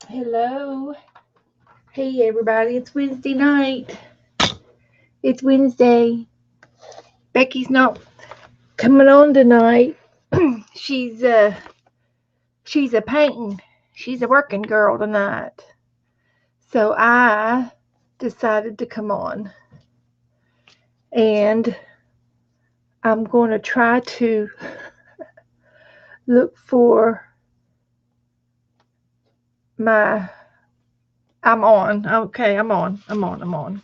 Hello. Hey, everybody. It's Wednesday night. It's Wednesday. Becky's not coming on tonight. she's she's a painting. She's a working girl tonight. So I decided to come on, and I'm going to try to look for my. I'm on. Okay, I'm on. I'm on.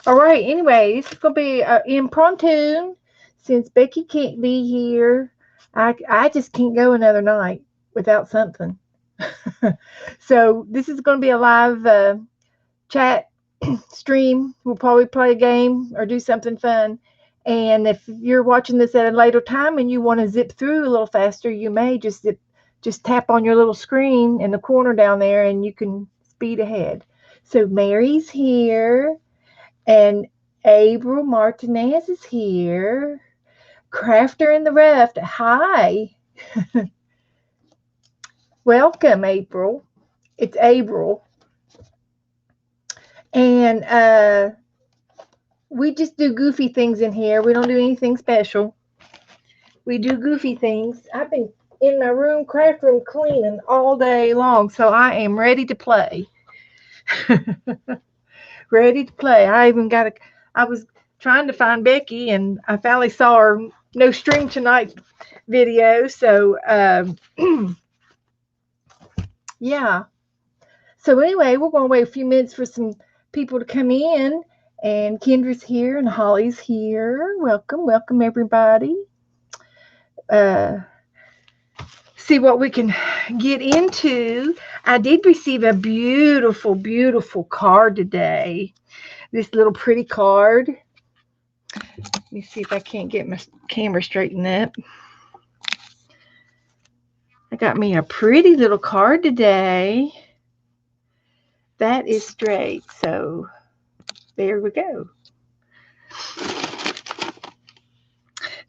All right. Anyway, this is going to be impromptu. Since Becky can't be here, I just can't go another night without something. So this is going to be a live chat stream. We'll probably play a game or do something fun. And if you're watching this at a later time and you want to zip through a little faster, you may just tap on your little screen in the corner down there, and you can speed ahead. So Mary's here. And April Martinez is here. Crafter in the Reft. Hi. Welcome, April. It's April. And we just do goofy things in here. We don't do anything special. We do goofy things. I've been in my room, craft room, cleaning all day long, so I am ready to play. Ready to play. I was trying to find Becky, and I finally saw her no stream tonight video. So, yeah. So anyway, we're going to wait a few minutes for some people to come in. And Kendra's here and Holly's here. Welcome, welcome everybody. See what we can get into. I did receive a beautiful, beautiful card today. This little pretty card. Let me see if I can't get my camera straightened up. I got me a pretty little card today. That is straight. So there we go.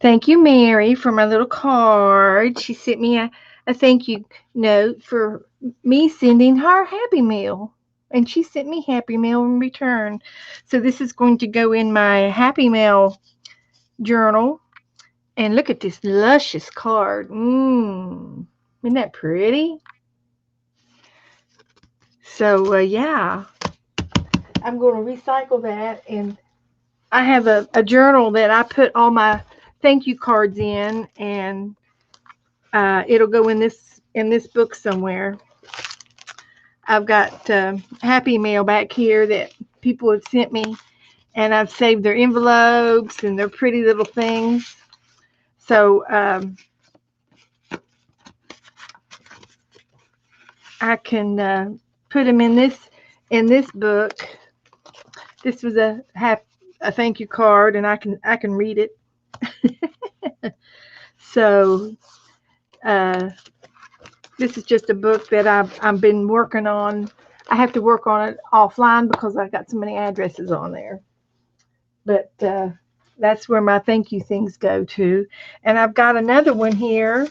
Thank you, Mary, for my little card. She sent me a thank you note for me sending her Happy Meal. And she sent me Happy Meal in return. So this is going to go in my Happy Meal journal. And look at this luscious card. Isn't that pretty? So, yeah, I'm going to recycle that. And I have a journal that I put all my thank you cards in, and it'll go in this book somewhere. I've got Happy Mail back here that people have sent me, and I've saved their envelopes and their pretty little things. So I can put them in this book. This was a thank you card, and I can read it. So this is just a book that I've been working on. I have to work on it offline because I've got so many addresses on there. But that's where my thank you things go to. And I've got another one here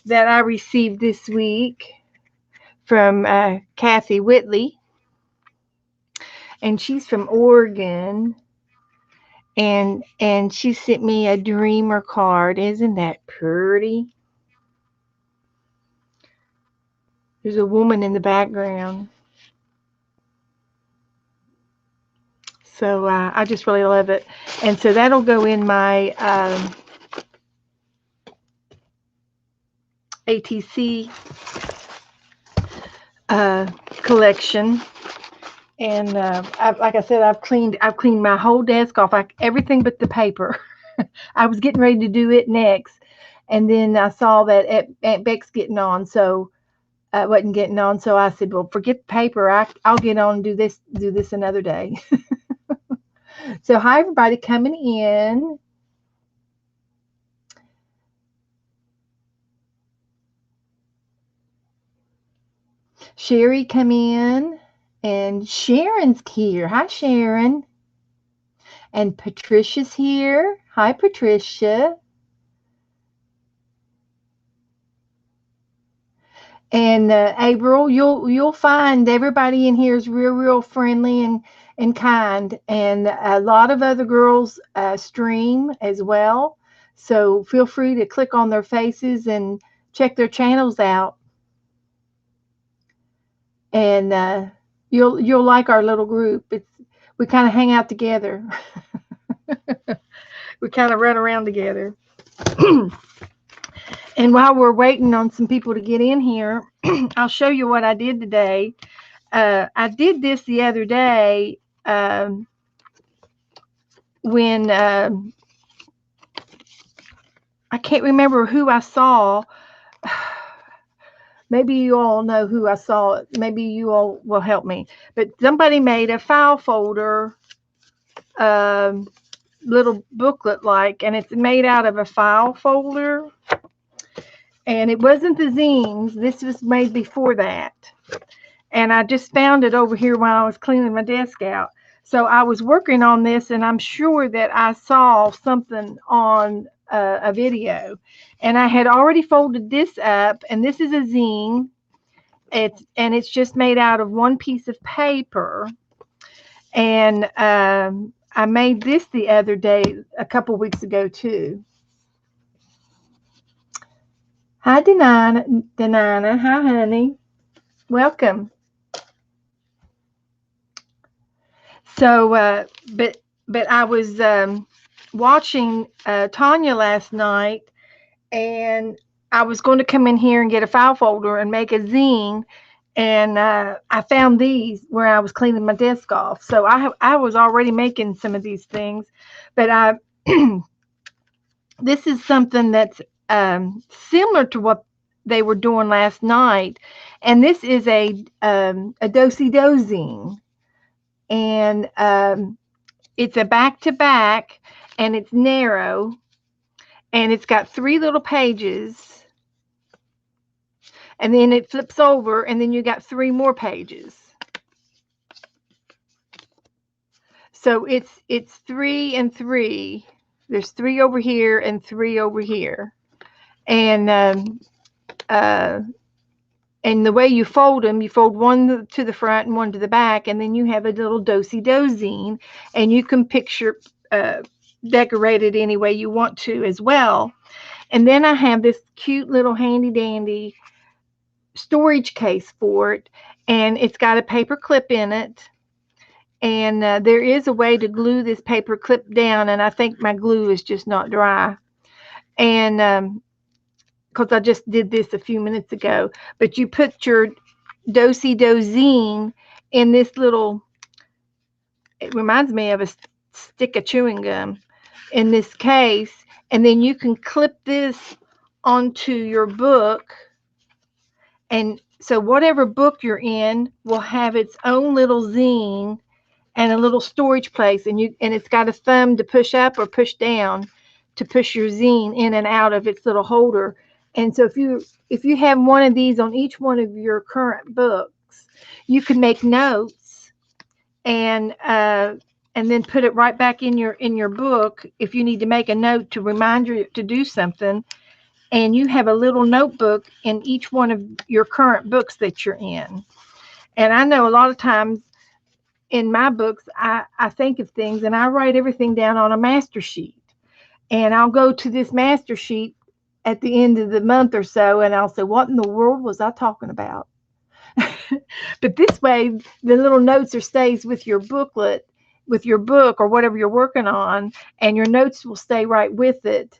that I received this week from Kathy Whitley. And she's from Oregon. And she sent me a dreamer card. Isn't that pretty? There's a woman in the background. So I just really love it. And so that'll go in my ATC collection. And like I said, I've cleaned my whole desk off, everything but the paper. I was getting ready to do it next, and then I saw that Aunt Beck's getting on, so I wasn't getting on. So I said, "Well, forget the paper. I'll get on and do this another day." So hi everybody coming in. Sherry come in, and Sharon's here. Hi Sharon. And Patricia's here. Hi Patricia. And April, you'll find everybody in here is real friendly and kind, and a lot of other girls stream as well. So feel free to click on their faces and check their channels out, and you'll like our little group. We kind of hang out together. We kind of run around together. And while we're waiting on some people to get in here, I'll show you what I did today. I did this the other day when I can't remember who I saw. Maybe you all know who I saw. Maybe you all will help me. But somebody made a file folder, little booklet like, and it's made out of a file folder. And it wasn't the zines. This was made before that. And I just found it over here while I was cleaning my desk out. So I was working on this, and I'm sure that I saw something on a video. And I had already folded this up, and this is a zine. It's just made out of one piece of paper. And I made this the other day, a couple weeks ago too. Hi, Denana. Hi, honey. Welcome. So, but I was watching Tanya last night, and I was going to come in here and get a file folder and make a zine, and I found these where I was cleaning my desk off. So I was already making some of these things, but this is something that's similar to what they were doing last night, and this is a do-si-do zine, and it's a back-to-back, and it's narrow, and it's got 3 little pages, and then it flips over, and then you got 3 more pages. So it's 3 and 3. There's 3 over here and 3 over here, and the way you fold them, you fold one to the front and one to the back, and then you have a little do-si-do zine, and you can picture decorate it any way you want to as well. And then I have this cute little handy dandy storage case for it, and it's got a paper clip in it, and there is a way to glue this paper clip down, and I think my glue is just not dry, and because I just did this a few minutes ago. But you put your do-si-do zine in this little, it reminds me of a stick of chewing gum, in this case, and then you can clip this onto your book, and so whatever book you're in will have its own little zine and a little storage place, and it's got a thumb to push up or push down to push your zine in and out of its little holder. And so if you have one of these on each one of your current books, you can make notes and then put it right back in your book if you need to make a note to remind you to do something. And you have a little notebook in each one of your current books that you're in. And I know a lot of times in my books, I think of things and I write everything down on a master sheet. And I'll go to this master sheet at the end of the month or so, and I'll say, what in the world was I talking about? But this way, the little notes stays with your booklet, with your book or whatever you're working on, and your notes will stay right with it.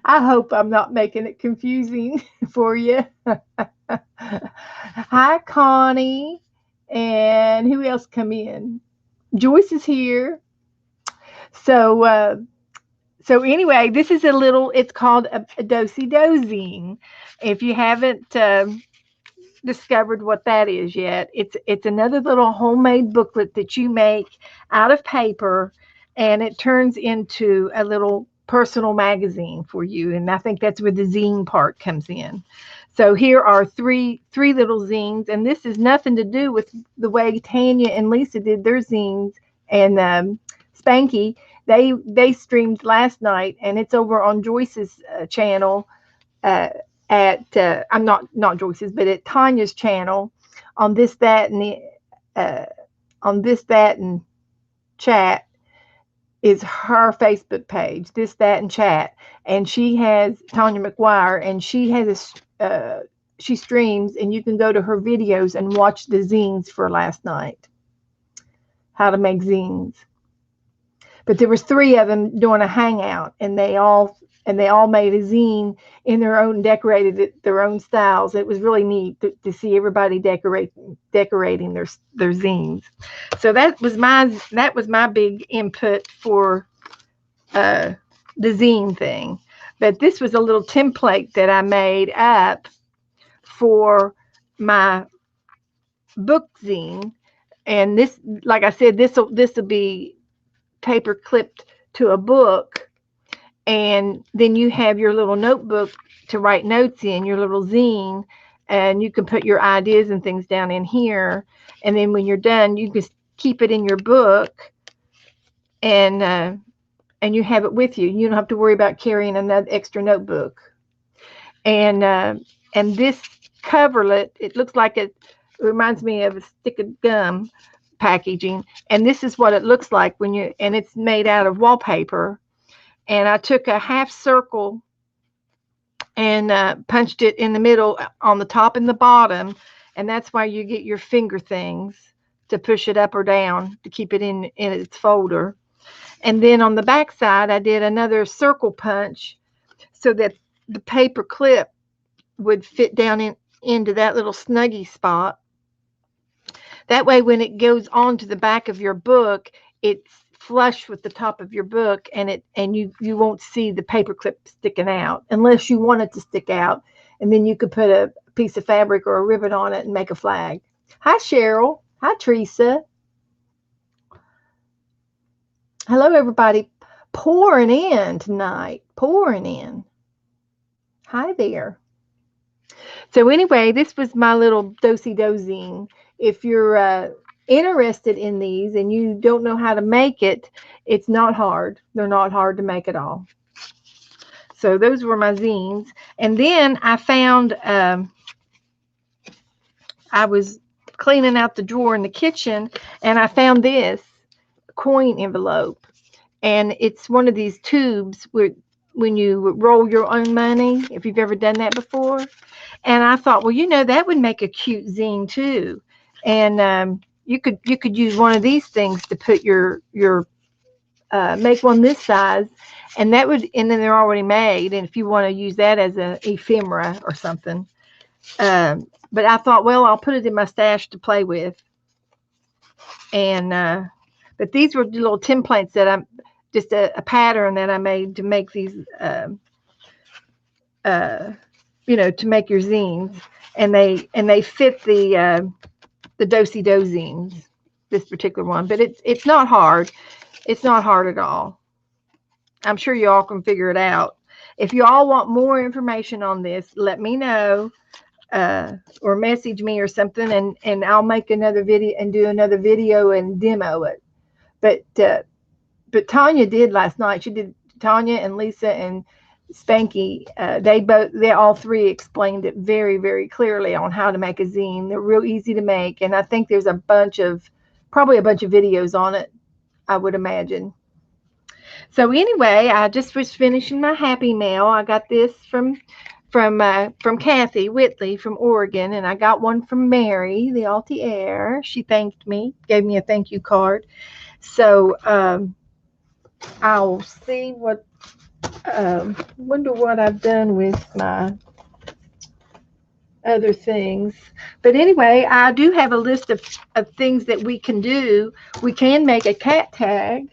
I hope I'm not making it confusing for you. Hi, Connie. And who else come in? Joyce is here. So anyway, this is it's called a do-si-do zine. If you haven't discovered what that is yet, it's another little homemade booklet that you make out of paper, and it turns into a little personal magazine for you. And I think that's where the zine part comes in. So here are three little zines, and this is nothing to do with the way Tanya and Lisa did their zines and Spanky. They streamed last night, and it's over on Joyce's channel. Uh, at I'm not Joyce's, but at Tanya's channel on this that and the uh, on this that and chat is her Facebook page. This that and chat, and she has Tanya McGuire, and she has she streams, and you can go to her videos and watch the zines for last night. How to make zines. But there was 3 of them doing a hangout, and they all made a zine in their own, decorated it their own styles. It was really neat to see everybody decorating their zines. So that was my big input for the zine thing. But this was a little template that I made up for my book zine, and this, like I said, this will be paper clipped to a book, and then you have your little notebook to write notes in, your little zine, and you can put your ideas and things down in here, and then when you're done, you just keep it in your book, and you have it with you. You don't have to worry about carrying another extra notebook. And this coverlet, it looks like it reminds me of a stick of gum packaging, and this is what it looks like and it's made out of wallpaper. And I took a half circle and punched it in the middle on the top and the bottom, and that's why you get your finger things to push it up or down to keep it in its folder. And then on the back side, I did another circle punch so that the paper clip would fit down into that little snuggie spot. That way, when it goes on to the back of your book, it's flush with the top of your book, and you won't see the paper clip sticking out unless you want it to stick out. And then you could put a piece of fabric or a ribbon on it and make a flag. Hi, Cheryl. Hi, Teresa. Hello, everybody. Pouring in tonight. Pouring in. Hi there. So anyway, this was my little do-si-do zine. If you're interested in these and you don't know how to make it, it's not hard. They're not hard to make at all. So those were my zines. And then I found, I was cleaning out the drawer in the kitchen, and I found this coin envelope. And it's one of these tubes where when you roll your own money, if you've ever done that before. And I thought, well, that would make a cute zine too. And you could use one of these things to put your make one this size, and then they're already made. And if you want to use that as an ephemera or something, but I thought, well, I'll put it in my stash to play with. And but these were the little templates that I'm just a pattern that I made to make these, to make your zines, and they fit the do-si-do zines, this particular one. But it's not hard. It's not hard at all. I'm sure you all can figure it out. If you all want more information on this, let me know, or message me or something, and I'll make another video and do another video and demo it. But Tanya did last night. She did. Tanya and Lisa and Spanky, they all 3 explained it very, very clearly on how to make a zine. They're real easy to make, and I think there's probably a bunch of videos on it, I would imagine. So anyway, I just was finishing my happy mail. I got this from Kathy Whitley from Oregon, and I got one from Mary, the Altier. She thanked me, gave me a thank you card. So I'll see what. Wonder what I've done with my other things. But anyway, I do have a list of things that we can do. We can make a cat tag.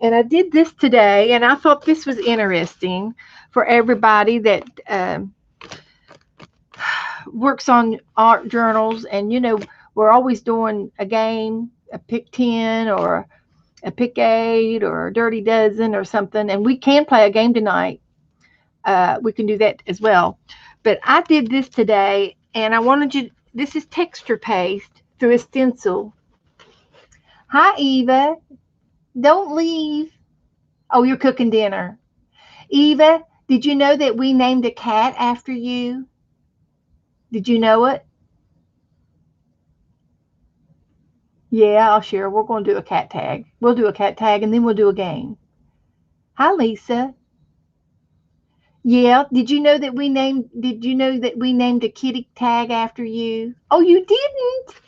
And I did this today, and I thought this was interesting for everybody that works on art journals. And, we're always doing a game, a pick 10 or a pick 8 or a dirty dozen or something, and we can play a game tonight. We can do that as well. But I did this today, and I wanted you, this is texture paste through a stencil. Hi, Eva. Don't leave. Oh, you're cooking dinner. Eva, did you know that we named a cat after you? Did you know it? Yeah, I'll share. We're going to do a cat tag. We'll do a cat tag and then we'll do a game. Hi, Lisa. Yeah, did you know that we named a kitty tag after you? Oh, you didn't?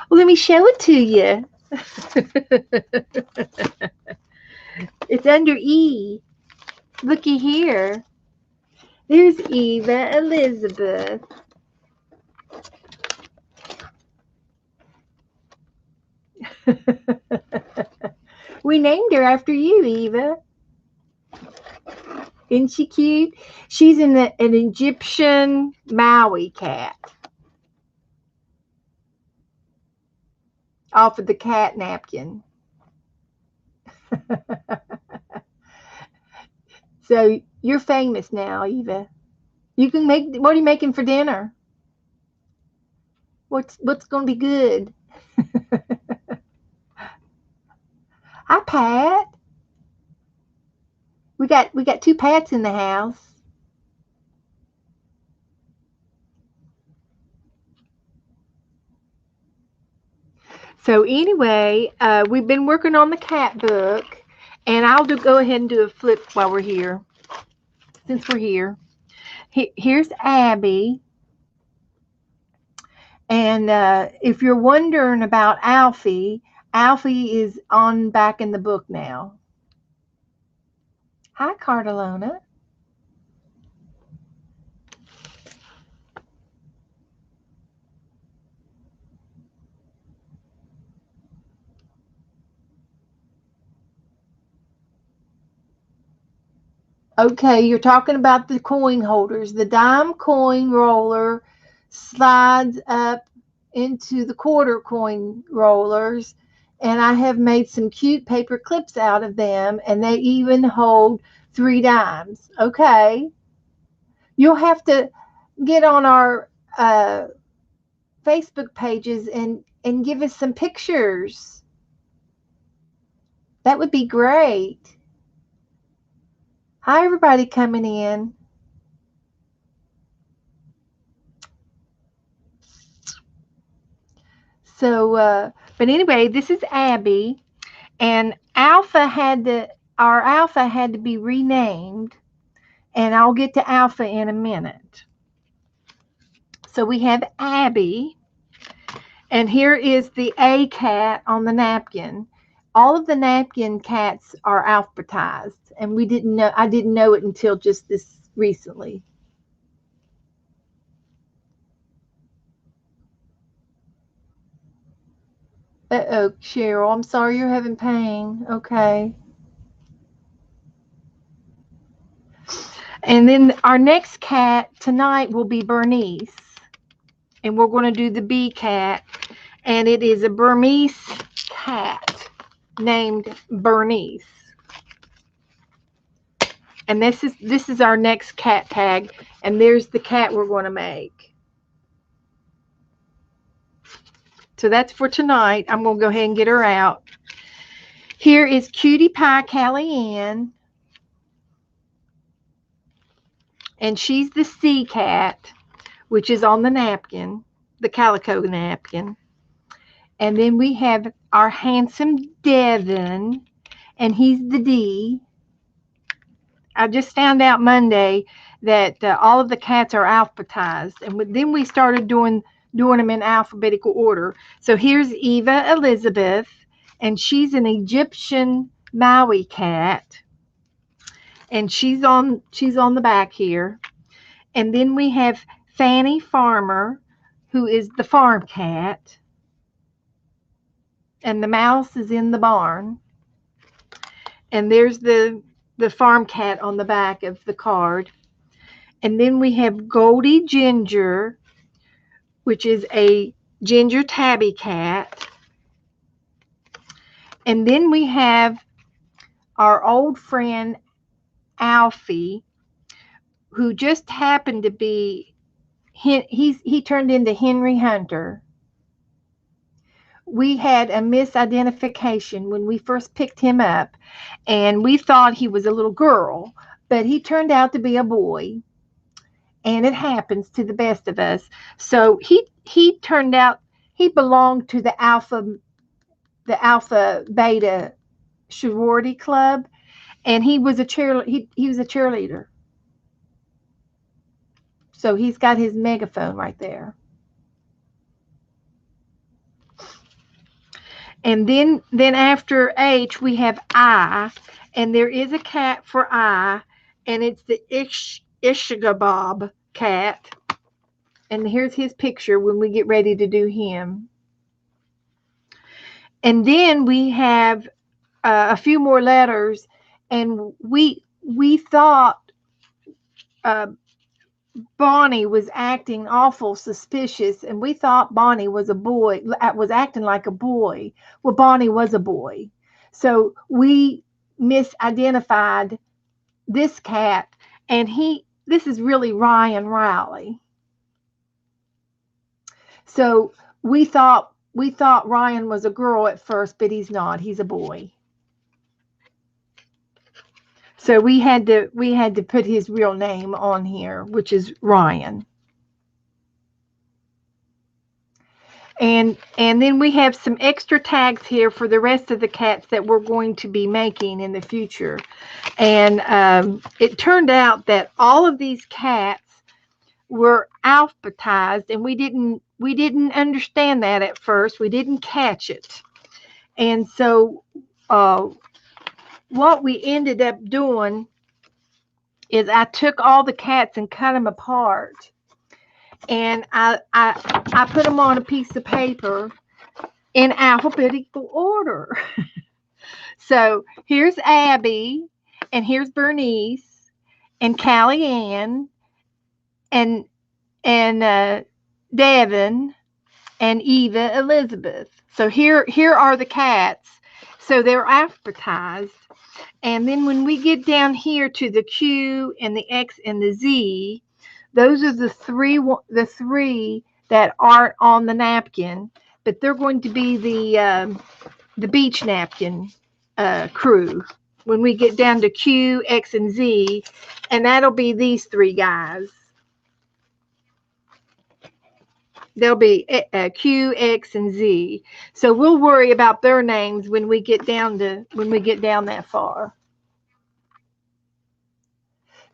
Well, let me show it to you. It's under E. Looky here. There's Eva Elizabeth. We named her after you, Eva. Isn't she cute? She's an Egyptian Maui cat off of the cat napkin. So you're famous now, Eva. You can make. What are you making for dinner? What's going to be good? Hi, Pat. We got two Pats in the house. So anyway, we've been working on the cat book, and I'll go ahead and do a flip while we're here. Since we're here, here's Abby, and if you're wondering about Alfie, Alfie is on back in the book now. Hi, Cardalona. Okay, you're talking about the coin holders. The dime coin roller slides up into the quarter coin rollers, and I have made some cute paper clips out of them, and they even hold 3 dimes. Okay, you'll have to get on our Facebook pages and give us some pictures. That would be great. Hi, everybody coming in. So, but anyway, this is Abby, and our Alpha had to be renamed, and I'll get to Alpha in a minute. So we have Abby, and here is the A cat on the napkin. All of the napkin cats are alphabetized, and I didn't know it until just this recently. Uh-oh, Cheryl, I'm sorry you're having pain. Okay. And then our next cat tonight will be Bernice. And we're going to do the B cat. And it is a Burmese cat named Bernice. And this is our next cat tag. And there's the cat we're going to make. So that's for tonight. I'm going to go ahead and get her out. Here is Cutie Pie Callie Ann. And she's the C cat, which is on the napkin, the calico napkin. And then we have our handsome Devin, and he's the D. I just found out Monday that all of the cats are alphabetized, and then we started doing them in alphabetical order. So here's Eva Elizabeth, and she's an Egyptian Maui cat, and she's on the back here. And then we have Fanny Farmer, who is the farm cat, and the mouse is in the barn. And there's the farm cat on the back of the card. And then we have Goldie Ginger, which is a ginger tabby cat. And then we have our old friend Alfie, who just happened to be he turned into Henry Hunter. we had a misidentification when we first picked him up, and we thought he was a little girl, but he turned out to be a boy, and it happens to the best of us. So he turned out he belonged to the alpha beta sorority club, and he was a he was a cheerleader. So he's got his megaphone right there. And then after H we have I, and there is a cat for I, and it's the Ishgabob cat. And here's his picture when we get ready to do him. And then we have a few more letters, and we thought uh, Bonnie was acting awful suspicious, and we thought Bonnie was a boy, was acting like a boy. Well, Bonnie was a boy. So we misidentified this cat, and this is really Ryan Riley. So we thought Ryan was a girl at first, but he's not. He's a boy. So we had to put his real name on here, which is Ryan. And then we have some extra tags here for the rest of the cats that we're going to be making in the future. And it turned out that all of these cats were alphabetized, and we didn't understand that at first. We didn't catch it. And so what we ended up doing is I took all the cats and cut them apart, and I put them on a piece of paper in alphabetical order. So here's Abby, and here's Bernice, and Callie Ann, and Devin, and Eva Elizabeth. So here are the cats. So they're alphabetized. And then when we get down here to the Q and the X and the Z, those are the three that aren't on the napkin, but they're going to be the beach napkin crew when we get down to Q, X, and Z, and that'll be these three guys. There'll be Q, X, and Z. So we'll worry about their names when we get down that far.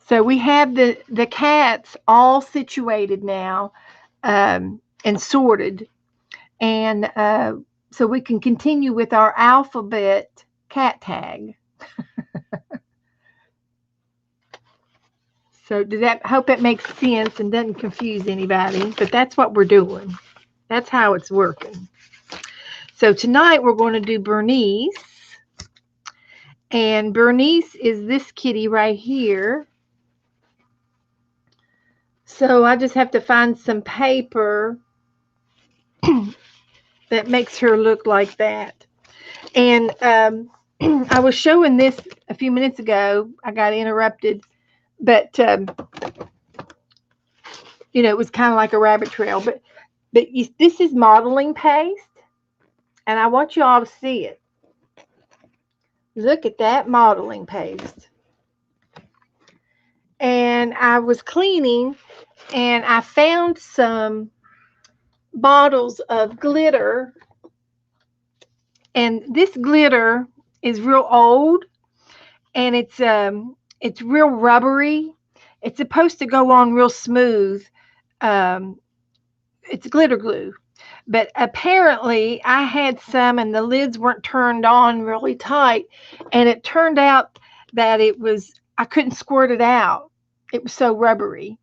So we have the cats all situated now, and sorted, and so we can continue with our alphabet cat tag. So hope that makes sense and doesn't confuse anybody, but that's what we're doing. That's how it's working. So tonight we're going to do Bernice, and Bernice is this kitty right here. So I just have to find some paper that makes her look like that. And I was showing this a few minutes ago. I got interrupted, but it was kind of like a rabbit trail. But this is modeling paste, and I want you all to see it. Look at that modeling paste. And I was cleaning, and I found some bottles of glitter, and this glitter is real old, and it's real rubbery. It's supposed to go on real smooth. It's glitter glue, but apparently I had some and the lids weren't turned on really tight, and it turned out that I couldn't squirt it out. It was so rubbery.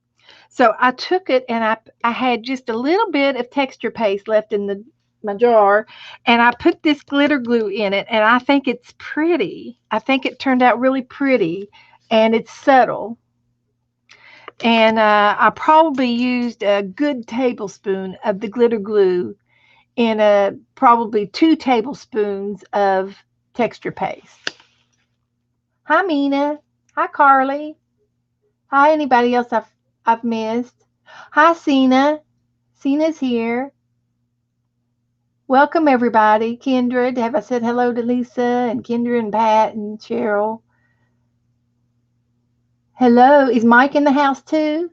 So I took it, and I had just a little bit of texture paste left in my jar, and I put this glitter glue in it, and I think it's pretty. I think it turned out really pretty, and it's subtle. And I probably used a good tablespoon of the glitter glue in probably 2 tablespoons of texture paste. Hi, Mina. Hi, Carly. Hi, anybody else I've missed? Hi, Cena. Cena's here. Welcome, everybody. Kindred, have I said hello to Lisa and Kendra and Pat and Cheryl? Hello. Is Mike in the house too?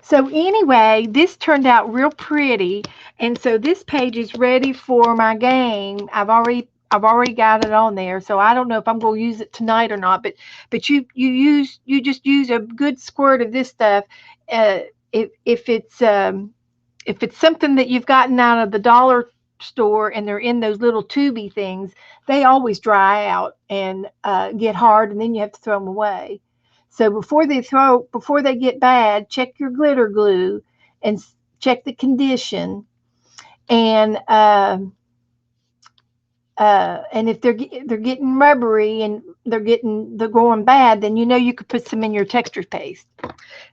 So anyway, this turned out real pretty, and so this page is ready for my game. I've already got it on there, so I don't know if I'm going to use it tonight or not. But you just use a good squirt of this stuff. Uh, if it's something that you've gotten out of the dollar store and they're in those little tubey things, they always dry out and get hard, and then you have to throw them away. So before they get bad, check your glitter glue and check the condition. And and if they're getting rubbery and they're going bad, then you know you could put some in your texture paste.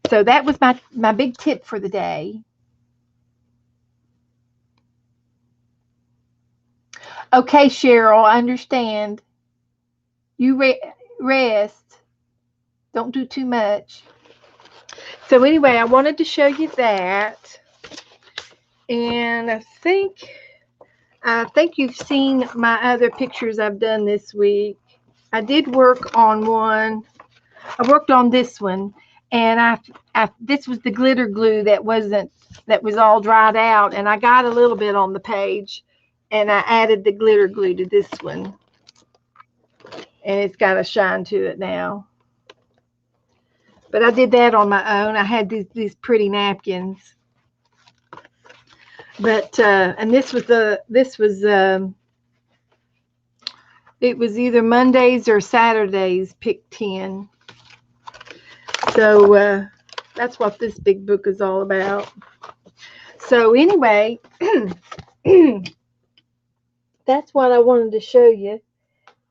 So that was my big tip for the day. Okay, Cheryl, I understand. You rest. Don't do too much. So anyway, I wanted to show you that, and I think you've seen my other pictures I've done this week. I did work on one. I worked on this one, and this was the glitter glue that was all dried out, and I got a little bit on the page, and I added the glitter glue to this one, and it's got a shine to it now. But I did that on my own. I had these pretty napkins. But and it was either Mondays or Saturdays pick 10. So that's what this big book is all about. So anyway, that's what I wanted to show you.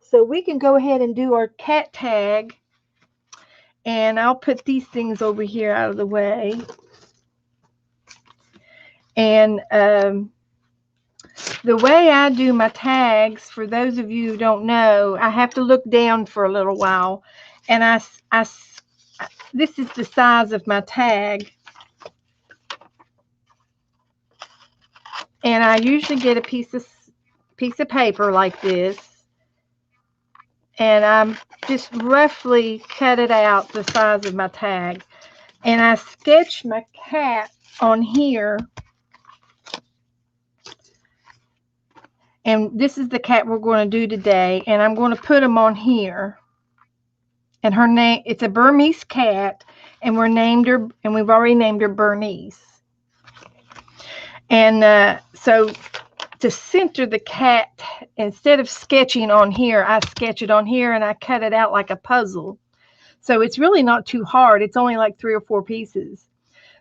So we can go ahead and do our cat tag, and I'll put these things over here out of the way. And the way I do my tags, for those of you who don't know, I have to look down for a little while, and this is the size of my tag, and I usually get a piece of paper like this, and I'm just roughly cut it out the size of my tag, and I sketch my cat on here. And this is the cat we're going to do today, and I'm going to put him on here. And her name, it's a Burmese cat, and we've already named her Bernice. And so to center the cat, instead of sketching on here, I sketch it on here, and I cut it out like a puzzle. So it's really not too hard. It's only like 3 or 4 pieces.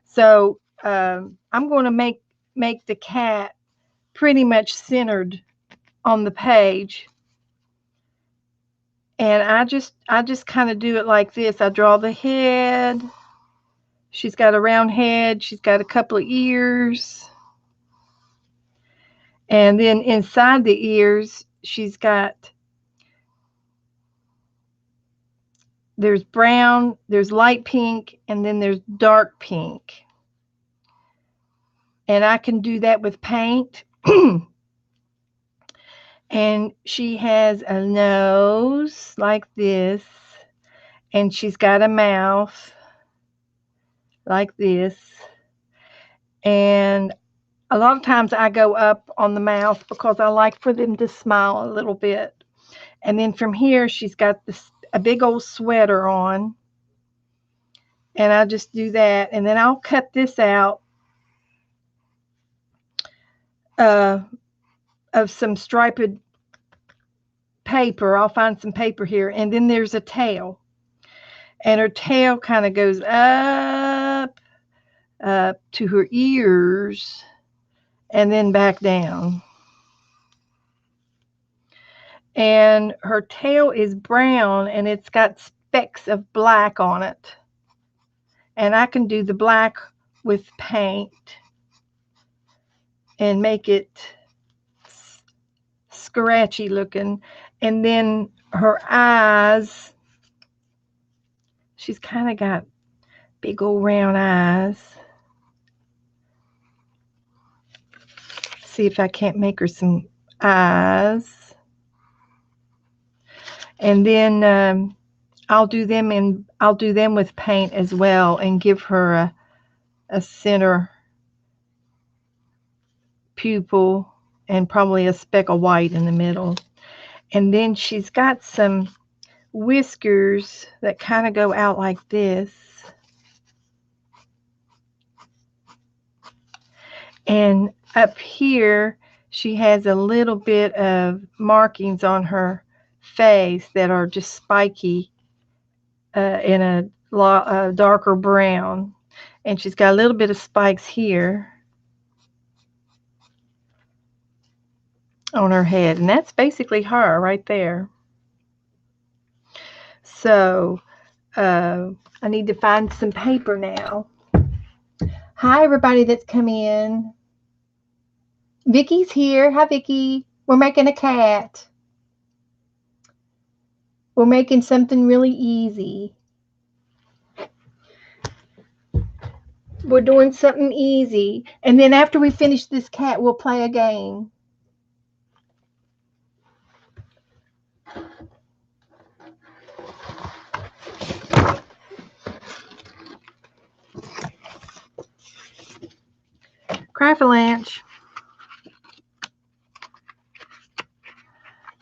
So I'm going to make the cat pretty much centered on the page. And I just kind of do it like this. I draw the head. She's got a round head. She's got a couple of ears. And then inside the ears, there's brown, there's light pink, and then there's dark pink. And I can do that with paint. And she has a nose like this, and she's got a mouth like this. And a lot of times I go up on the mouth because I like for them to smile a little bit. And then from here, she's got a big old sweater on. And I'll just do that. And then I'll cut this out of some striped paper. I'll find some paper here. And then there's a tail. And her tail kind of goes up to her ears and then back down. And her tail is brown, and it's got specks of black on it. And I can do the black with paint and make it scratchy looking. And then her eyes, she's kind of got Big old round eyes. See if I can't make her some eyes. And then I'll do them with paint as well and give her a center pupil and probably a speck of white in the middle. And then she's got some whiskers that kind of go out like this. And up here, she has a little bit of markings on her face that are just spiky in a darker brown. And she's got a little bit of spikes here on her head. And that's basically her right there. So I need to find some paper now. Hi, everybody that's come in. Vicky's here. Hi, Vicky. We're making a cat. We're making something really easy. We're doing something easy. And then after we finish this cat, we'll play a game. Cravalanche.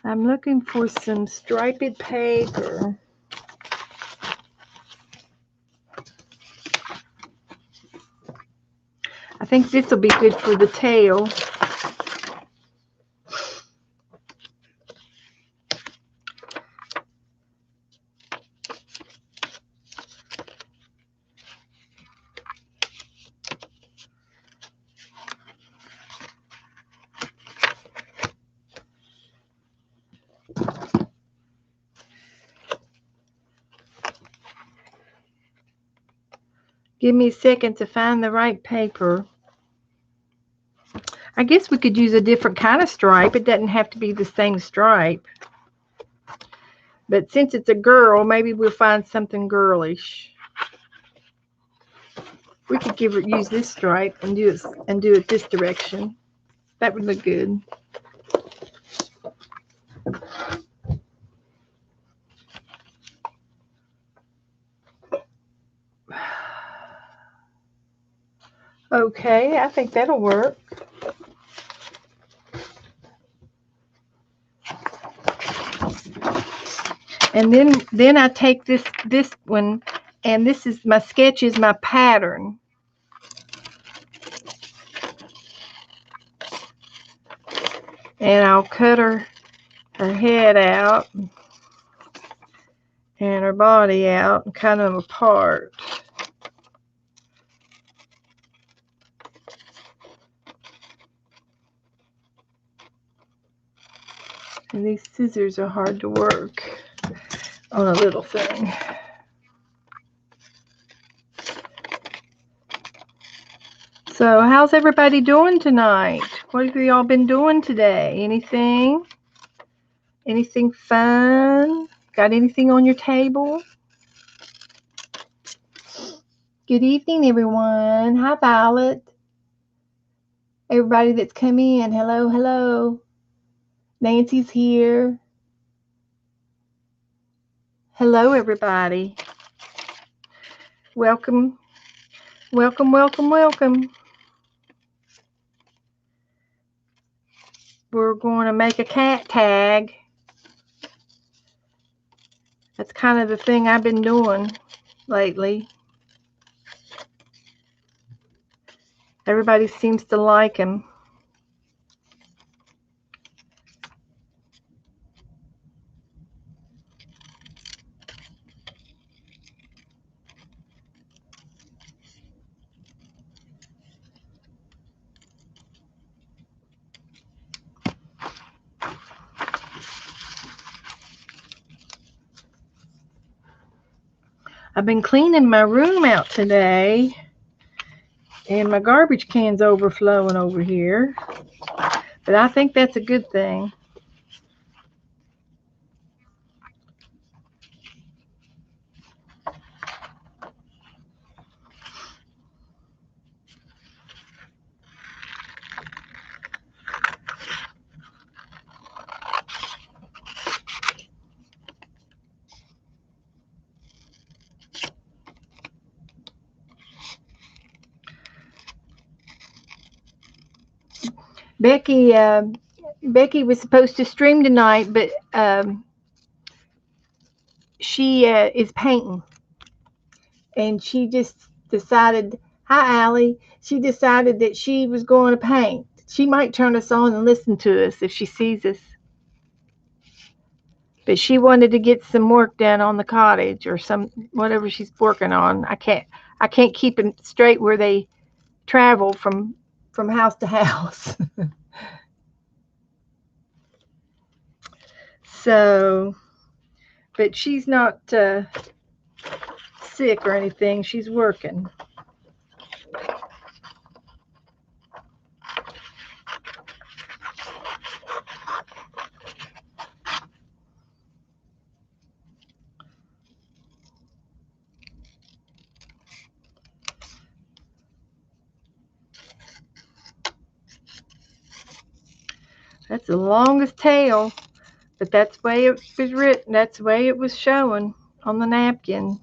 I'm looking for some striped paper. I think this will be good for the tail. Give me a second to find the right paper. I guess we could use a different kind of stripe. It doesn't have to be the same stripe. But since it's a girl, maybe we'll find something girlish. We could use this stripe and do it this direction. That would look good. Okay, I think that'll work. And then I take this one, and this is my sketch is my pattern. And I'll cut her head out and her body out and cut them apart. And these scissors are hard to work on a little thing. So how's everybody doing tonight? What have y'all been doing today? Anything? Anything fun? Got anything on your table? Good evening, everyone. Hi, Violet. Everybody that's come in, hello, hello. Nancy's here. Hello, everybody. Welcome, welcome, welcome, welcome. We're going to make a cat tag. That's kind of the thing I've been doing lately. Everybody seems to like them. I've been cleaning my room out today, and my garbage can's overflowing over here, but I think that's a good thing. Becky, Becky was supposed to stream tonight, but she is painting, and she just decided. Hi, Allie. She decided that she was going to paint. She might turn us on and listen to us if she sees us. But she wanted to get some work done on the cottage or some whatever she's working on. I can't keep it straight where they travel from house to house. So, but she's not sick or anything. She's working. That's the longest tail, but that's the way it was written. That's the way it was showing on the napkin.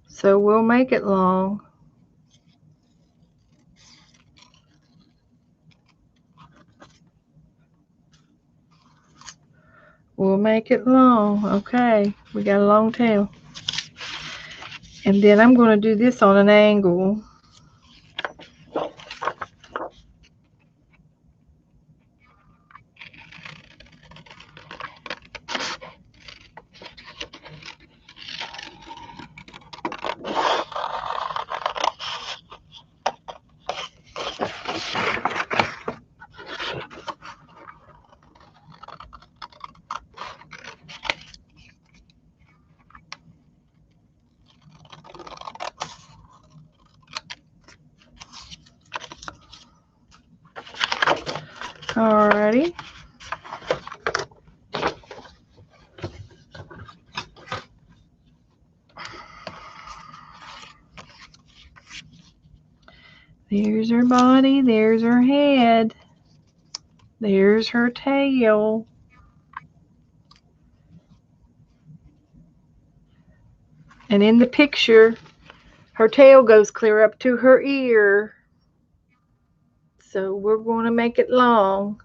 So we'll make it long. We'll make it long. Okay, we got a long tail. And then I'm going to do this on an angle. Alrighty. There's her body, there's her head, there's her tail. And in the picture, her tail goes clear up to her ear. So we're going to make it long.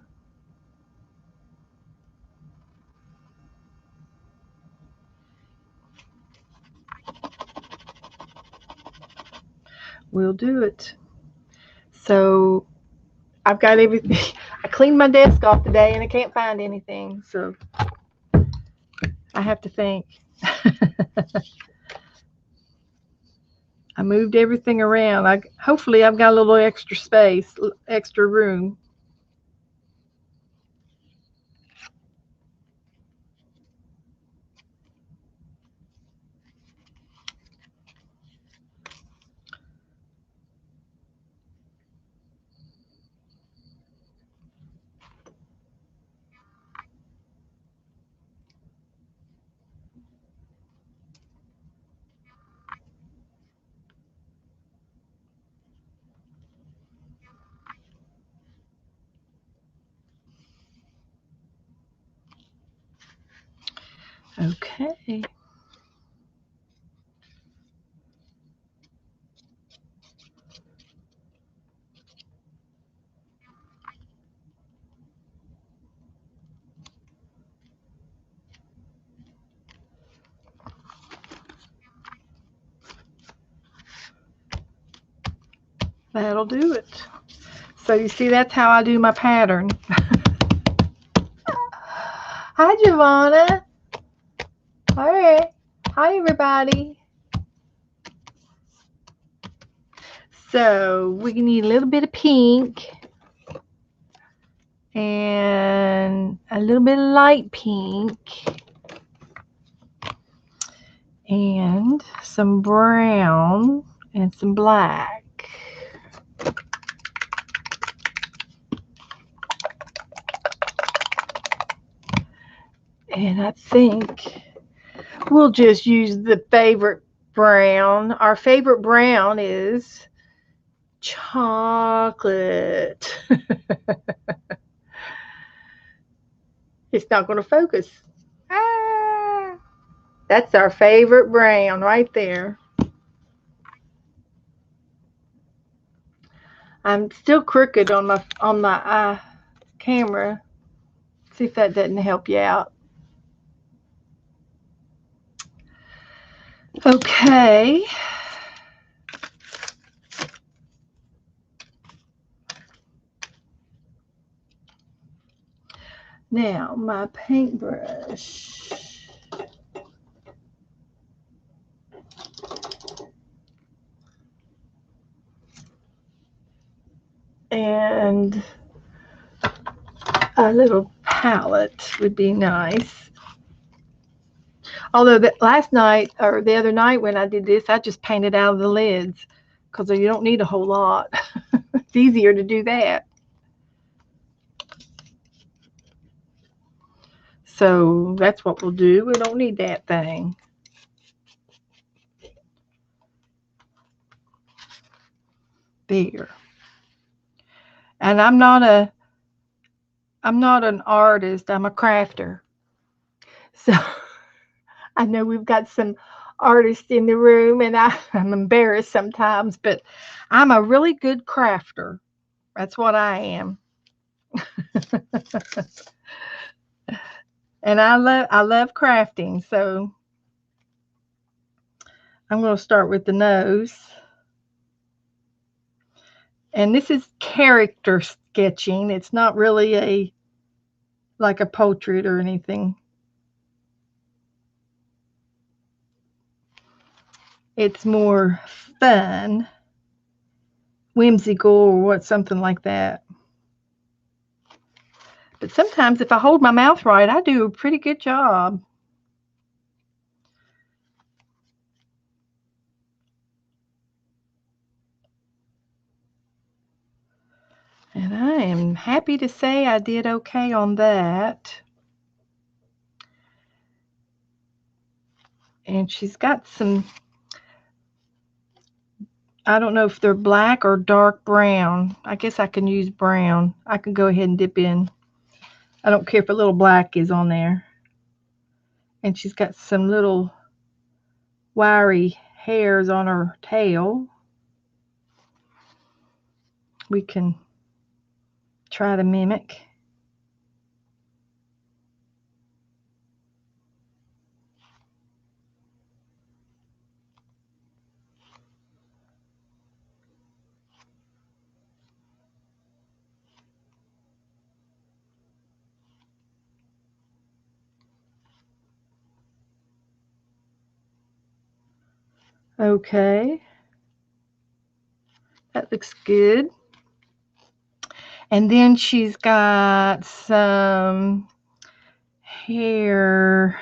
We'll do it. So I've got everything. I cleaned my desk off today and I can't find anything. So I have to think. I moved everything around. Hopefully I've got a little extra space, extra room. Okay. That'll do it. So you see, that's how I do my pattern. Hi, Giovanna. All right. Hi, everybody. So we need a little bit of pink and a little bit of light pink and some brown and some black. And I think we'll just use the favorite brown. Our favorite brown is chocolate. It's not going to focus. Ah. That's our favorite brown right there. I'm still crooked on my camera. See if that doesn't help you out. Okay. Now my paintbrush. And a little palette would be nice. Although last night or the other night when I did this, I just painted out of the lids because you don't need a whole lot. It's easier to do that. So that's what we'll do. We don't need that thing. There. And I'm not an artist. I'm a crafter. So I know we've got some artists in the room, and I'm embarrassed sometimes, but I'm a really good crafter. That's what I am. And I love crafting. So I'm going to start with the nose. And this is character sketching. It's not really like a portrait or anything. It's more fun, whimsical, or something like that. But sometimes if I hold my mouth right, I do a pretty good job. And I am happy to say I did okay on that. And she's got some, I don't know if they're black or dark brown. I guess I can use brown. I can go ahead and dip in. I don't care if a little black is on there. And she's got some little wiry hairs on her tail. We can try to mimic. Okay. That looks good. And then she's got some hair,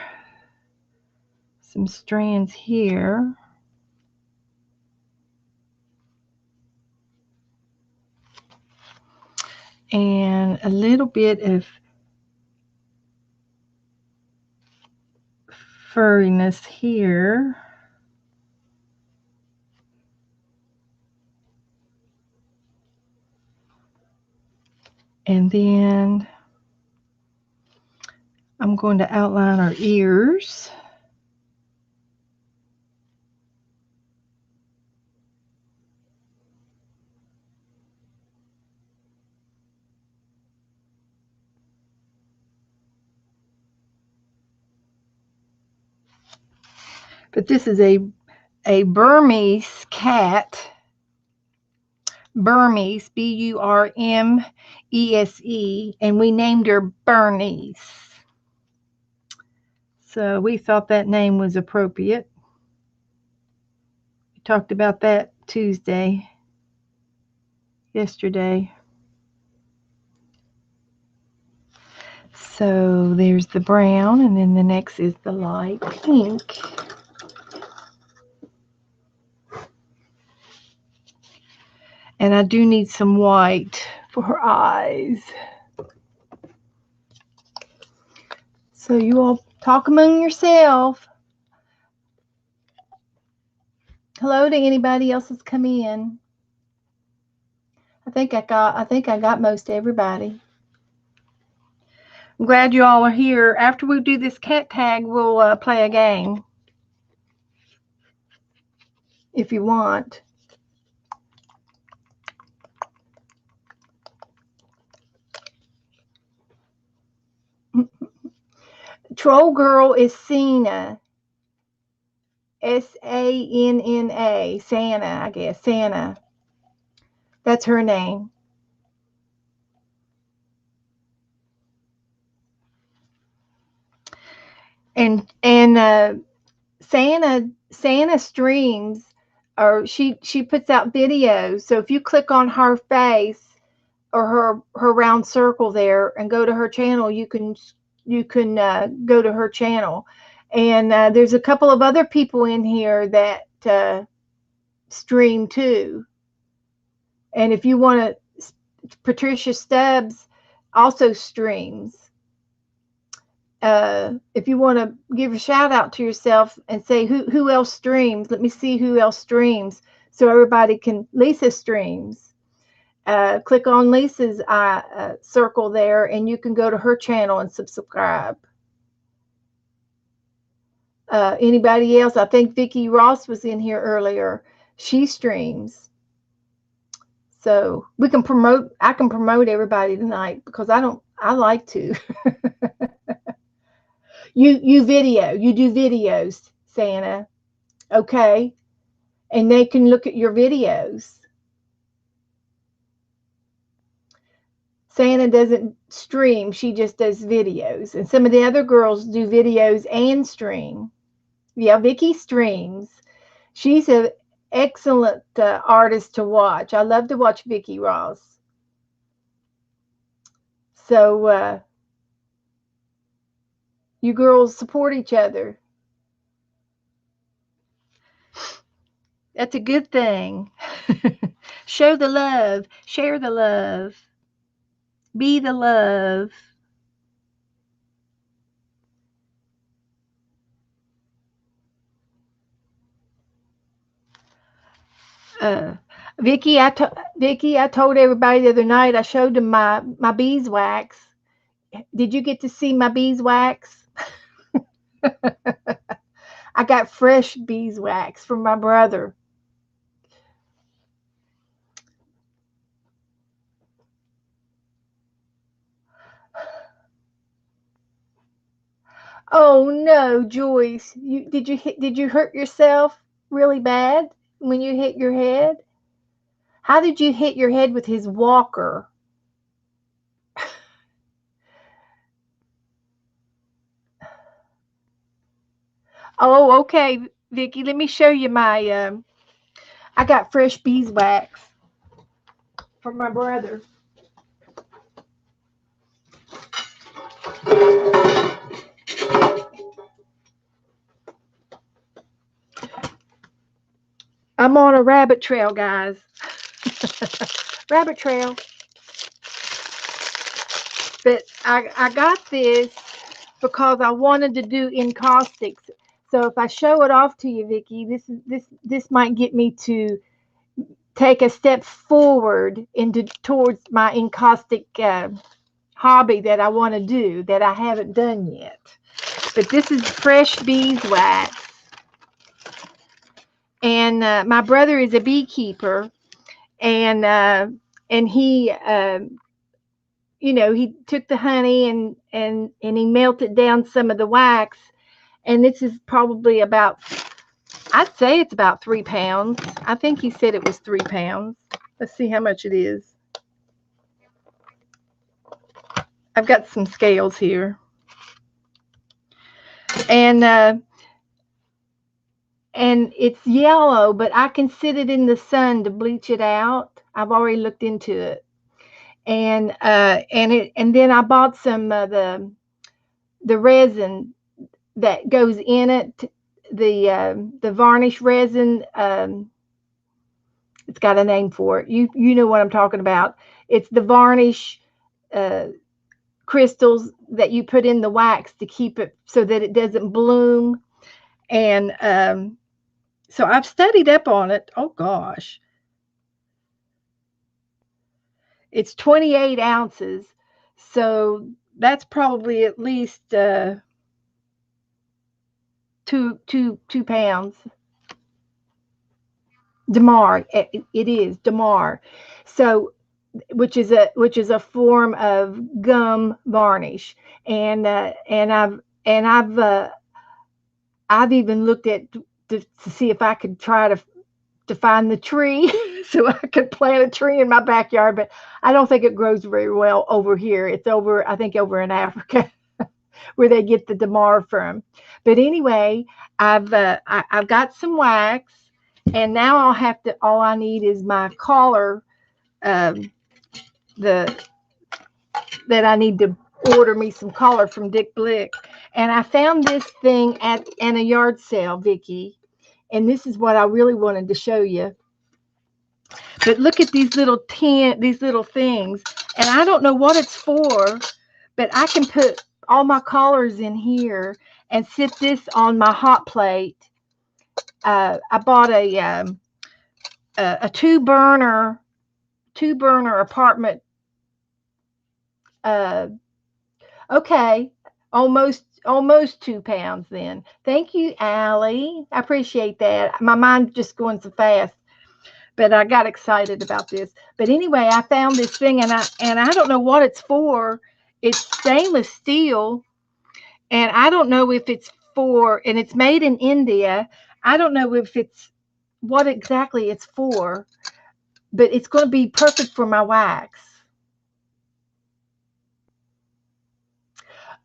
some strands here. And a little bit of furriness here. And then I'm going to outline our ears. But this is a Burmese cat. Burmese, Burmese, and we named her Bernice. So we thought that name was appropriate. We talked about that yesterday. So there's the brown, and then the next is the light pink. And I do need some white for her eyes. So you all talk among yourself. Hello to anybody else that's come in. I think I got most everybody. I'm glad you all are here. After we do this cat tag, we'll play a game. if you want. Troll Girl is Santa. Sanna. Santa, I guess. Santa. That's her name. And Santa streams, or she puts out videos. So if you click on her face or her round circle there and go to her channel, you can go to her channel. And there's a couple of other people in here that stream too. And if you want to, Patricia Stubbs also streams. If you want to give a shout out to yourself and say who else streams, let me see who else streams, so everybody can. Lisa streams. Click on Lisa's circle there, and you can go to her channel and subscribe. Anybody else? I think Vicki Ross was in here earlier. She streams. So we can promote. I can promote everybody tonight because I like to. You do videos, Santa. Okay. And they can look at your videos. Santa doesn't stream, she just does videos. And some of the other girls do videos and stream. Yeah, Vicki streams. She's an excellent artist to watch. I love to watch Vicki Ross. So you girls support each other. That's a good thing. Show the love. Share the love. Be the love. Vicki, I told everybody the other night, I showed them my beeswax. Did you get to see my beeswax? I got fresh beeswax from my brother. Oh no, Joyce, did you hurt yourself really bad when you hit your head? How did you hit your head with his walker? Oh, okay, Vicki. Let me show you my. I got fresh beeswax from my brother. I'm on a rabbit trail, guys. Rabbit trail. But I got this because I wanted to do encaustics. So if I show it off to you, Vicki, this might get me to take a step forward towards my encaustic hobby that I want to do that I haven't done yet. But this is fresh beeswax, and my brother is a beekeeper, and he he took the honey and he melted down some of the wax, and this is probably about, I'd say it's about 3 pounds. I think he said it was 3 pounds. Let's see how much it is. I've got some scales here. And it's yellow, but I can sit it in the sun to bleach it out. I've already looked into it. And then I bought some the resin that goes in it, the varnish resin. It's got a name for it. You know what I'm talking about. It's the varnish crystals that you put in the wax to keep it so that it doesn't bloom. And so I've studied up on it. Oh gosh, it's 28 ounces, so that's probably at least 2 pounds. Damar. It is Damar. So which is a form of gum varnish, and I've even looked at to see if I could try to find the tree so I could plant a tree in my backyard, but I don't think it grows very well over here. It's over, I think, over in Africa where they get the Damar from. But anyway, I've got some wax, and now I'll have to. All I need is my collar, um, the that I need to order me some collar from Dick Blick. And I found this thing at a yard sale, Vicky. And this is what I really wanted to show you. But look at these little things. And I don't know what it's for, but I can put all my collars in here and sit this on my hot plate. I bought a two burner apartment. Uh, okay, almost 2 pounds then. Thank you, Allie. I appreciate that. My mind's just going so fast, but I got excited about this. But anyway, I found this thing, and I don't know what it's for. It's stainless steel, and I don't know if it's for, and it's made in India. I don't know if it's what exactly it's for, but it's going to be perfect for my wax.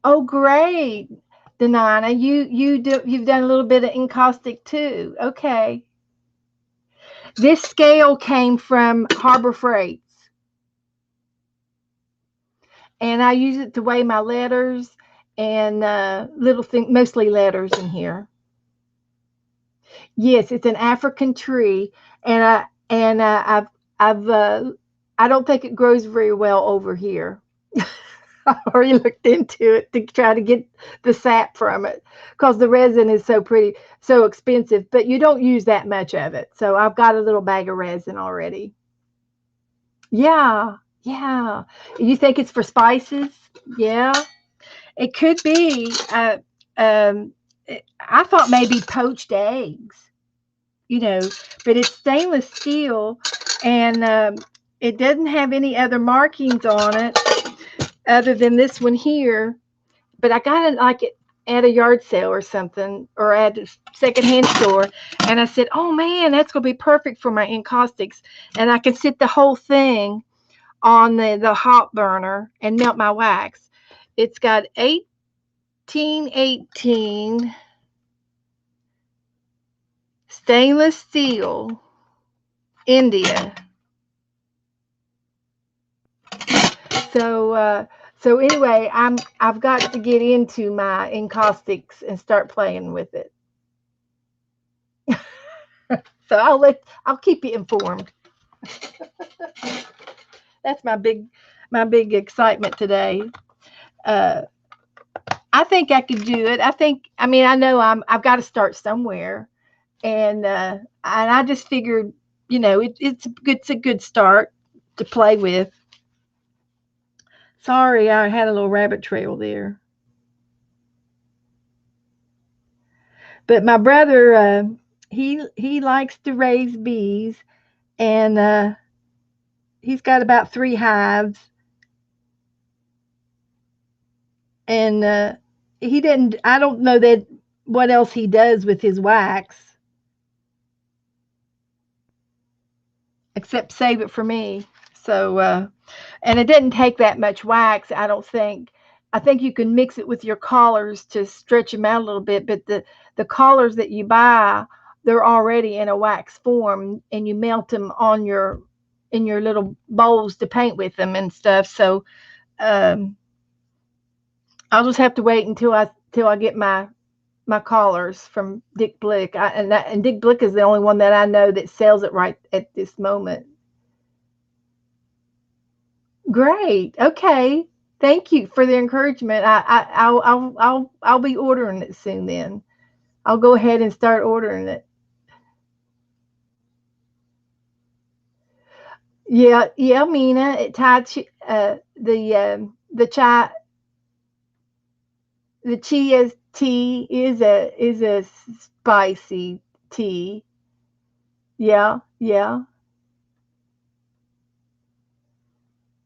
Oh, great, Denana. You've done a little bit of encaustic too. Okay. This scale came from Harbor Freights, and I use it to weigh my letters and little things, mostly letters in here. Yes, it's an African tree, and I don't think it grows very well over here. I already looked into it to try to get the sap from it because the resin is so expensive, but you don't use that much of it. So I've got a little bag of resin already. Yeah, yeah. You think it's for spices? Yeah, it could be. Um, I thought maybe poached eggs, but it's stainless steel, and it doesn't have any other markings on it other than this one here. But I got it like at a yard sale or something, or at a secondhand store, and I said, "Oh man, that's gonna be perfect for my encaustics," and I can sit the whole thing on the hot burner and melt my wax. It's got 1818 stainless steel, India. So anyway, I've got to get into my encaustics and start playing with it. So I'll keep you informed. That's my big excitement today. Uh, I think I could do it. I mean, I know I've got to start somewhere, and I just figured, it's a good start to play with. Sorry, I had a little rabbit trail there. But my brother, he likes to raise bees, and he's got about 3 hives, and he didn't. I don't know that what else he does with his wax except save it for me. So, and it didn't take that much wax, I don't think. I think you can mix it with your collars to stretch them out a little bit, but the collars that you buy, they're already in a wax form, and you melt them on your in your little bowls to paint with them and stuff. So, um, I'll just have to wait until I get my collars from Dick Blick. And Dick Blick is the only one that I know that sells it right at this moment. Great. Okay. Thank you for the encouragement. I'll be ordering it soon. Then I'll go ahead and start ordering it. Yeah, yeah, Mina. The chia tea is a spicy tea. Yeah, yeah.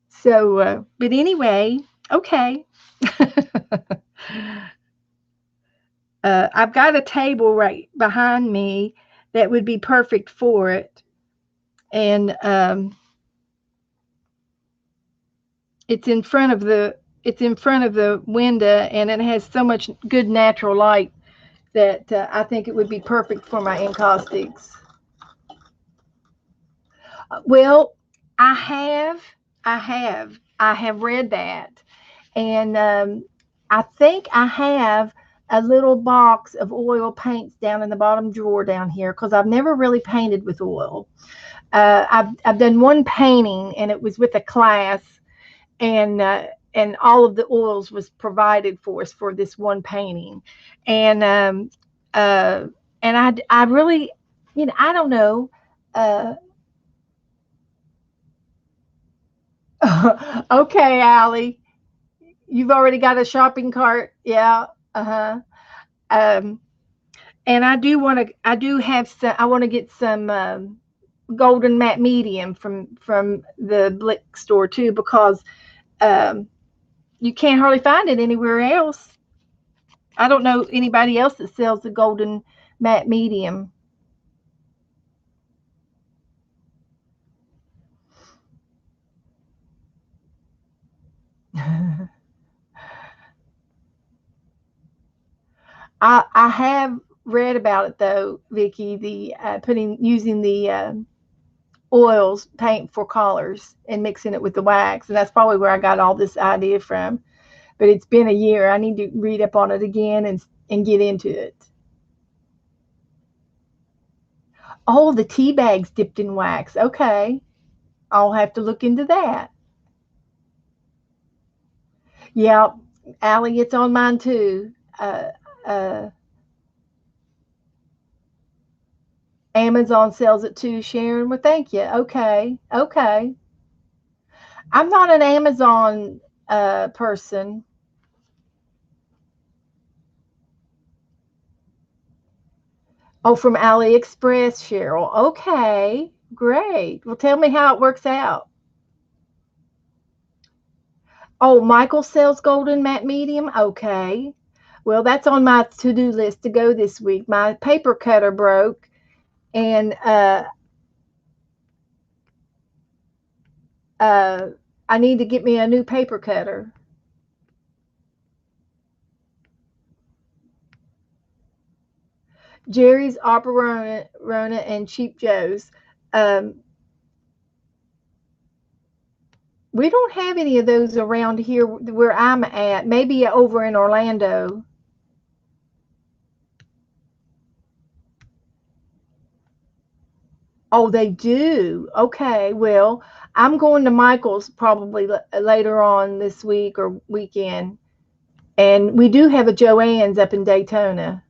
So, but anyway, okay. I've got a table right behind me that would be perfect for it, and it's in front of the window, and it has so much good natural light that I think it would be perfect for my encaustics. Well, I have, I have read that, and I think I have a little box of oil paints down in the bottom drawer down here because I've never really painted with oil. I've done one painting, and it was with a class, and all of the oils was provided for us for this one painting, and uh, I really, I don't know. Uh, okay, Allie, you've already got a shopping cart, yeah. Uh-huh. Um, and I do have some. I want to get some golden matte medium from the Blick store too, because um, you can't hardly find it anywhere else. I don't know anybody else that sells the golden matte medium. I have read about it though, Vicky. The putting using the oils paint for collars and mixing it with the wax, and that's probably where I got all this idea from. But it's been a year. I need to read up on it again and get into it. Oh, the tea bags dipped in wax. Okay, I'll have to look into that. Yeah, Allie, it's on mine too. Uh, uh, Amazon sells it too, Sharon. Well, thank you. Okay, okay. I'm not an Amazon person. Oh, from AliExpress, Cheryl. Okay, great. Well, tell me how it works out. Oh, Michael sells golden matte medium. Okay. Well, that's on my to-do list to go this week. My paper cutter broke, and uh, I need to get me a new paper cutter. Jerry's, Rona, and Cheap Joe's. Um, we don't have any of those around here where I'm at. Maybe over in Orlando. Oh, they do. Okay. Well, I'm going to Michael's probably later on this week or weekend. And we do have a Joann's up in Daytona.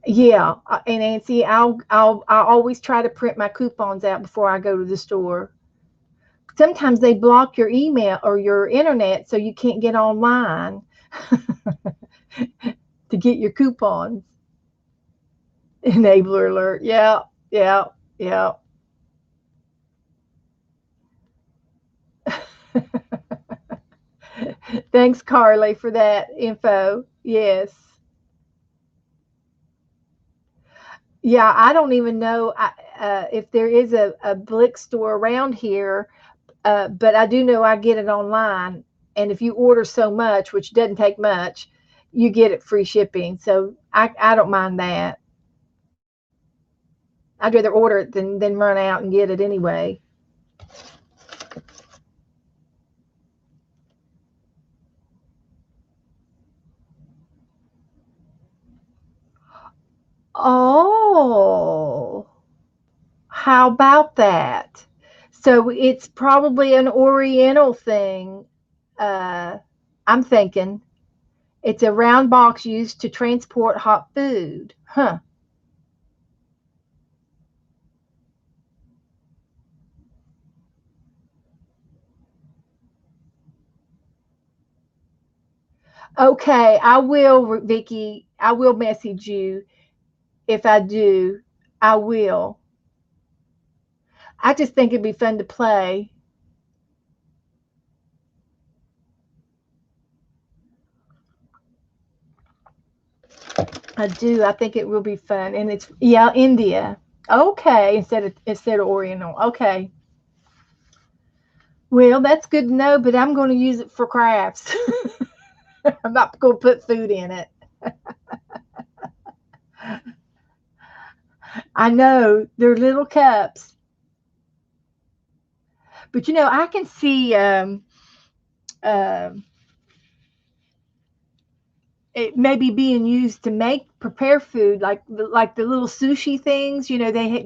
Yeah, and Nancy, I always try to print my coupons out before I go to the store. Sometimes they block your email or your internet so you can't get online to get your coupons. Enabler alert. Yeah, yeah, yeah. Thanks, Carly, for that info. Yes. Yeah, I don't even know if there is a Blick store around here, but I do know I get it online. And if you order so much, which doesn't take much, you get it free shipping. So I don't mind that. I'd rather order it than run out and get it anyway. Oh, how about that? So it's probably an Oriental thing. Uh, I'm thinking it's a round box used to transport hot food. Huh. Okay, I will, Vicky. I will message you if I do. I will. I just think it'd be fun to play. I do. I think it will be fun, and it's yeah, India. Okay, instead of Oriental. Okay. Well, that's good to know, but I'm going to use it for crafts. I'm not going to put food in it. I know they're little cups, but I can see uh, it maybe being used to prepare food, like the little sushi things.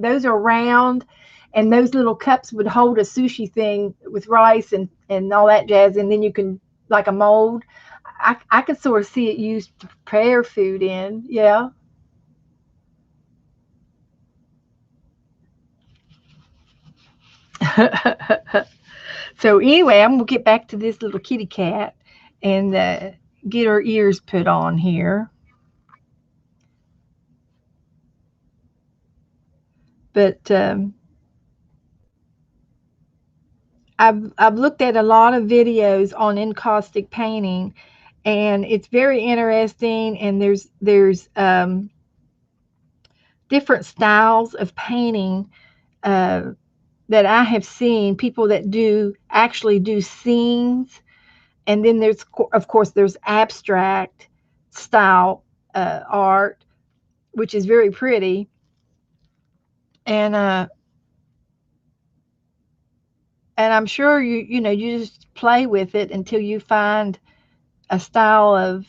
Those are round, and those little cups would hold a sushi thing with rice and all that jazz, and then you can like a mold. I can sort of see it used to prepare food in. Yeah. So anyway, I'm gonna get back to this little kitty cat and get her ears put on here. But I've looked at a lot of videos on encaustic painting, and it's very interesting. And there's different styles of painting uh, that I have seen. People that do actually do scenes, and then there's of course there's abstract style art, which is very pretty. And I'm sure you just play with it until you find a style of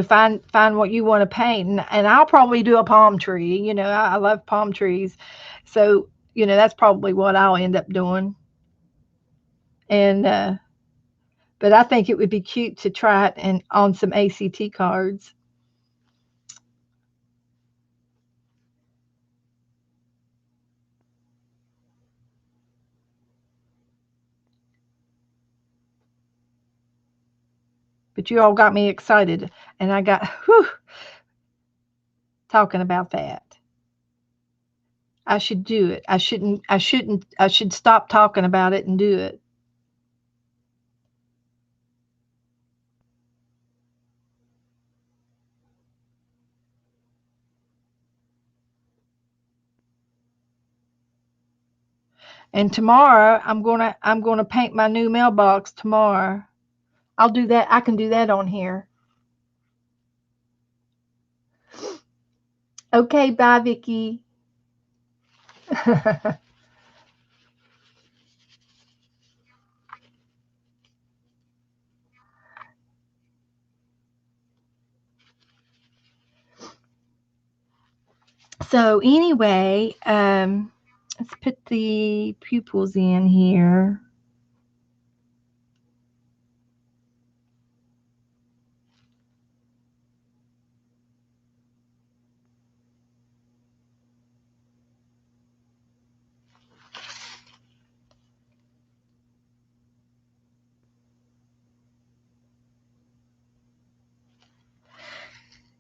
find what you want to paint. And I'll probably do a palm tree. I love palm trees, so that's probably what I'll end up doing. And but I think it would be cute to try it and on some ACT cards. But you all got me excited, and I got whew, talking about that. I should do it. I should stop talking about it and do it. And tomorrow I'm gonna paint my new mailbox tomorrow. I'll do that. I can do that on here. Okay, bye, Vicky. So anyway, let's put the pupils in here.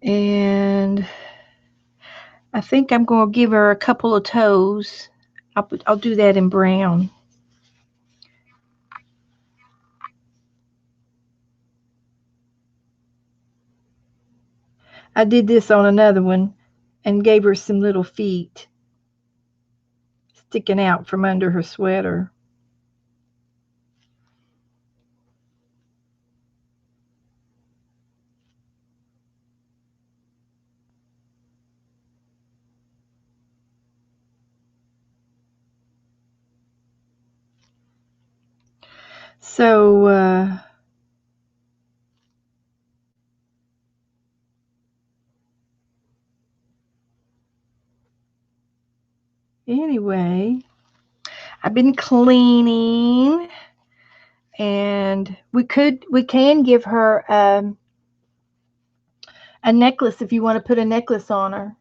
And I think I'm going to give her a couple of toes. I'll do that in brown. I did this on another one and gave her some little feet sticking out from under her sweater. So anyway, I've been cleaning, and we can give her a necklace if you want to put a necklace on her.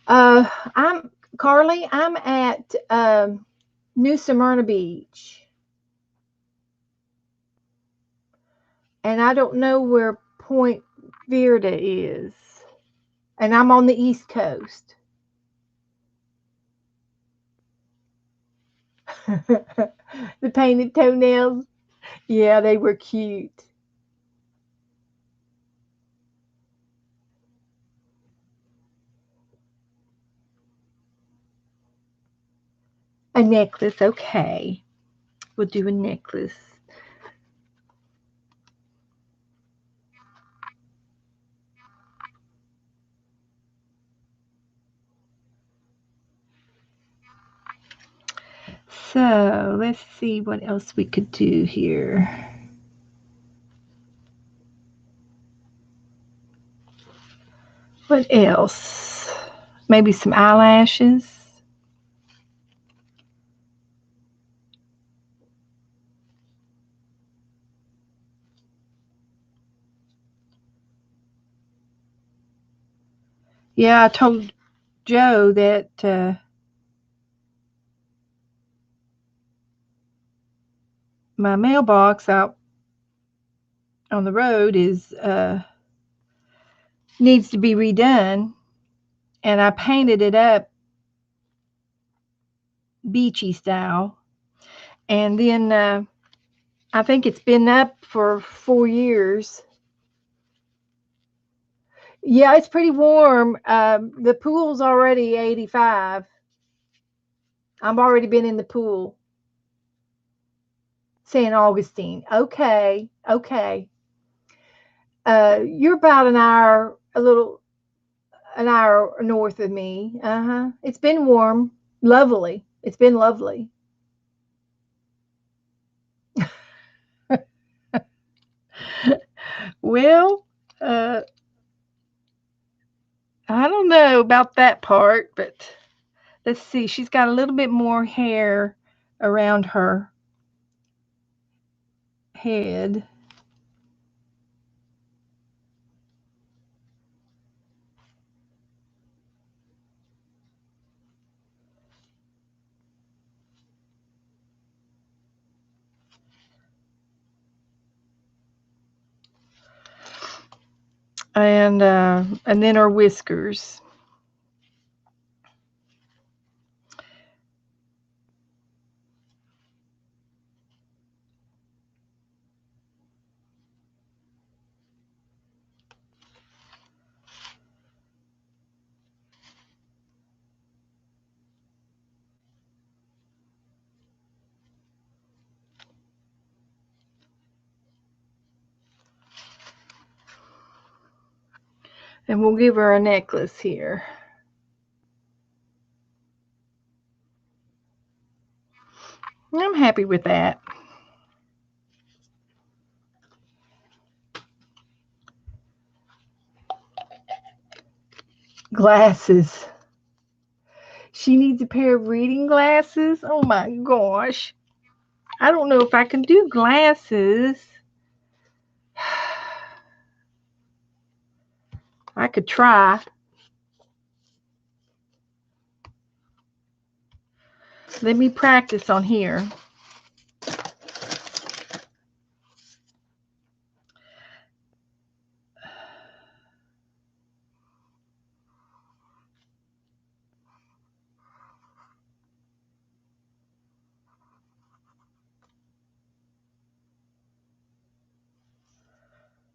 Uh, I'm Carly. I'm at New Smyrna Beach, and I don't know where Point Verde is, and I'm on the East Coast. The painted toenails, yeah, they were cute. A necklace, okay. We'll do a necklace. So let's see what else we could do here. What else? Maybe some eyelashes. Yeah, I told Joe that my mailbox out on the road is needs to be redone, and I painted it up beachy style. And then I think it's been up for 4 years. Yeah, it's pretty warm. The pool's already 85. I've already been in the pool. St. Augustine. Okay, okay. You're about an hour north of me. Uh huh. It's been warm, lovely. It's been lovely. Well, uh, I don't know about that part, but let's see. She's got a little bit more hair around her head. And then her whiskers. And we'll give her a necklace here. I'm happy with that. Glasses. She needs a pair of reading glasses. Oh my gosh. I don't know if I can do glasses. I could try. Let me practice on here.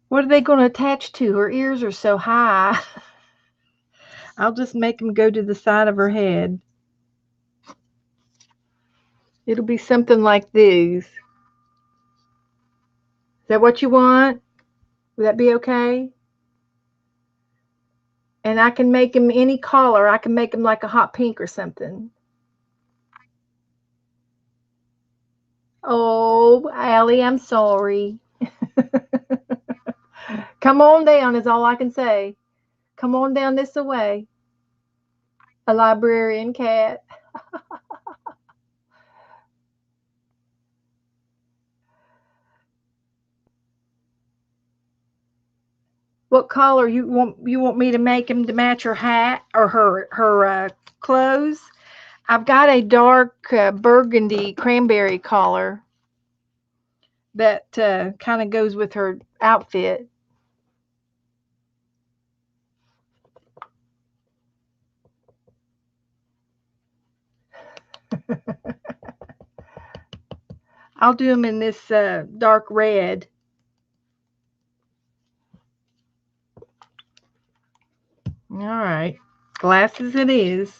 What are they going to attach to? Her ears are so high. I'll just make them go to the side of her head. It'll be something like these. Is that what you want? Would that be okay? And I can make them any color. I can make them like a hot pink or something. Oh, Allie, I'm sorry. Come on down is all I can say. Come on down this way. A librarian cat. What color you want me to make them to match her hat or her clothes? I've got a dark burgundy cranberry color that kind of goes with her outfit. I'll do them in this dark red. All right, glasses it is.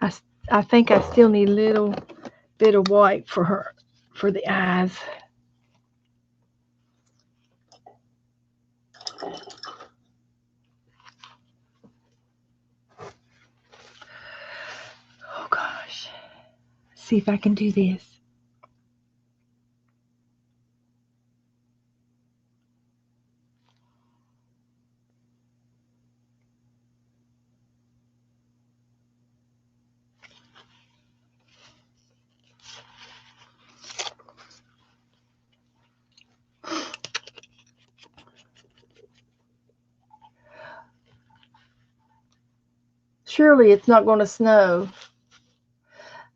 I, I think I still need a little bit of white for her, for the eyes. Oh gosh. See if I can do this. Surely it's not going to snow.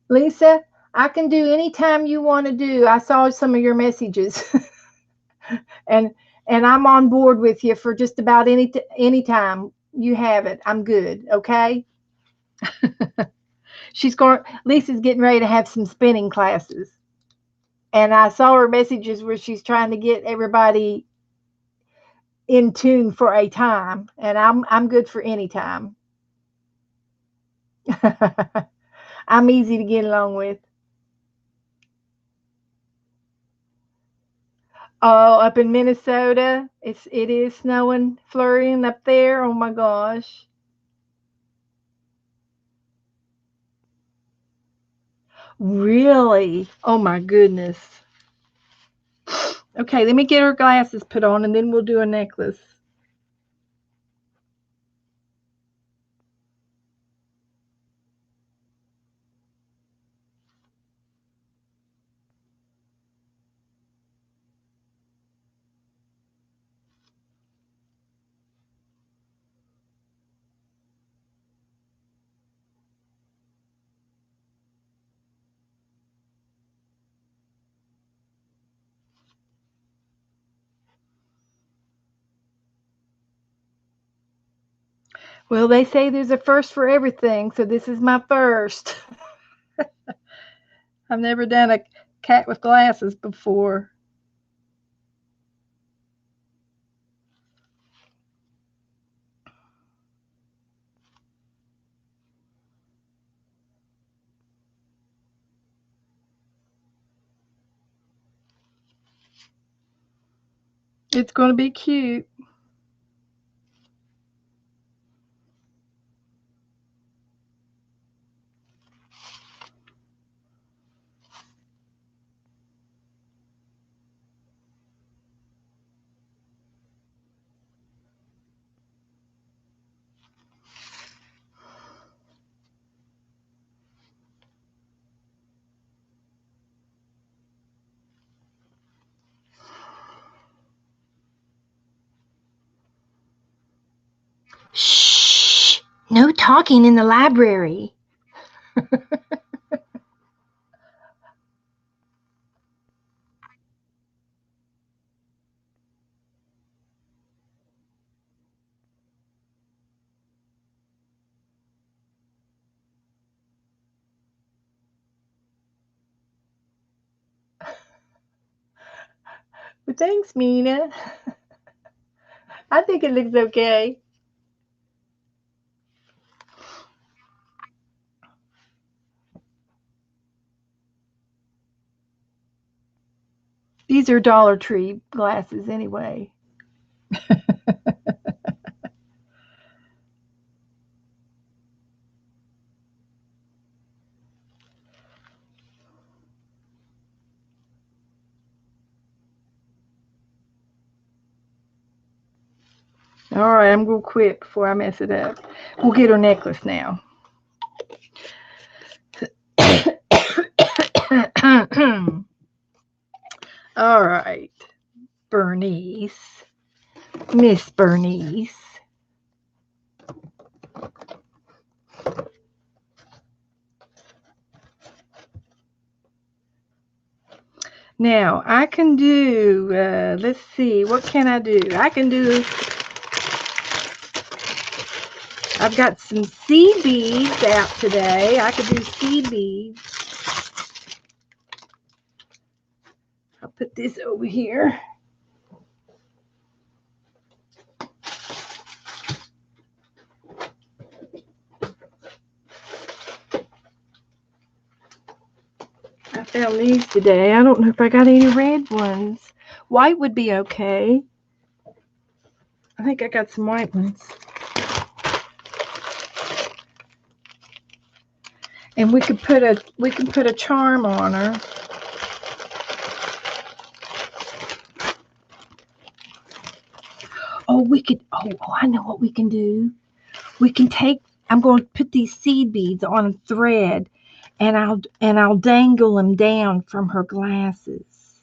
Lisa, I can do any time you want to do. I saw some of your messages. and I'm on board with you for just about any time you have it. I'm good, okay? Lisa's getting ready to have some spinning classes. And I saw her messages where she's trying to get everybody in tune for a time, and I'm good for any time. I'm easy to get along with. Oh, up in Minnesota, it is snowing, flurrying up there. Oh my gosh. Really? Oh my goodness. Okay, let me get her glasses put on and then we'll do a necklace. Well, they say there's a first for everything, so this is my first. I've never done a cat with glasses before. It's going to be cute. Shh! No talking in the library. Well, thanks, Mina. I think it looks okay. These are Dollar Tree glasses anyway. All right, I'm going to quit before I mess it up. We'll get her necklace now. All right, Bernice. Miss Bernice. Now, I can do, let's see, what can I do? I can do, I've got some seed beads out today. I could do seed beads. I'll put this over here. I found these today. I don't know if I got any red ones. White would be okay. I think I got some white ones. And we can put a charm on her. I know what we can do. We can take, I'm going to put these seed beads on a thread, and I'll dangle them down from her glasses.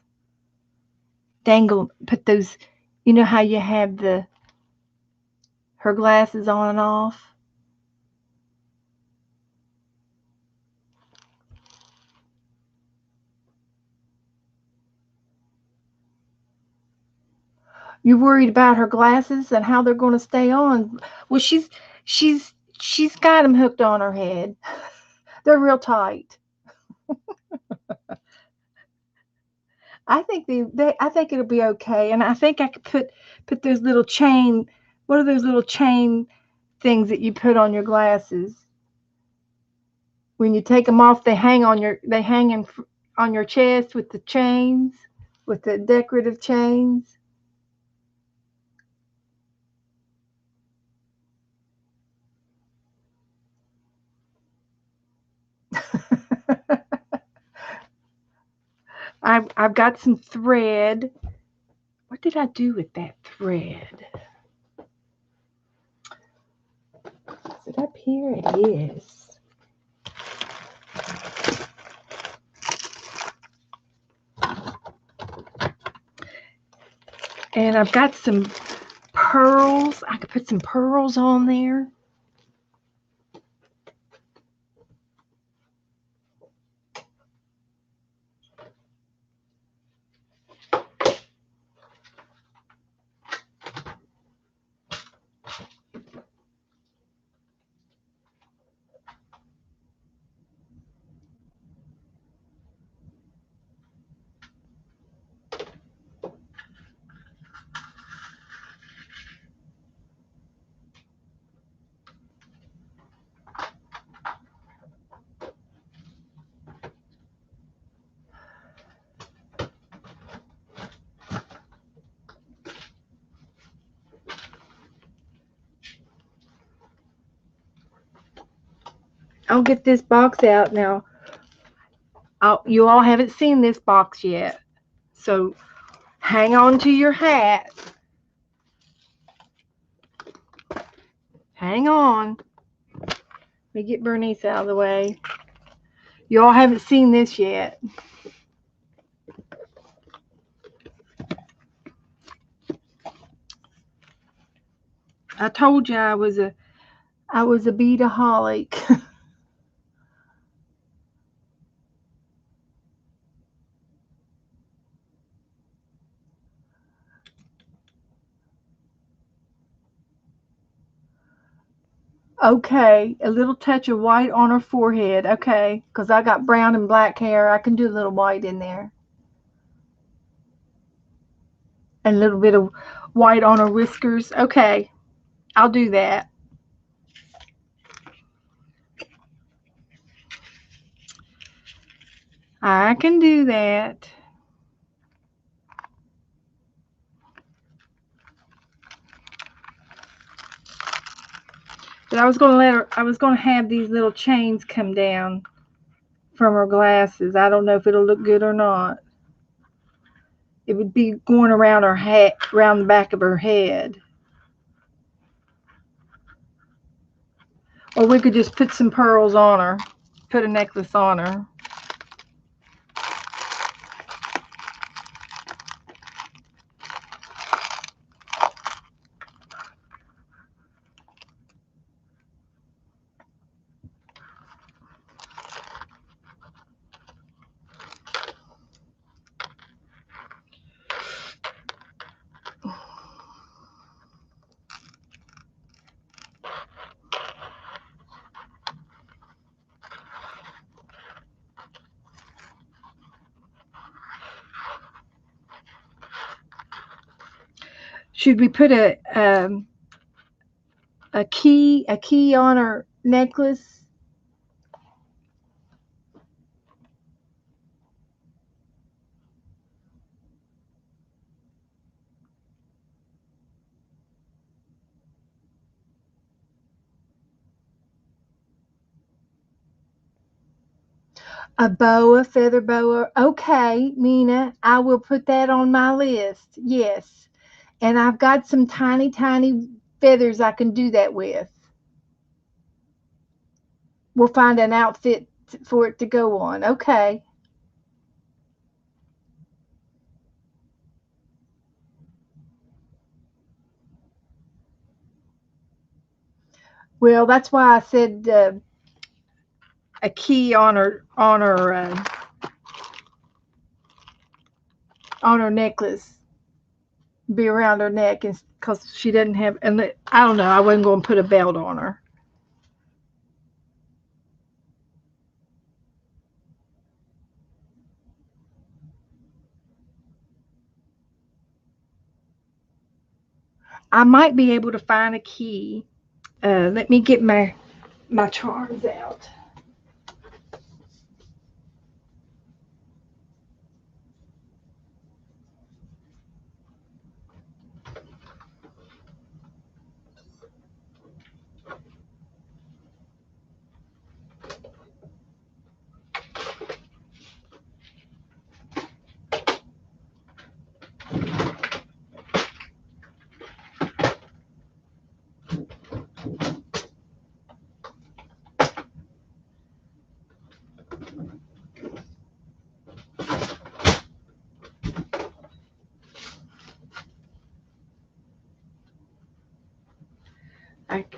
Put those, you know how you have her glasses on and off? You're worried about her glasses and how they're going to stay on. Well, she's got them hooked on her head. They're real tight. I think I think it'll be okay, and I think I could put those little chain. What are those little chain things that you put on your glasses? When you take them off, they hang on your chest with the chains, with the decorative chains. I've got some thread. What did I do with that thread? Is it up here? It is. And I've got some pearls. I could put some pearls on there. I'll get this box out now. You all haven't seen this box yet, so hang on to your hat. Hang on. Let me get Bernice out of the way. You all haven't seen this yet. I told you I was a beadaholic. Okay, a little touch of white on her forehead. Okay, because I got brown and black hair. I can do a little white in there. And a little bit of white on her whiskers. Okay, I'll do that. I can do that. But I was going to have these little chains come down from her glasses. I don't know if it'll look good or not. It would be going around her head, around the back of her head. Or we could just put some pearls on her. Put a necklace on her. Should we put a key on her necklace? A boa, feather boa. Okay, Mina, I will put that on my list. Yes. And I've got some tiny, tiny feathers I can do that with. We'll find an outfit for it to go on. Okay. Well, that's why I said a key on her necklace, be around her neck, and because she doesn't have. And I don't know. I wasn't going to put a belt on her. I might be able to find a key. Let me get my charms out.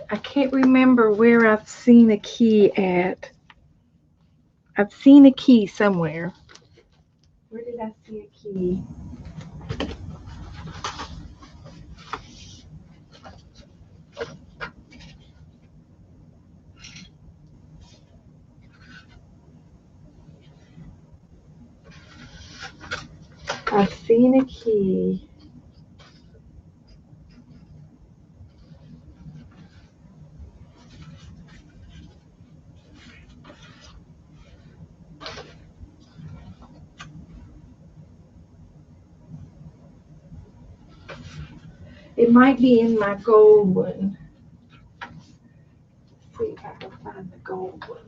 I can't remember where I've seen a key at. I've seen a key somewhere. Where did I see a key? I've seen a key. It might be in my gold one. Let's see if I can find the gold one.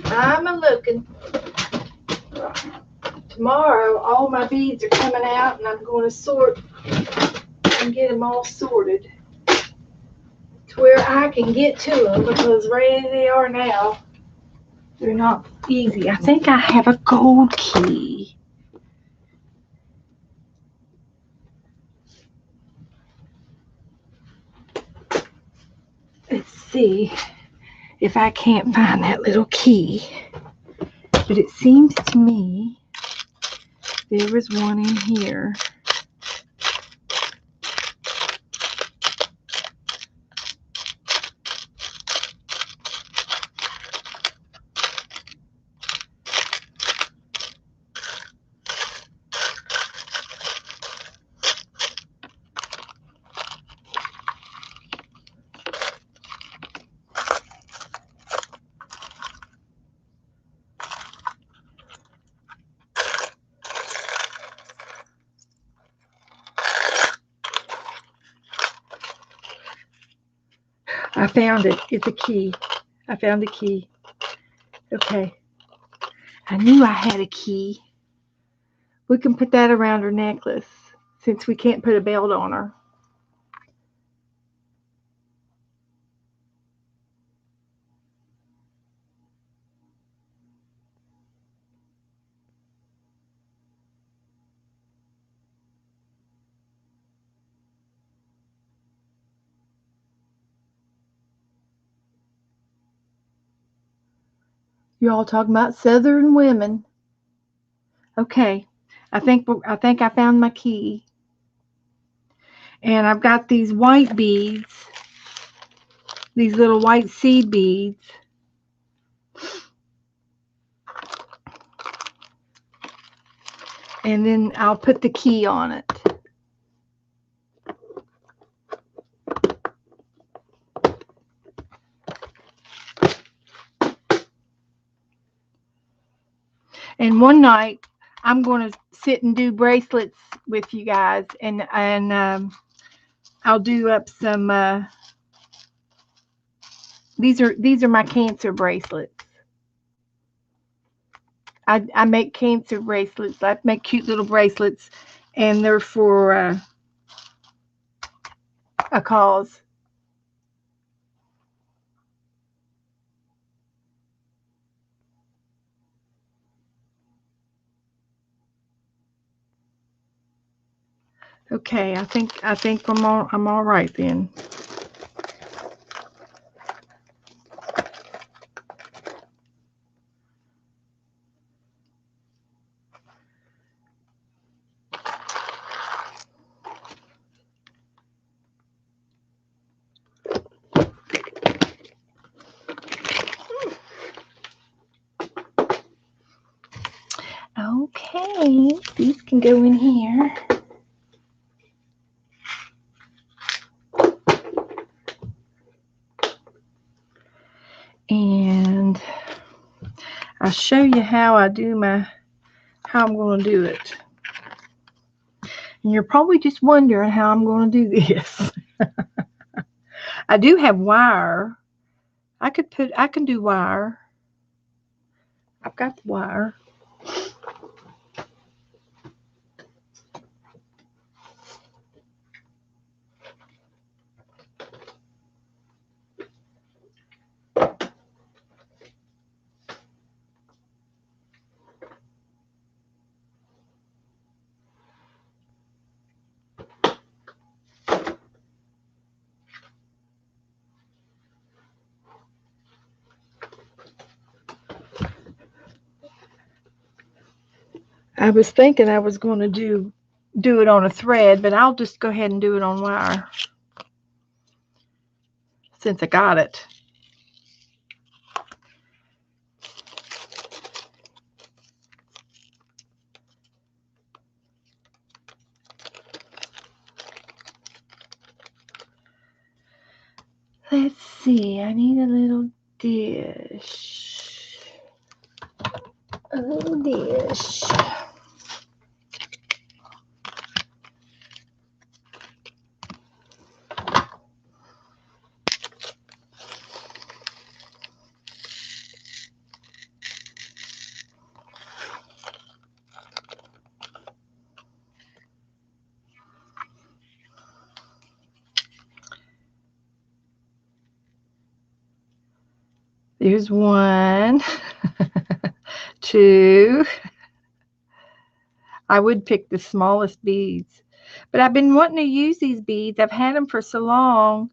I'm a looking. Tomorrow, all my beads are coming out, and I'm going to sort and get them all sorted to where I can get to them, because right as they are now, they're not easy. I think I have a gold key. Let's see if I can't find that little key. But it seems to me there was one in here. I found it. It's a key. I found a key. Okay. I knew I had a key. We can put that around her necklace since we can't put a belt on her. You're all talking about Southern women. Okay. I think I found my key. And I've got these white beads, these little white seed beads. And then I'll put the key on it. And one night I'm going to sit and do bracelets with you guys, and I'll do up some. These are my cancer bracelets. I make cancer bracelets. I make cute little bracelets, and they're for a cause. Okay, I think I'm all right then. Okay, these can go in here. And I'll show you how I'm going to do it. And you're probably just wondering how I'm going to do this. I do have wire. I can do wire. I've got the wire. I was thinking I was going to do it on a thread, but I'll just go ahead and do it on wire since I got it. Let's see, I need a little dish. A little dish. There's one, two. I would pick the smallest beads, but I've been wanting to use these beads. I've had them for so long,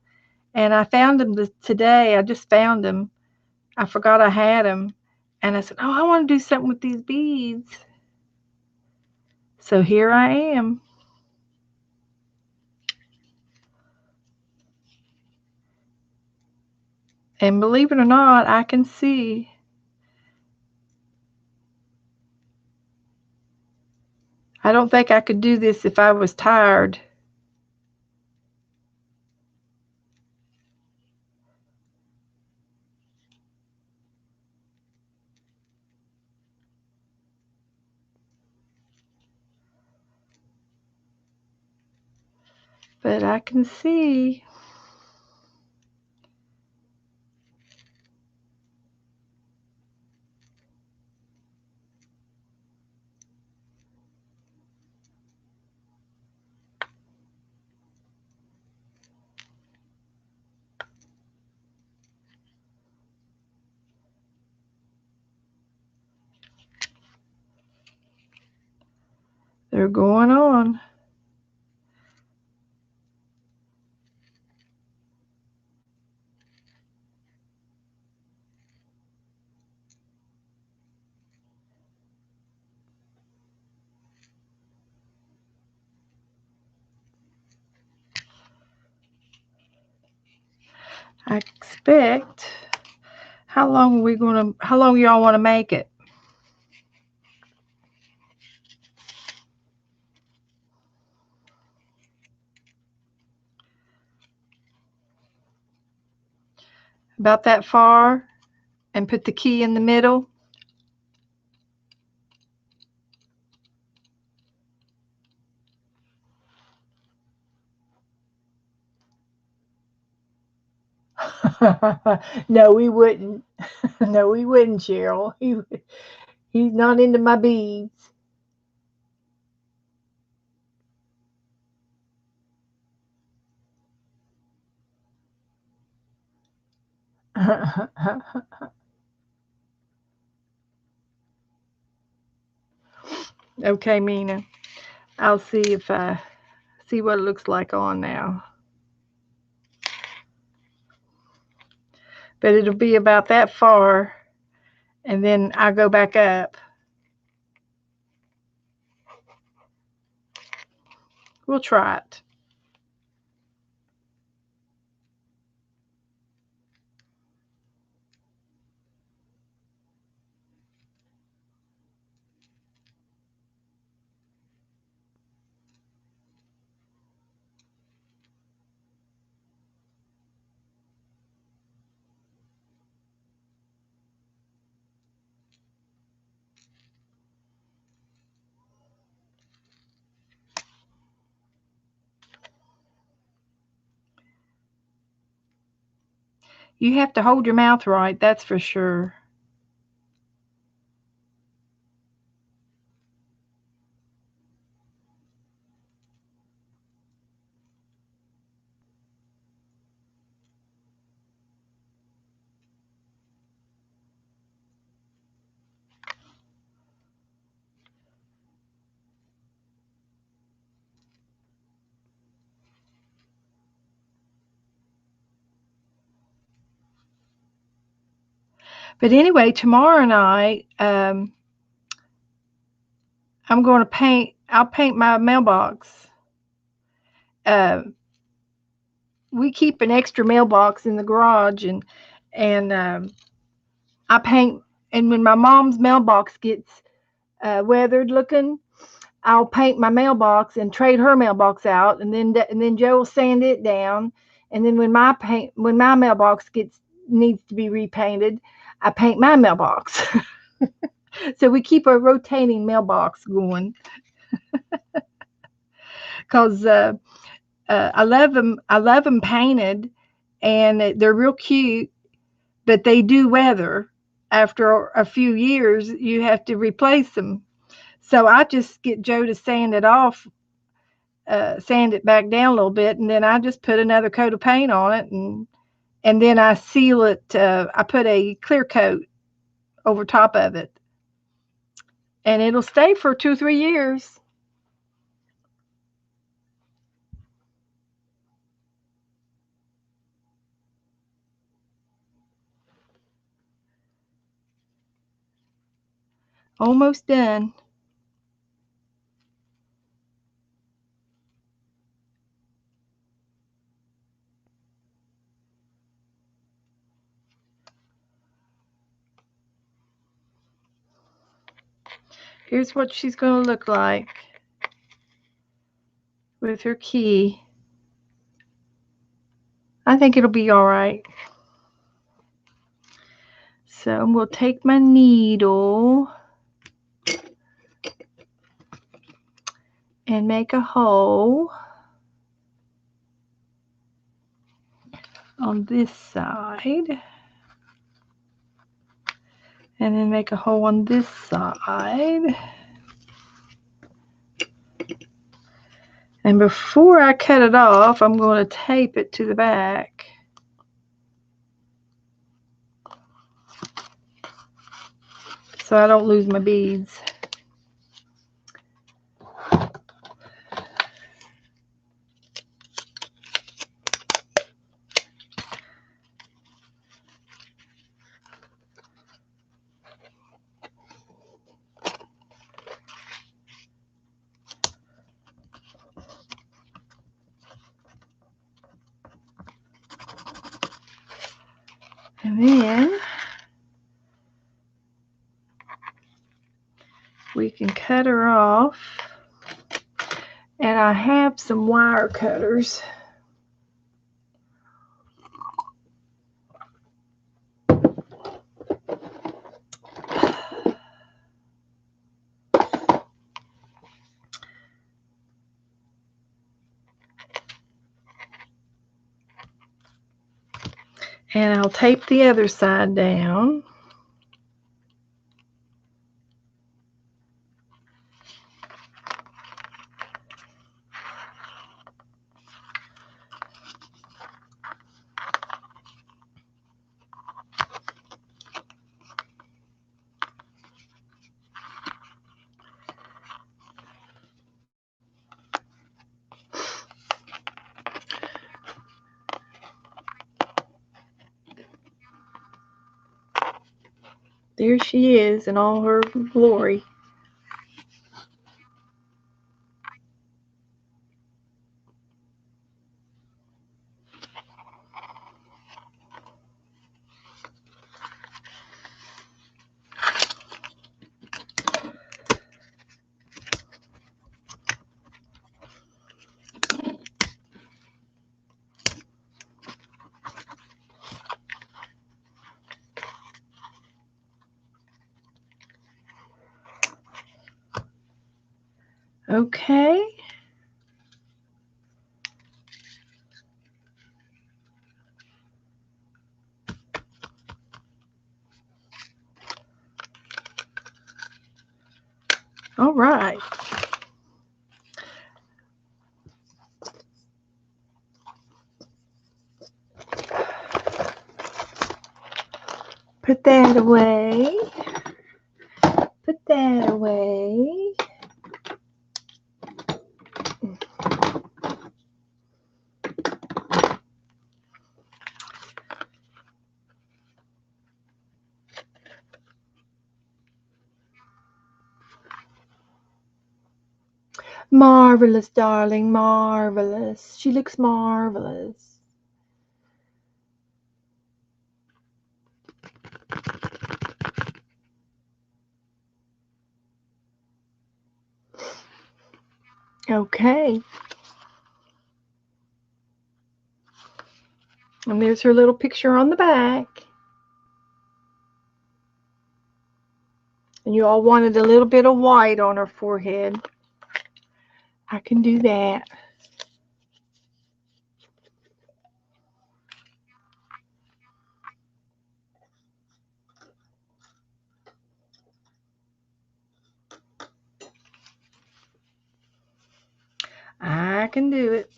and I found them today. I just found them. I forgot I had them, and I said, "Oh, I want to do something with these beads." So here I am. And believe it or not, I can see. I don't think I could do this if I was tired. But I can see. They're going on. I expect. How long y'all want to make it? About that far, and put the key in the middle. No, we wouldn't. No, we wouldn't, Cheryl. He's not into my beads. Okay, Mina. I'll see if I see what it looks like on now. But it'll be about that far, and then I go back up. We'll try it. You have to hold your mouth right, that's for sure. But anyway, tomorrow night, I'm going to paint. I'll paint my mailbox. Uh, we keep an extra mailbox in the garage, and I paint. And when my mom's mailbox gets weathered looking, I'll paint my mailbox and trade her mailbox out, and then Joe will sand it down. And then when my mailbox needs to be repainted, I paint my mailbox. So we keep a rotating mailbox going. Because I love them. I love them painted, and they're real cute. But they do weather. After a few years, you have to replace them. So I just get Joe to sand it off, sand it back down a little bit, and then I just put another coat of paint on it, and then I seal it. I put a clear coat over top of it, and it'll stay for 2 or 3 years. Almost done. Here's what she's going to look like with her key. I think it'll be all right. So we'll take my needle and make a hole on this side, and then make a hole on this side. And before I cut it off, I'm going to tape it to the back. So I don't lose my beads. And then we can cut her off. And I have some wire cutters. And I'll tape the other side down. There she is in all her glory. Okay. All right. Put that away. Put that away. Marvelous, darling, marvelous. She looks marvelous. Okay. And there's her little picture on the back. And you all wanted a little bit of white on her forehead. I can do that. I can do it.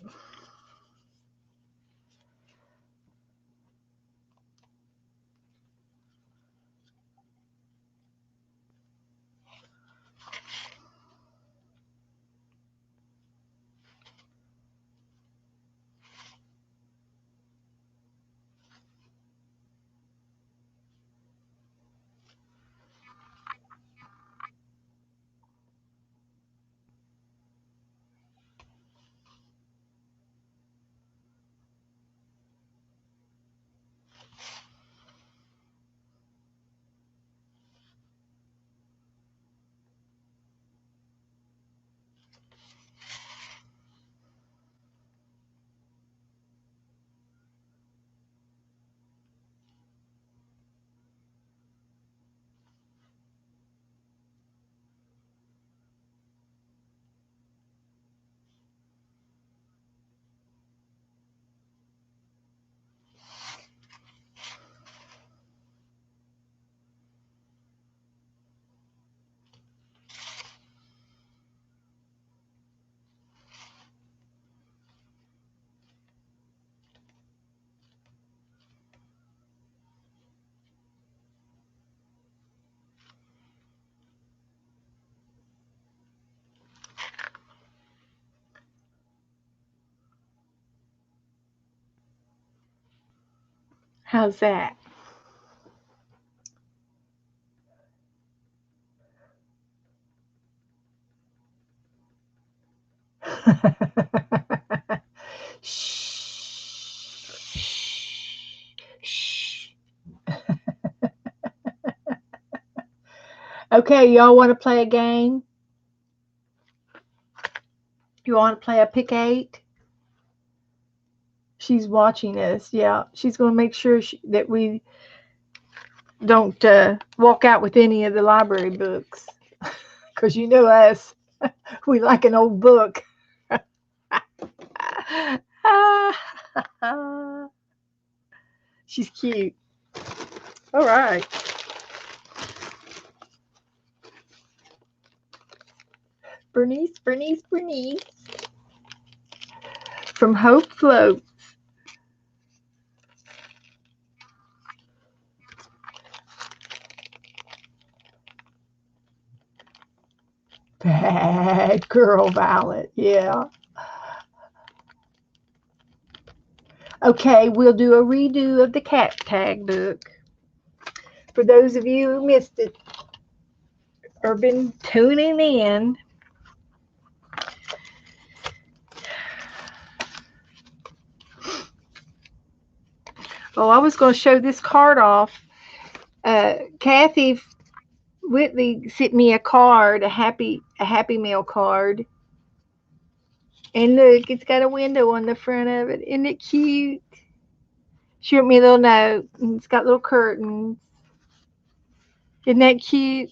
How's that? Shh. Shh. Okay, y'all want to play a game? You want to play a pick 8? She's watching us. Yeah, she's going to make sure that we don't walk out with any of the library books. Because you know us, we like an old book. She's cute. All right. Bernice, Bernice, Bernice. From Hope Float. Bad girl, Violet. Yeah. Okay, we'll do a redo of the cat tag book. For those of you who missed it or been tuning in, oh, I was going to show this card off. Kathy Whitley sent me a card, a Happy Meal card. And look, it's got a window on the front of it. Isn't it cute? She wrote me a little note, and it's got little curtains. Isn't that cute?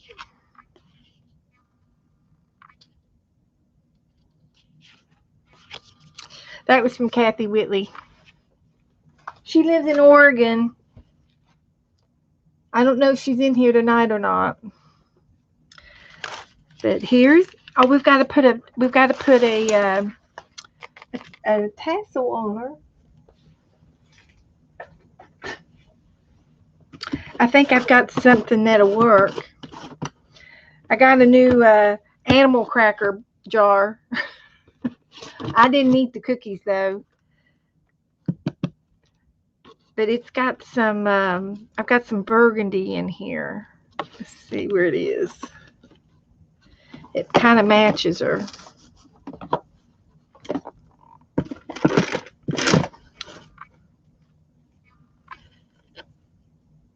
That was from Kathy Whitley. She lives in Oregon. I don't know if she's in here tonight or not. But here's we've got to put a tassel on her. I think I've got something that'll work. I got a new animal cracker jar. I didn't eat the cookies though. But it's got some, I've got some burgundy in here. Let's see where it is. It kind of matches her.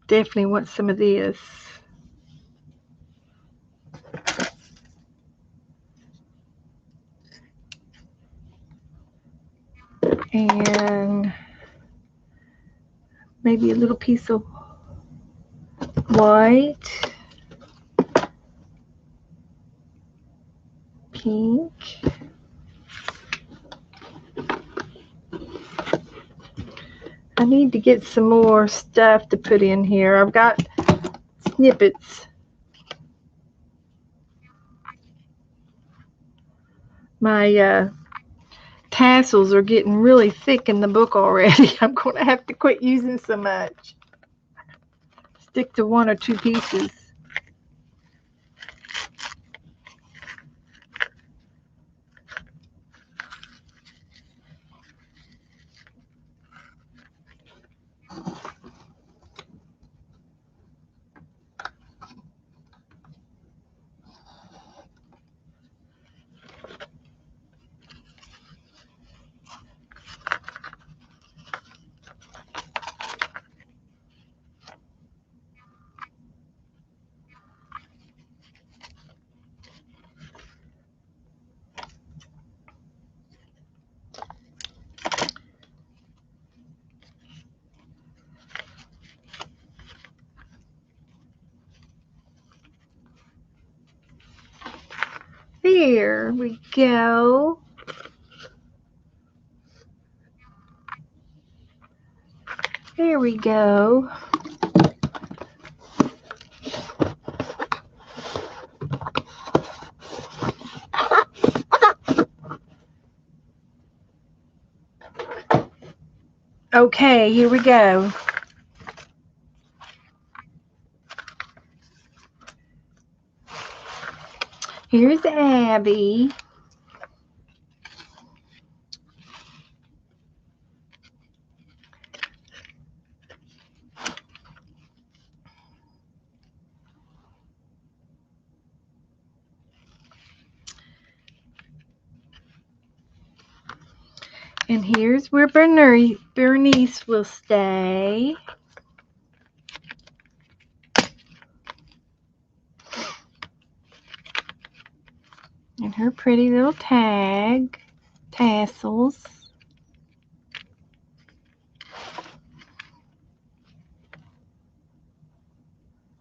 Definitely want some of this. And maybe a little piece of white, pink. I need to get some more stuff to put in here. I've got snippets. My tassels are getting really thick in the book already. I'm going to have to quit using so much. Stick to 1 or 2 pieces. There we go. There we go. Okay, here we go. Here's Abby. And here's where Bernice will stay. And her pretty little tassels.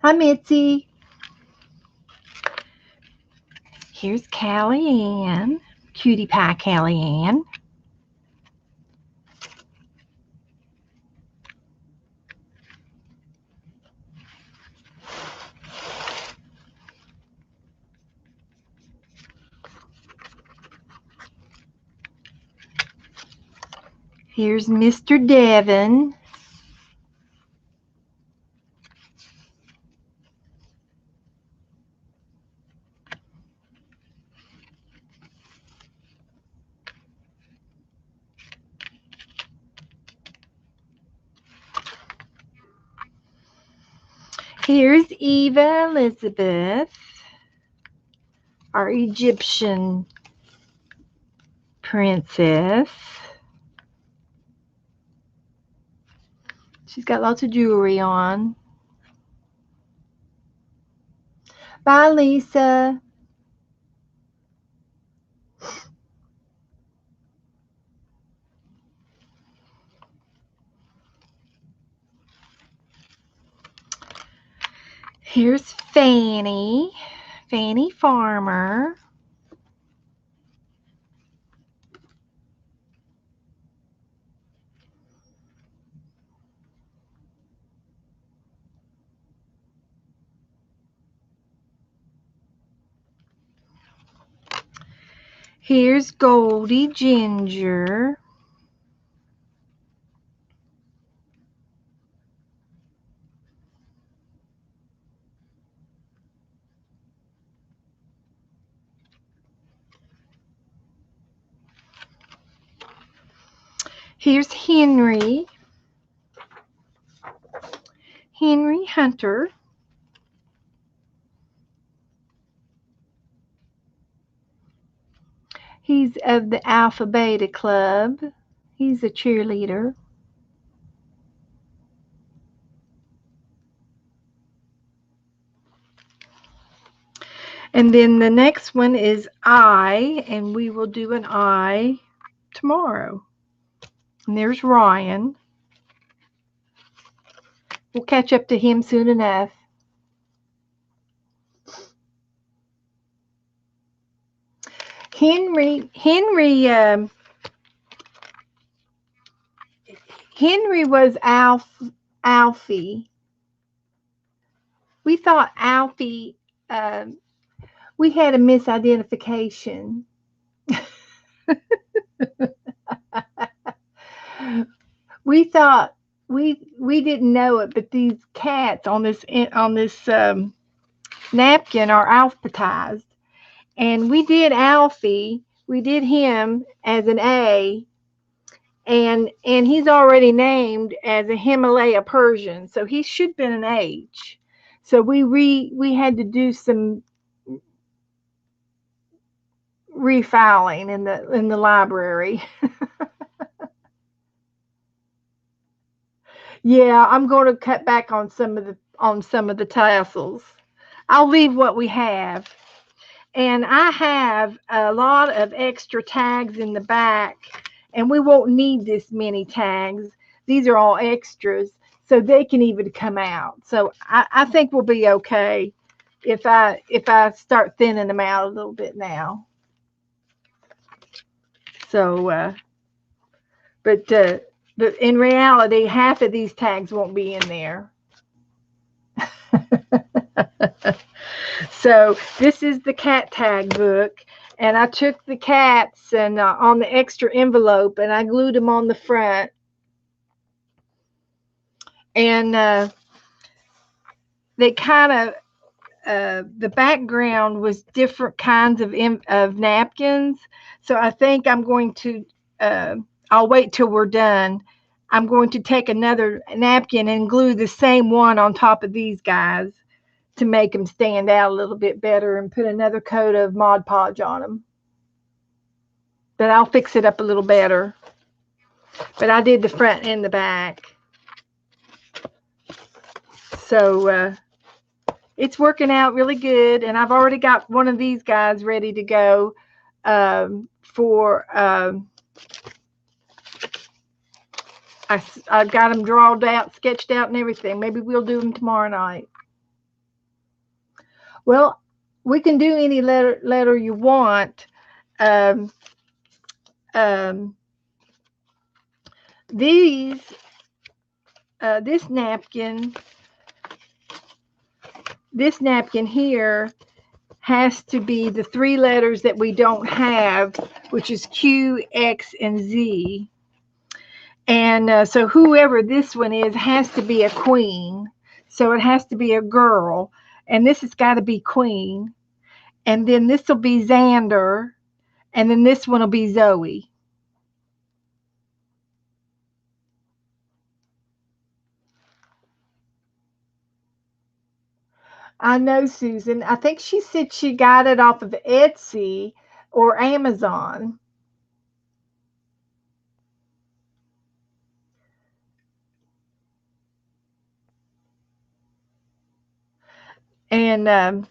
Hi, Mitzi. Here's Callie Ann, Cutie Pie Callie Ann. Here's Mr. Devon. Here's Eva Elizabeth, our Egyptian princess. She's got lots of jewelry on. Bye, Lisa. Here's Fanny Farmer. Here's Goldie Ginger. Here's Henry Hunter. He's of the Alpha Beta Club. He's a cheerleader. And then the next one is I, and we will do an I tomorrow. And there's Ryan. We'll catch up to him soon enough. Henry was Alfie. We thought Alfie, we had a misidentification. We thought we didn't know it, but these cats on this napkin are alphabetized, and we did Alfie. We did him as an A, and he's already named as a Himalaya Persian, so he should have been an H. So we had to do some refiling in the library. Yeah, I'm going to cut back on some of the tassels. I'll leave what we have. And I have a lot of extra tags in the back, and we won't need this many tags. These are all extras, so they can even come out. So I think we'll be okay if I start thinning them out a little bit now. So, but in reality, half of these tags won't be in there. So this is the cat tag book, and I took the cats and on the extra envelope, and I glued them on the front. And they kind of the background was different kinds of napkins. So I think I'm going to I'll wait till we're done. I'm going to take another napkin and glue the same one on top of these guys to make them stand out a little bit better, and put another coat of Mod Podge on them. But I'll fix it up a little better. But I did the front and the back. So It's working out really good, and I've already got one of these guys ready to go for. I've got them drawn out, sketched out, and everything. Maybe we'll do them tomorrow night. Well, we can do any letter you want. Um, um, these this napkin here has to be the three letters that we don't have, which is Q, X, and Z. And so whoever this one is has to be a queen. So it has to be a girl. And this has got to be queen. And then this will be Xander. And then this one will be Zoe. I know, Susan. I think she said she got it off of Etsy or Amazon. And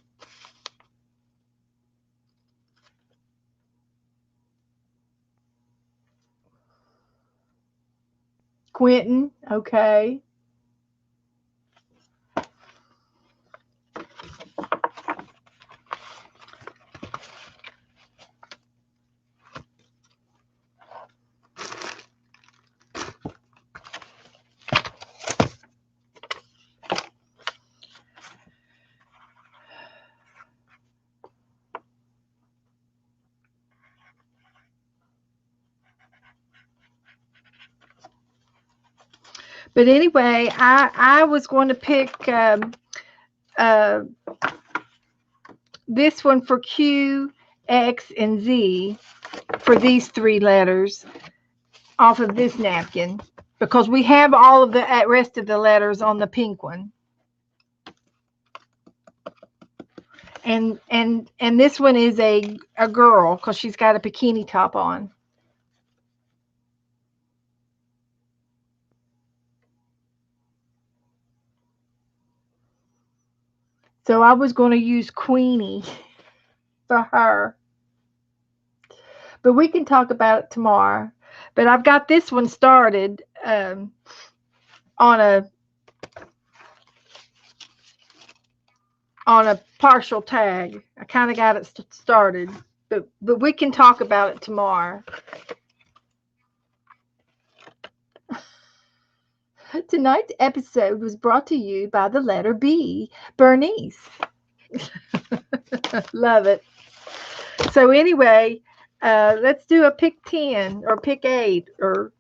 Quentin, okay. But anyway, I was going to pick uh, this one for Q, X, and Z for these three letters off of this napkin because we have all of the rest of the letters on the pink one. And this one is a girl because she's got a bikini top on. So I was going to use Queenie for her. But we can talk about it tomorrow. But I've got this one started on a partial tag. I kind of got it started, but we can talk about it tomorrow. Tonight's episode was brought to you by the letter B, Bernice. Love it. So anyway, let's do a pick 10 or pick 8 or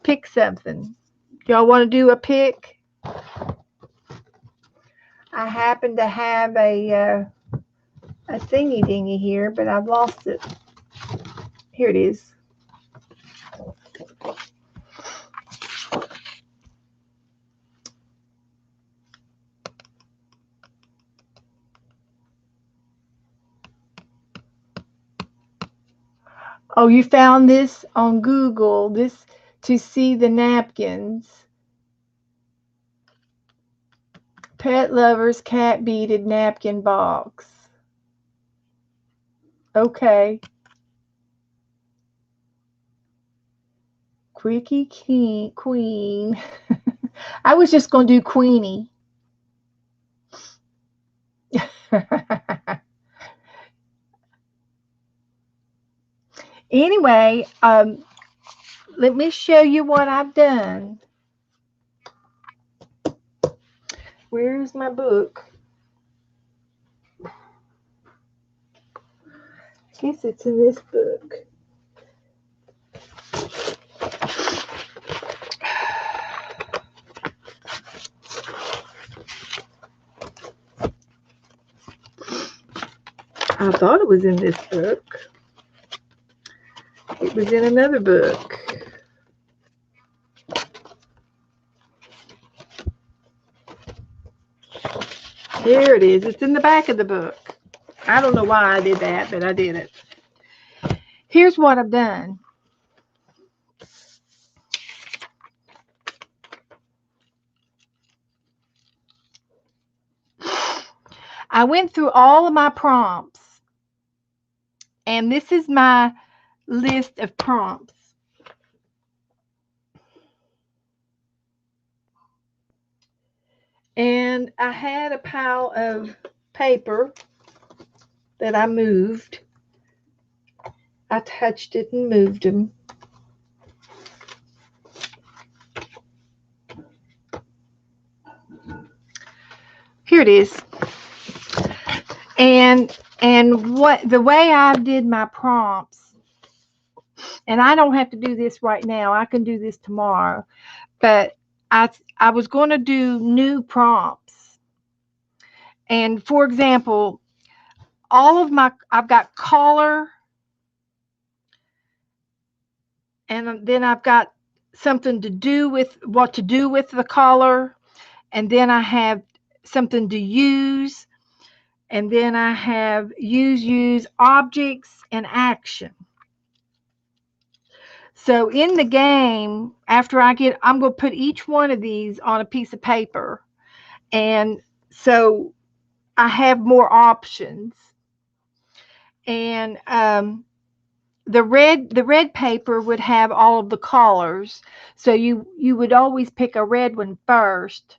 pick something. Y'all want to do a pick? I happen to have a thingy dingy here, but I've lost it. Here it is. Oh, you found this on Google, this to see the napkins. Pet lovers cat beaded napkin box. Okay. Quickie queen. I was just going to do Queenie. Anyway, let me show you what I've done. Where's my book? I guess it's in this book. I thought it was in this book. It was in another book. Here it is. It's in the back of the book. I don't know why I did that, but I did it. Here's what I've done. I went through all of my prompts, and this is my list of prompts. And I had a pile of paper that I moved. I touched it and moved them. Here it is. And what the way I did my prompts, and I don't have to do this right now. I can do this tomorrow. But I was going to do new prompts. And for example, I've got color, and then I've got something to do with what to do with the color, and then I have something to use, and then I have use objects and action. So in the game, after I'm going to put each one of these on a piece of paper, and so I have more options. And the red paper would have all of the colors, so you would always pick a red one first.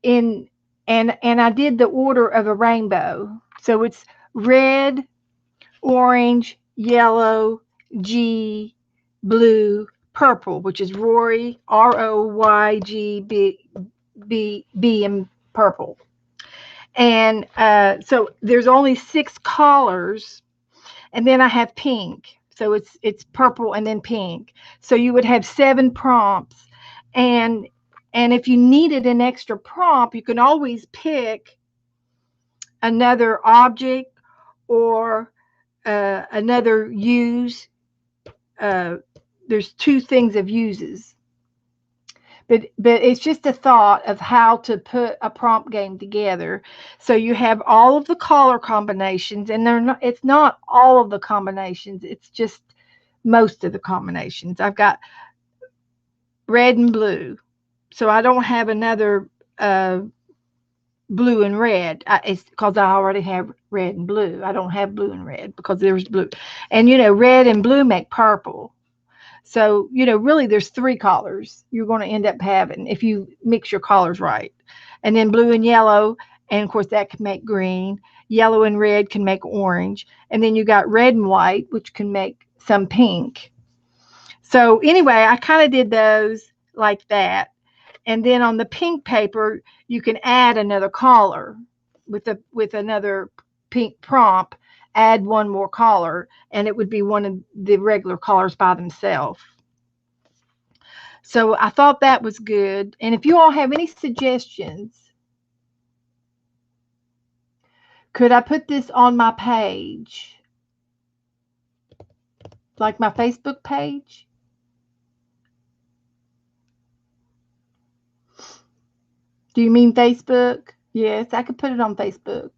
And I did the order of a rainbow, so it's red, orange, yellow, G, blue, purple, which is Rory, ROYGB, and purple. And so there's only 6 colors, and then I have pink. So it's purple and then pink. So you would have 7 prompts, and if you needed an extra prompt, you can always pick another object or another use. There's 2 things of uses. But it's just a thought of how to put a prompt game together. So you have all of the color combinations, and it's not all of the combinations. It's just most of the combinations. I've got red and blue. So I don't have another blue and red. It's because I already have red and blue. I don't have blue and red because there's blue. And, red and blue make purple. So, really there's 3 colors you're going to end up having if you mix your colors right. And then blue and yellow, and of course that can make green. Yellow and red can make orange. And then you got red and white, which can make some pink. So anyway, I kind of did those like that. And then on the pink paper, you can add another color with another pink prompt. Add one more color, and it would be one of the regular colors by themselves. So I thought that was good. And if you all have any suggestions, could I put this on my page? Like my Facebook page? Do you mean Facebook? Yes, I could put it on Facebook.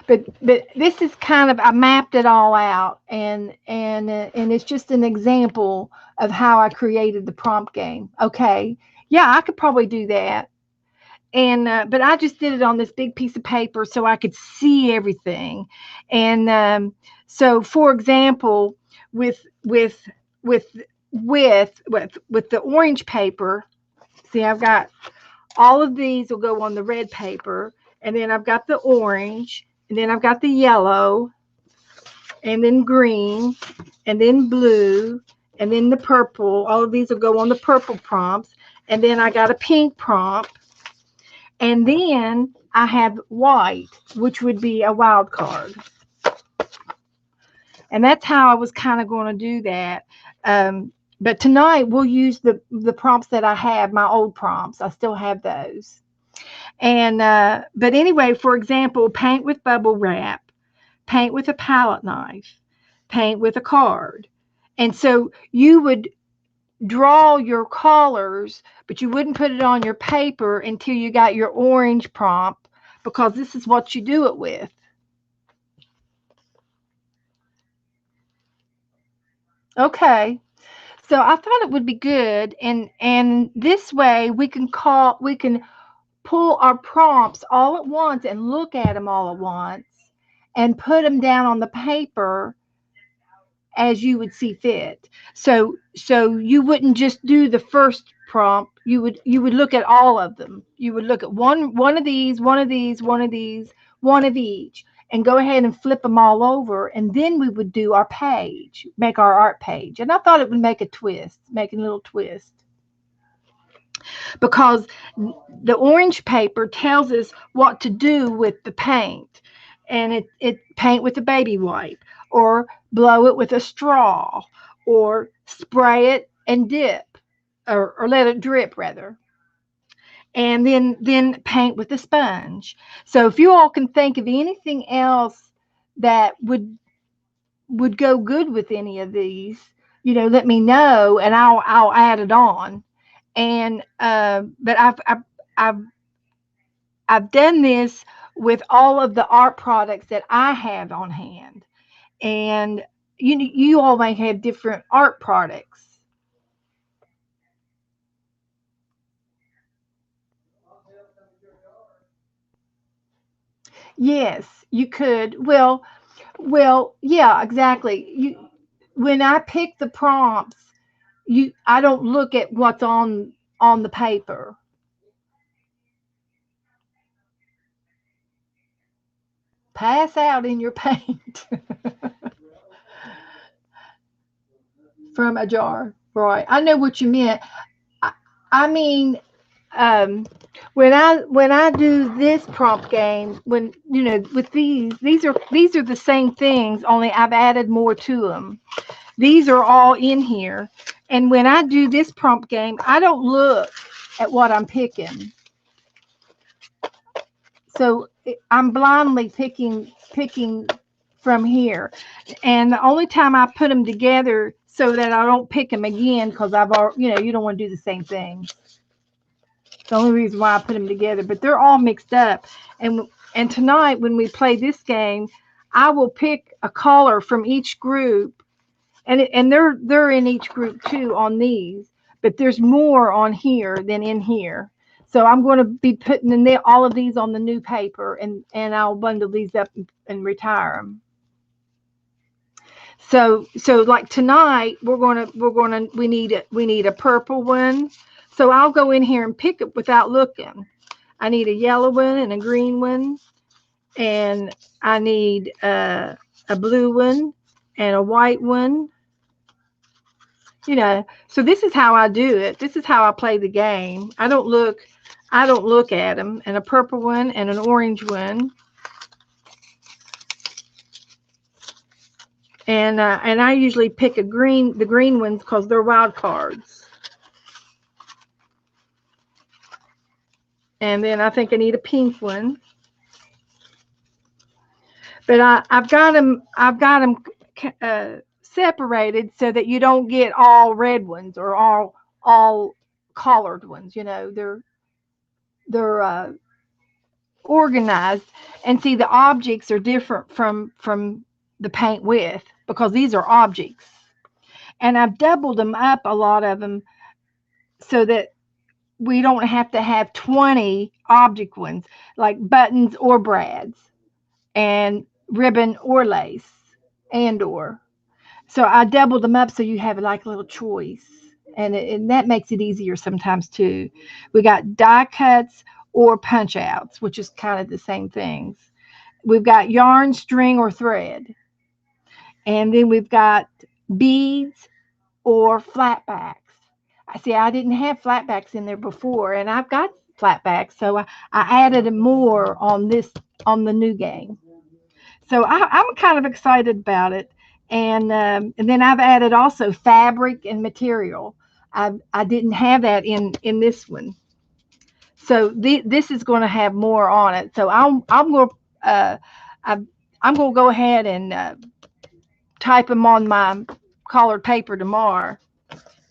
But this is kind of, I mapped it all out, and it's just an example of how I created the prompt game. Okay, yeah, I could probably do that. And but I just did it on this big piece of paper so I could see everything. And so, for example, with the orange paper, see, I've got all of these will go on the red paper, and then I've got the orange, and then I've got the yellow, and then green, and then blue, and then the purple. All of these will go on the purple prompts, and then I got a pink prompt, and then I have white, which would be a wild card. And that's how I was kind of going to do that. But tonight we'll use the prompts that I have, my old prompts. I still have those. And but anyway, for example, paint with bubble wrap, paint with a palette knife, paint with a card. And so you would draw your colors, but you wouldn't put it on your paper until you got your orange prompt, because this is what you do it with. Okay. So I thought it would be good, and this way we can pull our prompts all at once and look at them all at once and put them down on the paper as you would see fit. So you wouldn't just do the first prompt. You would look at all of them. You would look at one of these, one of these, one of these, one of each, and go ahead and flip them all over. And then we would do our page, make our art page. And I thought it would make a twist, make a little twist, because the orange paper tells us what to do with the paint. And it paint with a baby wipe, or blow it with a straw, or spray it and dip, or let it drip rather, and then paint with a sponge. So if you all can think of anything else that would go good with any of these, let me know, and I'll add it on. And but I've done this with all of the art products that I have on hand, and you all may have different art products. Yes, you could. Well, yeah, exactly. When I pick the prompts, I don't look at what's on the paper. Pass out in your paint from a jar. Right. I know what you meant. I, I mean, um, when I do this prompt game, when with these are the same things, only I've added more to them. These are all in here, and when I do this prompt game, I don't look at what I'm picking. So I'm blindly picking from here, and the only time I put them together so that I don't pick them again, because I've already, you don't want to do the same thing. The only reason why I put them together, but they're all mixed up. And tonight when we play this game, I will pick a color from each group, and they're in each group too on these, but there's more on here than in here. So I'm going to be putting all of these on the new paper, and I'll bundle these up and retire them. So like tonight we need a purple one. So I'll go in here and pick it without looking. I need a yellow one and a green one, and I need a blue one and a white one. So this is how I do it. This is how I play the game. I don't look at them. And a purple one and an orange one. And I usually pick the green ones because they're wild cards. And then I think I need a pink one. But I've got them separated so that you don't get all red ones or all colored ones. They're organized, and see, the objects are different from the paint with, because these are objects, and I've doubled them up, a lot of them, so that we don't have to have 20 object ones, like buttons or brads, and ribbon or lace, and so I doubled them up so you have like a little choice, and that makes it easier sometimes too. We got die cuts or punch outs, which is kind of the same things. We've got yarn, string, or thread, and then we've got beads or flatbacks. I see. I didn't have flatbacks in there before, and I've got flatbacks, so I added more on the new game. So I'm kind of excited about it, and then I've added also fabric and material. I didn't have that in this one, so this is going to have more on it. So I'm going I, I'm going to go ahead and type them on my colored paper tomorrow,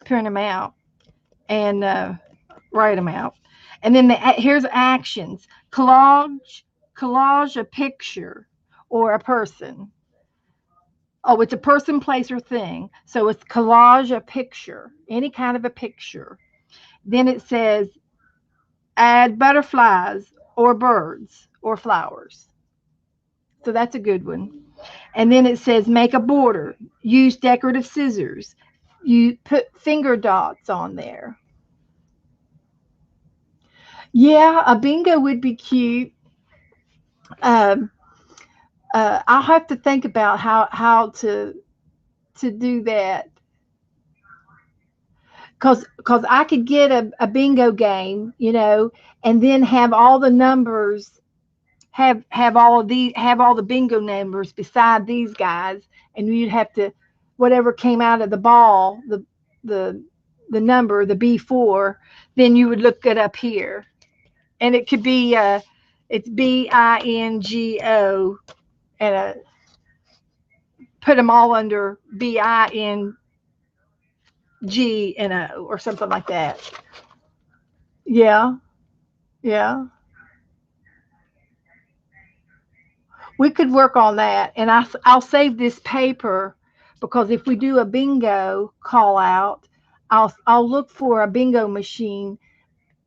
print them out, and write them out. And then here's actions: collage a picture or a person. Oh, it's a person, place, or thing. So it's collage a picture, any kind of a picture. Then it says add butterflies or birds or flowers. So that's a good one. And then it says make a border, use decorative scissors. You put finger dots on there. Yeah, a bingo would be cute. Um, I'll have to think about how to do that. Cause I could get a bingo game, and then have all the numbers, have all the bingo numbers beside these guys, and you'd have to, whatever came out of the ball, the the number, the B4, then you would look it up here, and it could be it's BINGO, and put them all under BING and O or something like that. Yeah, yeah. We could work on that, and I'll save this paper, because if we do a bingo call out, I'll look for a bingo machine.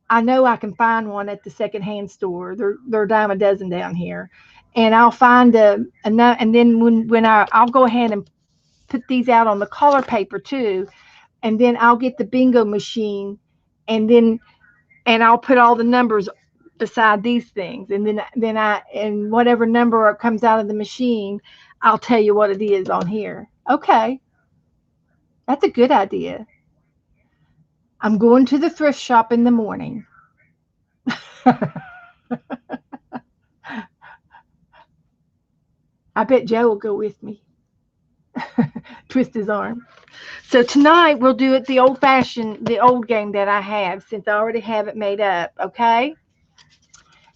I know I can find one at the secondhand store. They're a dime a dozen down here, and I'll find and then when I'll go ahead and put these out on the color paper too, and then I'll get the bingo machine, and then and I'll put all the numbers beside these things, and then and whatever number comes out of the machine, I'll tell you what it is on here. Okay, that's a good idea. I'm going to the thrift shop in the morning. I bet Joe will go with me. Twist his arm. So tonight we'll do it the old game that I have, since I already have it made up. Okay.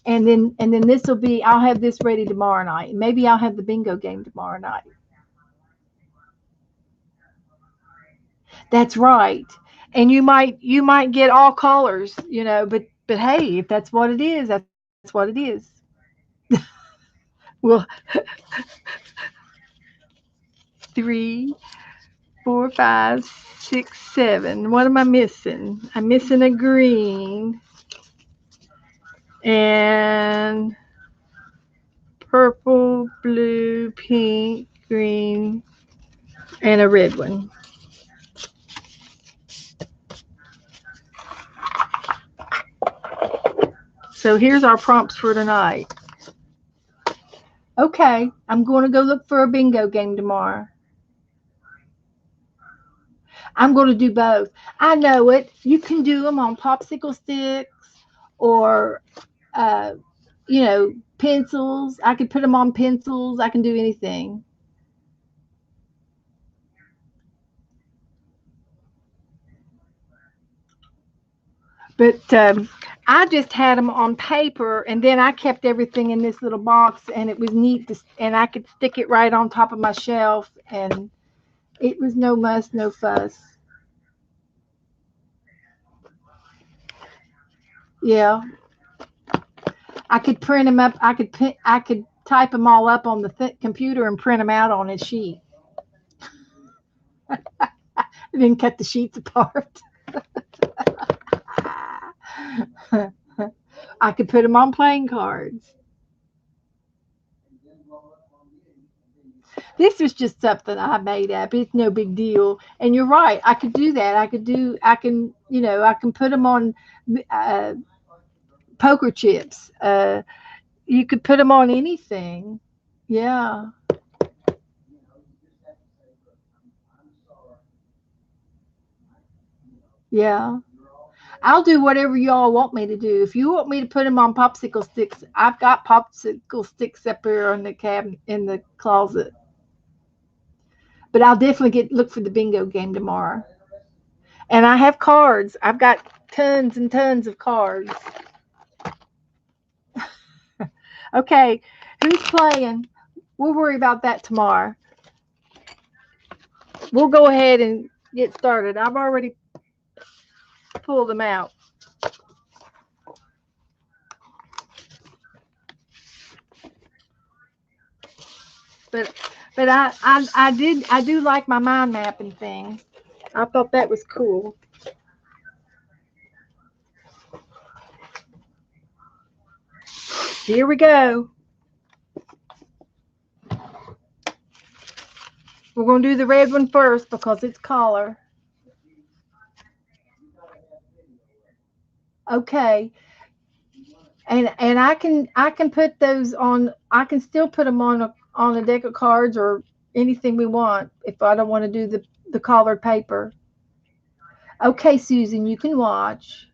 And then this will be, I'll have this ready tomorrow night. Maybe I'll have the bingo game tomorrow night. That's right. And you might get all colors, but hey, if that's what it is, that's what it is. Well, three, four, five, six, seven. What am I missing? I'm missing a green and purple, blue, pink, green, and a red one. So here's our prompts for tonight. Okay, I'm going to go look for a bingo game tomorrow. I'm going to do both. I know it. You can do them on popsicle sticks or, uh, pencils. I could put them on pencils. I can do anything. But I just had them on paper, and then I kept everything in this little box, and it was neat and I could stick it right on top of my shelf, and it was no muss, no fuss. Yeah, I could print them up. I could type them all up on the computer and print them out on a sheet, and then cut the sheets apart. I could put them on playing cards. This was just something I made up. It's no big deal. And you're right. I could do that. I can put them on uh, poker chips. You could put them on anything. Yeah. Yeah. I'll do whatever y'all want me to do. If you want me to put them on popsicle sticks, I've got popsicle sticks up here in the cabinet in the closet. But I'll definitely look for the bingo game tomorrow. And I have cards. I've got tons and tons of cards. Okay, who's playing? We'll worry about that tomorrow. We'll go ahead and get started. I've already pulled them out. But I do like my mind mapping thing. I thought that was cool. Here we go. We're going to do the red one first because it's color. Okay. And I can put those on. I can still put them on a deck of cards or anything we want if I don't want to do the colored paper. Okay, Susan, you can watch,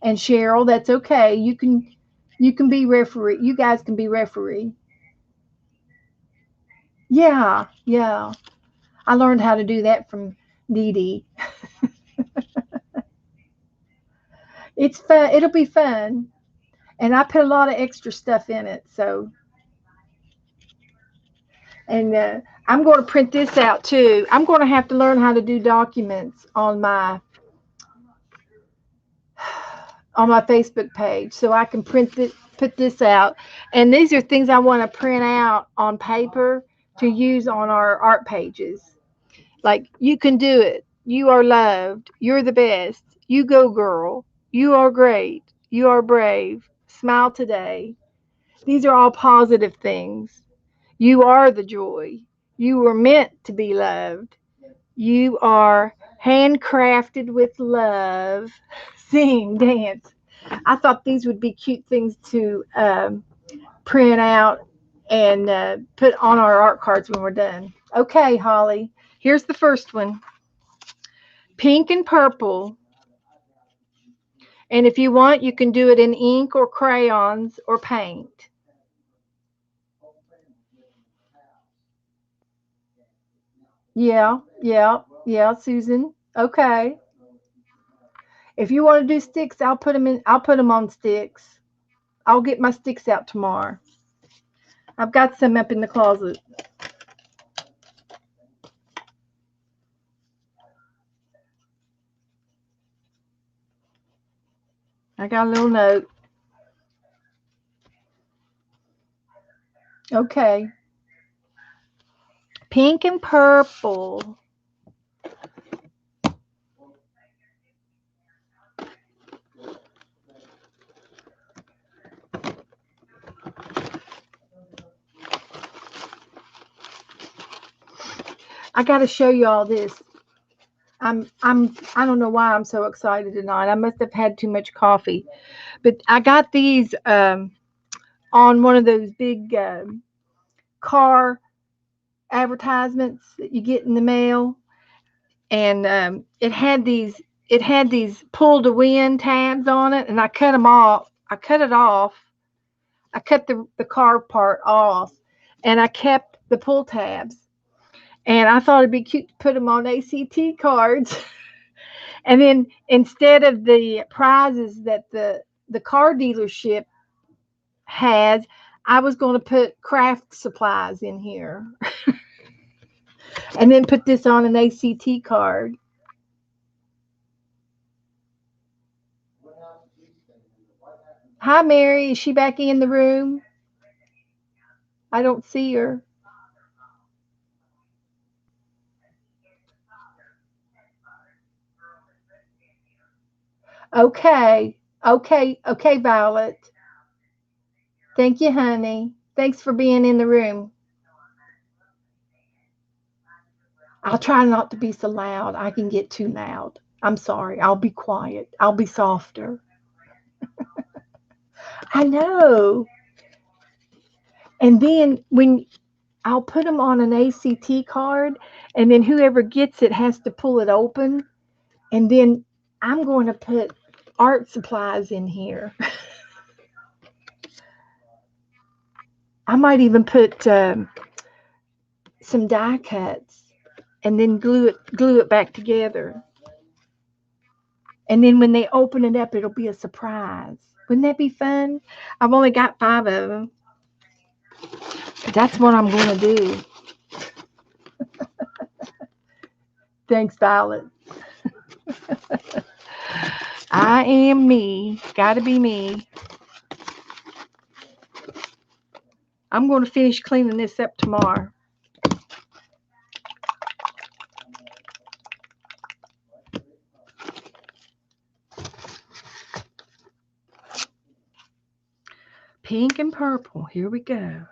and Cheryl, that's okay. You can be referee. You guys can be referee. Yeah, yeah. I learned how to do that from Dee Dee. It's fun. It'll be fun, and I put a lot of extra stuff in it. So, and I'm going to print this out too. I'm going to have to learn how to do documents on my Facebook page so I can put this out. And these are things I want to print out on paper to use on our art pages. Like, you can do it. You are loved. You're the best. You go, girl. You are great. You are brave. Smile today. These are all positive things. You are the joy. You were meant to be loved. You are handcrafted with love. Sing, dance. I thought these would be cute things to print out and put on our art cards when we're done. Okay, Holly. Here's the first one. Pink and purple. And if you want, you can do it in ink or crayons or paint. Yeah, yeah, yeah, Susan. Okay. If you want to do sticks, I'll put them on sticks. I'll get my sticks out tomorrow. I've got some up in the closet. I got a little note. Okay. Pink and purple. I got to show you all this. I don't know why I'm so excited tonight. I must have had too much coffee. But I got these on one of those big car advertisements that you get in the mail, and it had these pull to win tabs on it, and I cut them off. I cut it off. I cut the car part off, and I kept the pull tabs. And I thought it'd be cute to put them on ACT cards. And then instead of the prizes that the car dealership has, I was going to put craft supplies in here and then put this on an ACT card. Hi, Mary. Is she back in the room? I don't see her. Okay. Okay. Okay, Violet. Thank you, honey. Thanks for being in the room. I'll try not to be so loud. I can get too loud. I'm sorry. I'll be quiet. I'll be softer. I know. And then when I'll put them on an ACT card, and then whoever gets it has to pull it open. And then I'm going to put art supplies in here. I might even put some die cuts and then glue it back together. And then when they open it up, it'll be a surprise. Wouldn't that be fun? I've only got 5 of them. That's what I'm going to do. Thanks, Violet. I am me. Gotta be me. I'm going to finish cleaning this up tomorrow. pink and purple. Here we go.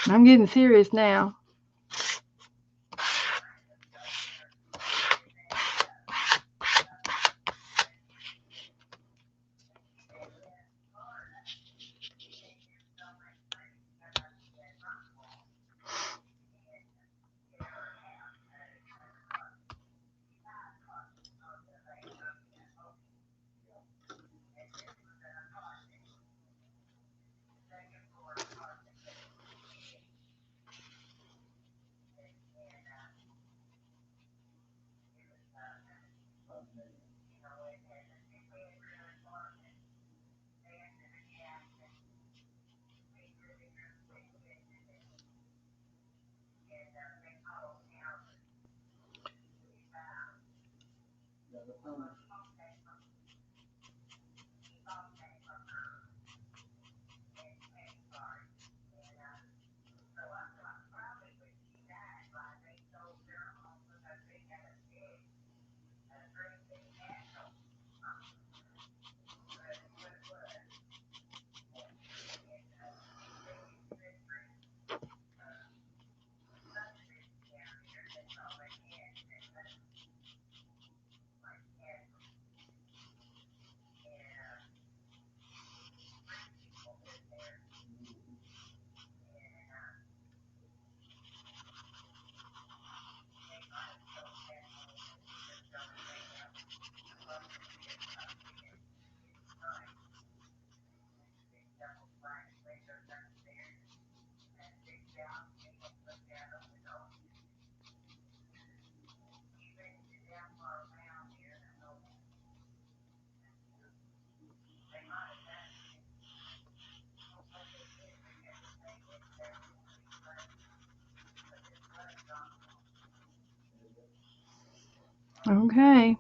I'm getting serious now. Okay.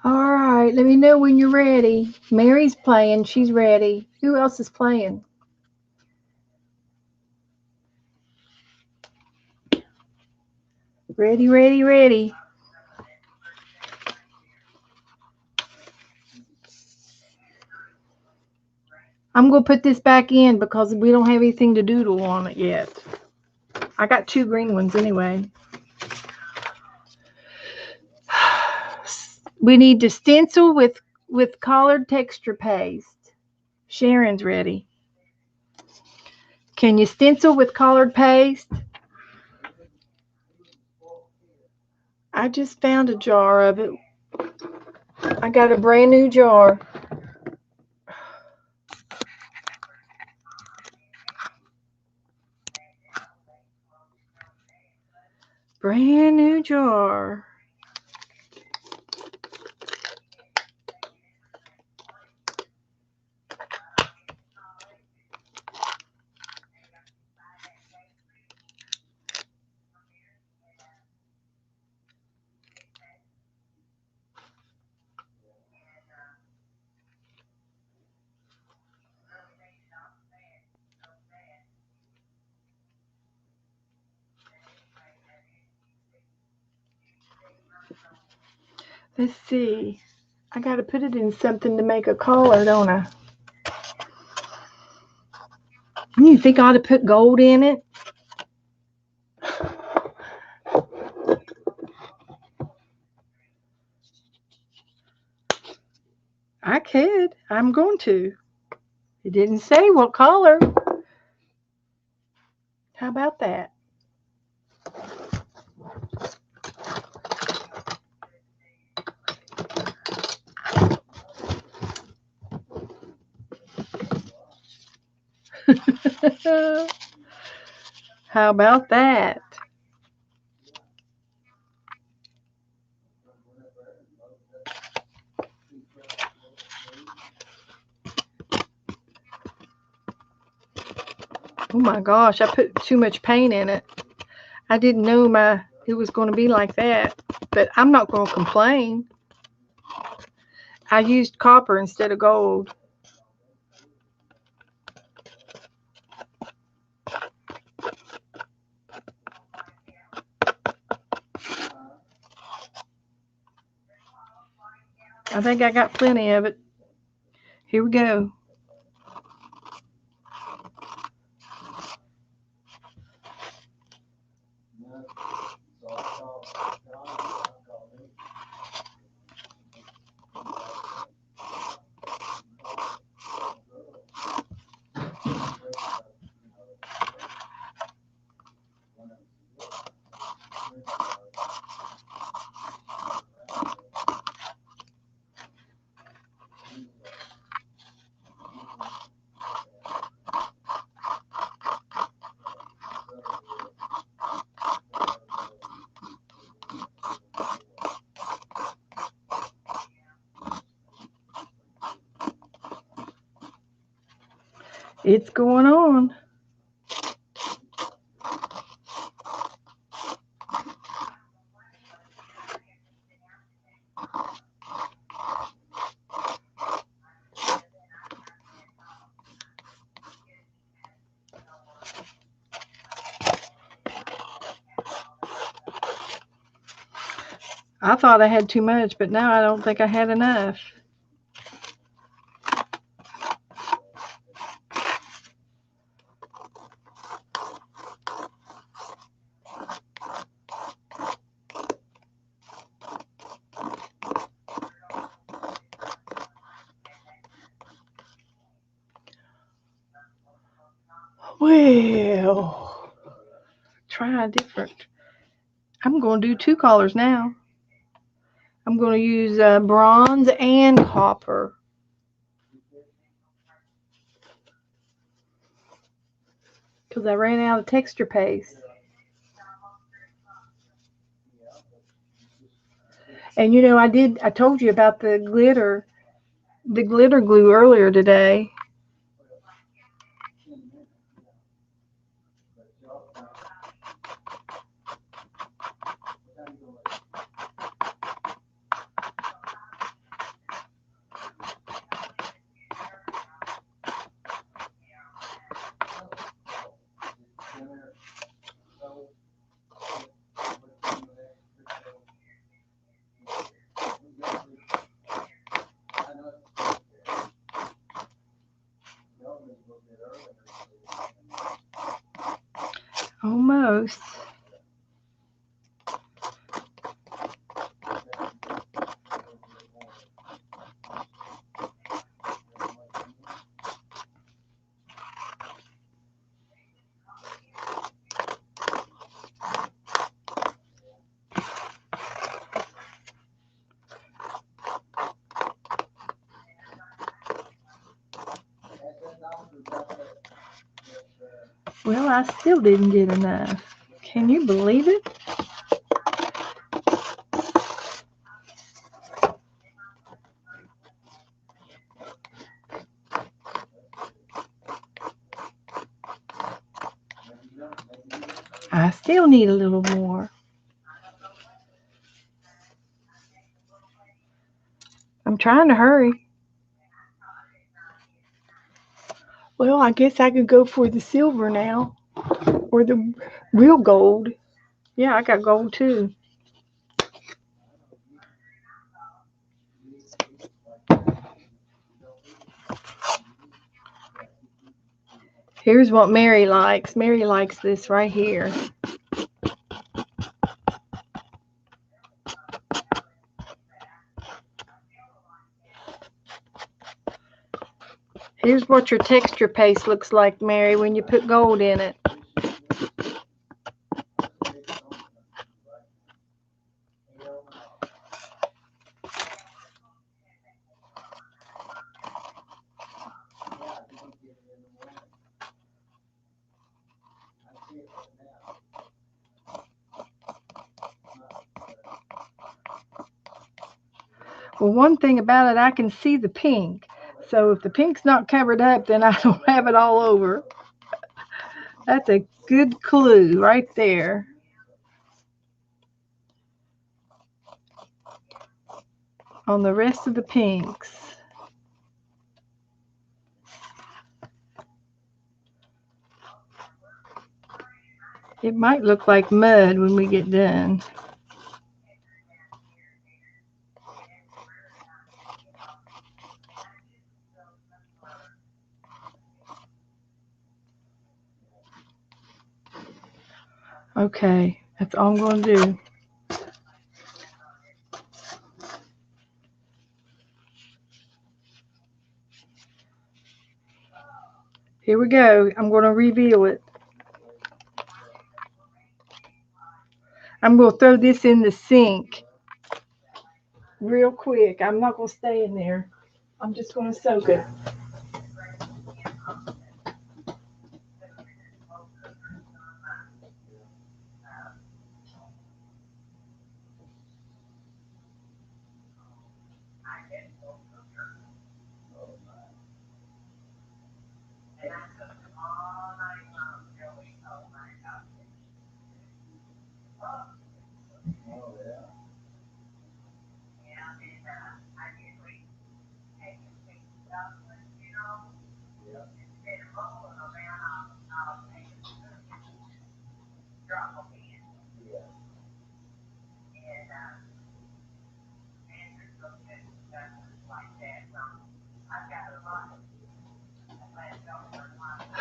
All right. Let me know when you're ready. Mary's playing. She's ready. Who else is playing? Ready, ready, ready. I'm going to put this back in because we don't have anything to doodle on it yet. I got 2 green ones anyway. We need to stencil with colored texture paste. Sharon's ready. Can you stencil with colored paste? I just found a jar of it. I got a brand new jar. Brand new jar. Let's see. I got to put it in something to make a collar, don't I? You think I ought to put gold in it? I could. I'm going to. It didn't say what color. How about that? How about that? Oh my gosh, I put too much paint in it. I didn't know it was going to be like that, but I'm not going to complain. I used copper instead of gold. I think I got plenty of it. Here we go. It's going on. I thought I had too much, but now I don't think I had enough. Well, try a different. I'm going to do two colors now. I'm going to use bronze and copper. Because I ran out of texture paste. And you know, I told you about the glitter glue earlier today. Almost. Well, I still didn't get enough. Can you believe it? I still need a little more. I'm trying to hurry. Well, I guess I could go for the silver now. Or the real gold. Yeah, I got gold too. Here's what Mary likes. Mary likes this right here. Here's what your texture paste looks like, Mary, when you put gold in it. Well, one thing about it, I can see the pink. So if the pink's not covered up, then I don't have it all over. That's a good clue right there. On the rest of the pinks. It might look like mud when we get done. Okay, that's all I'm going to do. Here we go. I'm going to reveal it. I'm going to throw this in the sink real quick. I'm not going to stay in there. I'm just going to soak it.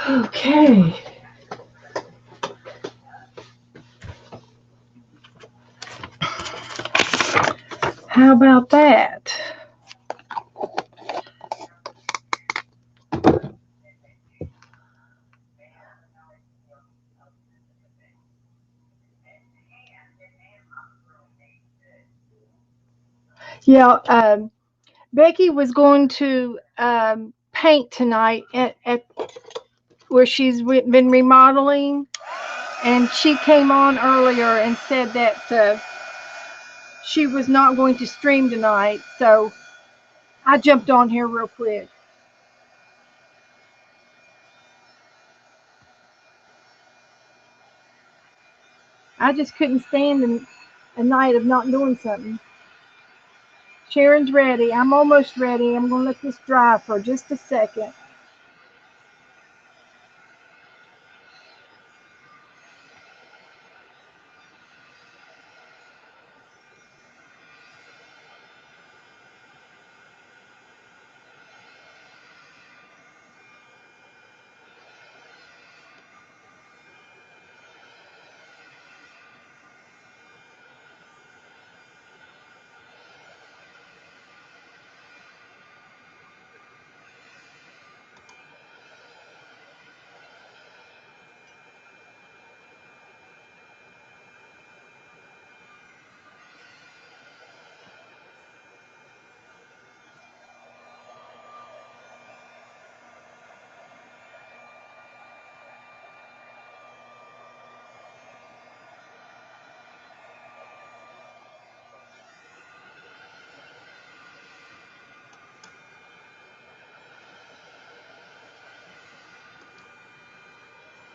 Okay. How about that? Yeah, Becky was going to paint tonight at where she's been remodeling, and she came on earlier and said that she was not going to stream tonight, so I jumped on here real quick. I just couldn't stand a night of not doing something. Sharon's ready. I'm almost ready. I'm going to let this dry for just a second.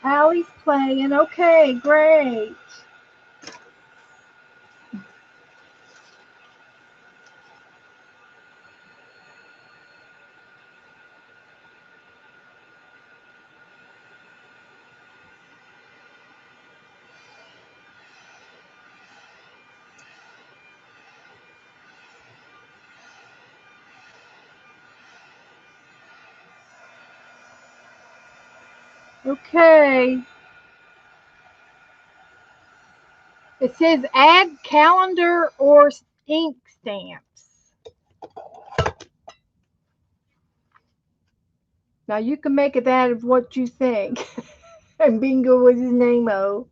Allie's playing. Okay, great. Okay. It says add calendar or ink stamps. Now you can make it out of what you think. And bingo was his name-o.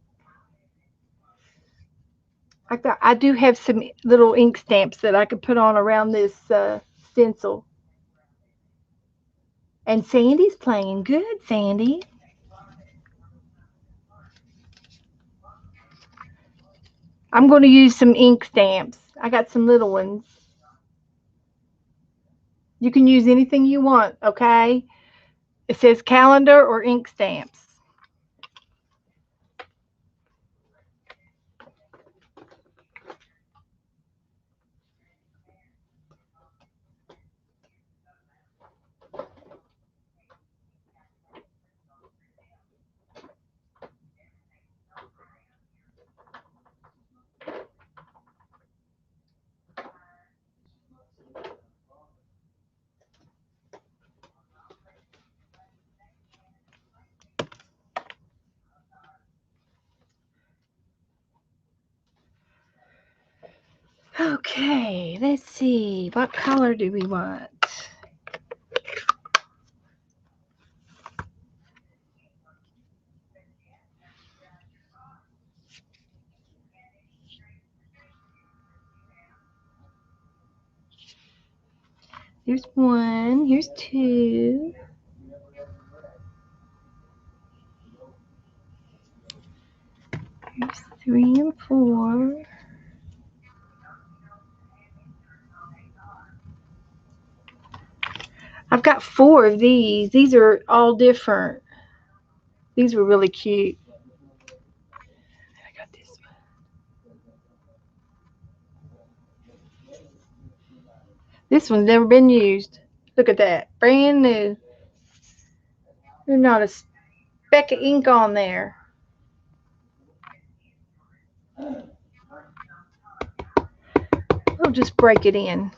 I do have some little ink stamps that I could put on around this stencil. And Sandy's playing good, Sandy. I'm going to use some ink stamps. I got some little ones. You can use anything you want, okay? It says calendar or ink stamps. Okay, let's see. What color do we want? Here's one. Here's two. Here's three and four. I've got four of these. These are all different. These were really cute. I got this one. This one's never been used. Look at that. Brand new. There's not a speck of ink on there. We'll just break it in.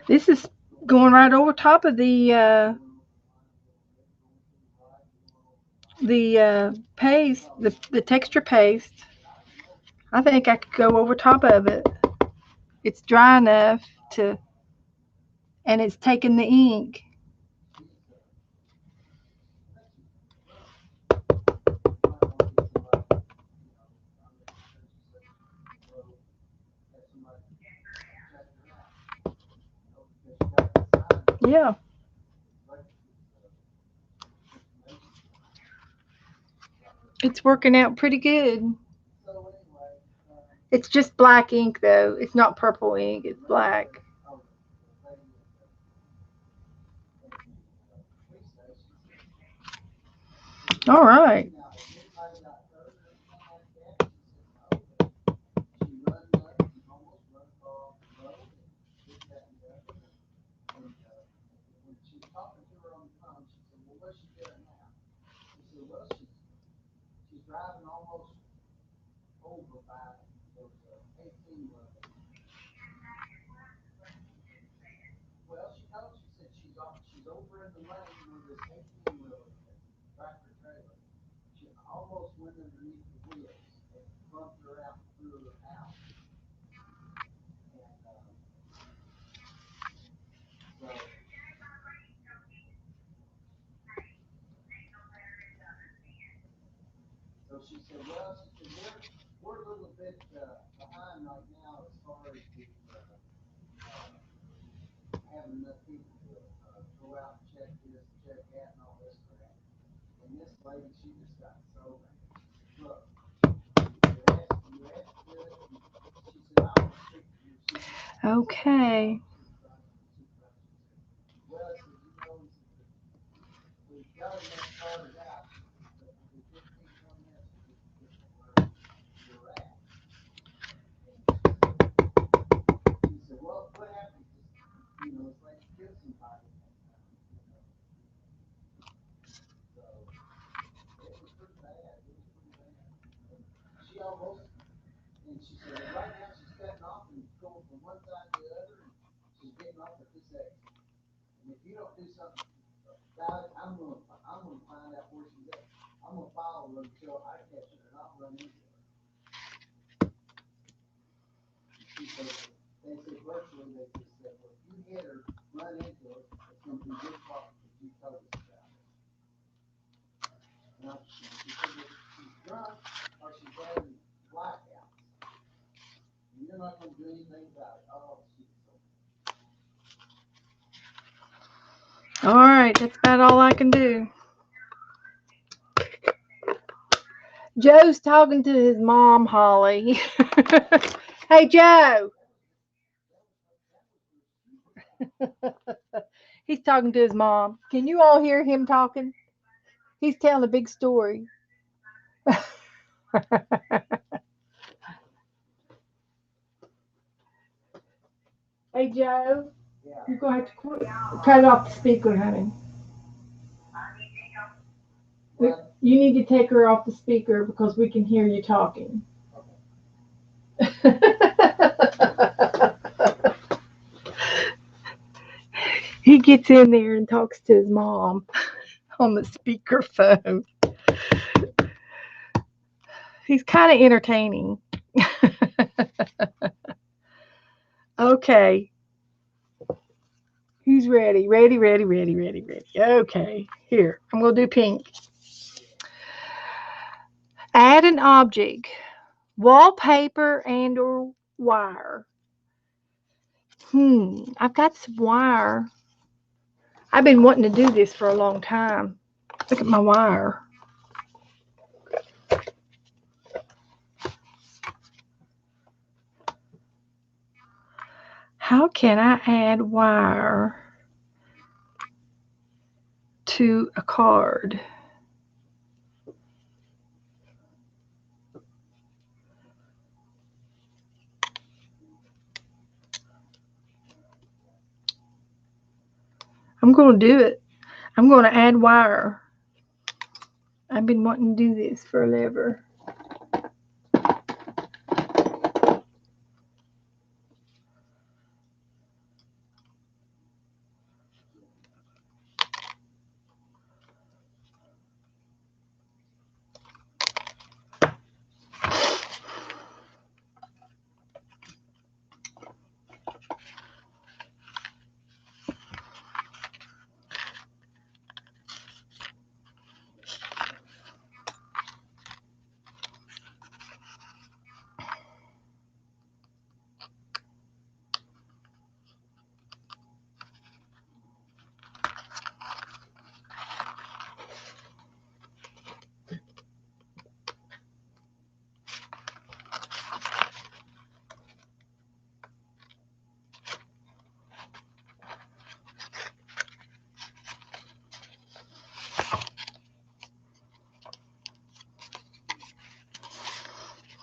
This is going right over top of the paste, the texture paste. I think I could go over top of it. It's dry enough to, and it's taking the ink. Yeah. It's working out pretty good. It's just black ink though. It's not purple ink. It's black. All right. Okay. All right. That's about all I can do. Joe's talking to his mom, Holly. Hey, Joe. He's talking to his mom. Can you all hear him talking? He's telling a big story. Hey, Joe. You're going to have to cut it off the speaker, honey. You need to take her off the speaker because we can hear you talking. He gets in there and talks to his mom on the speaker phone. He's kind of entertaining. Okay. Who's ready? Ready, ready, ready, ready, ready. Okay. Here, I'm going to do pink. Add an object, wallpaper and or wire. I've got some wire. I've been wanting to do this for a long time. Look at my wire. How can I add wire to a card? I'm going to do it. I'm going to add wire. I've been wanting to do this forever.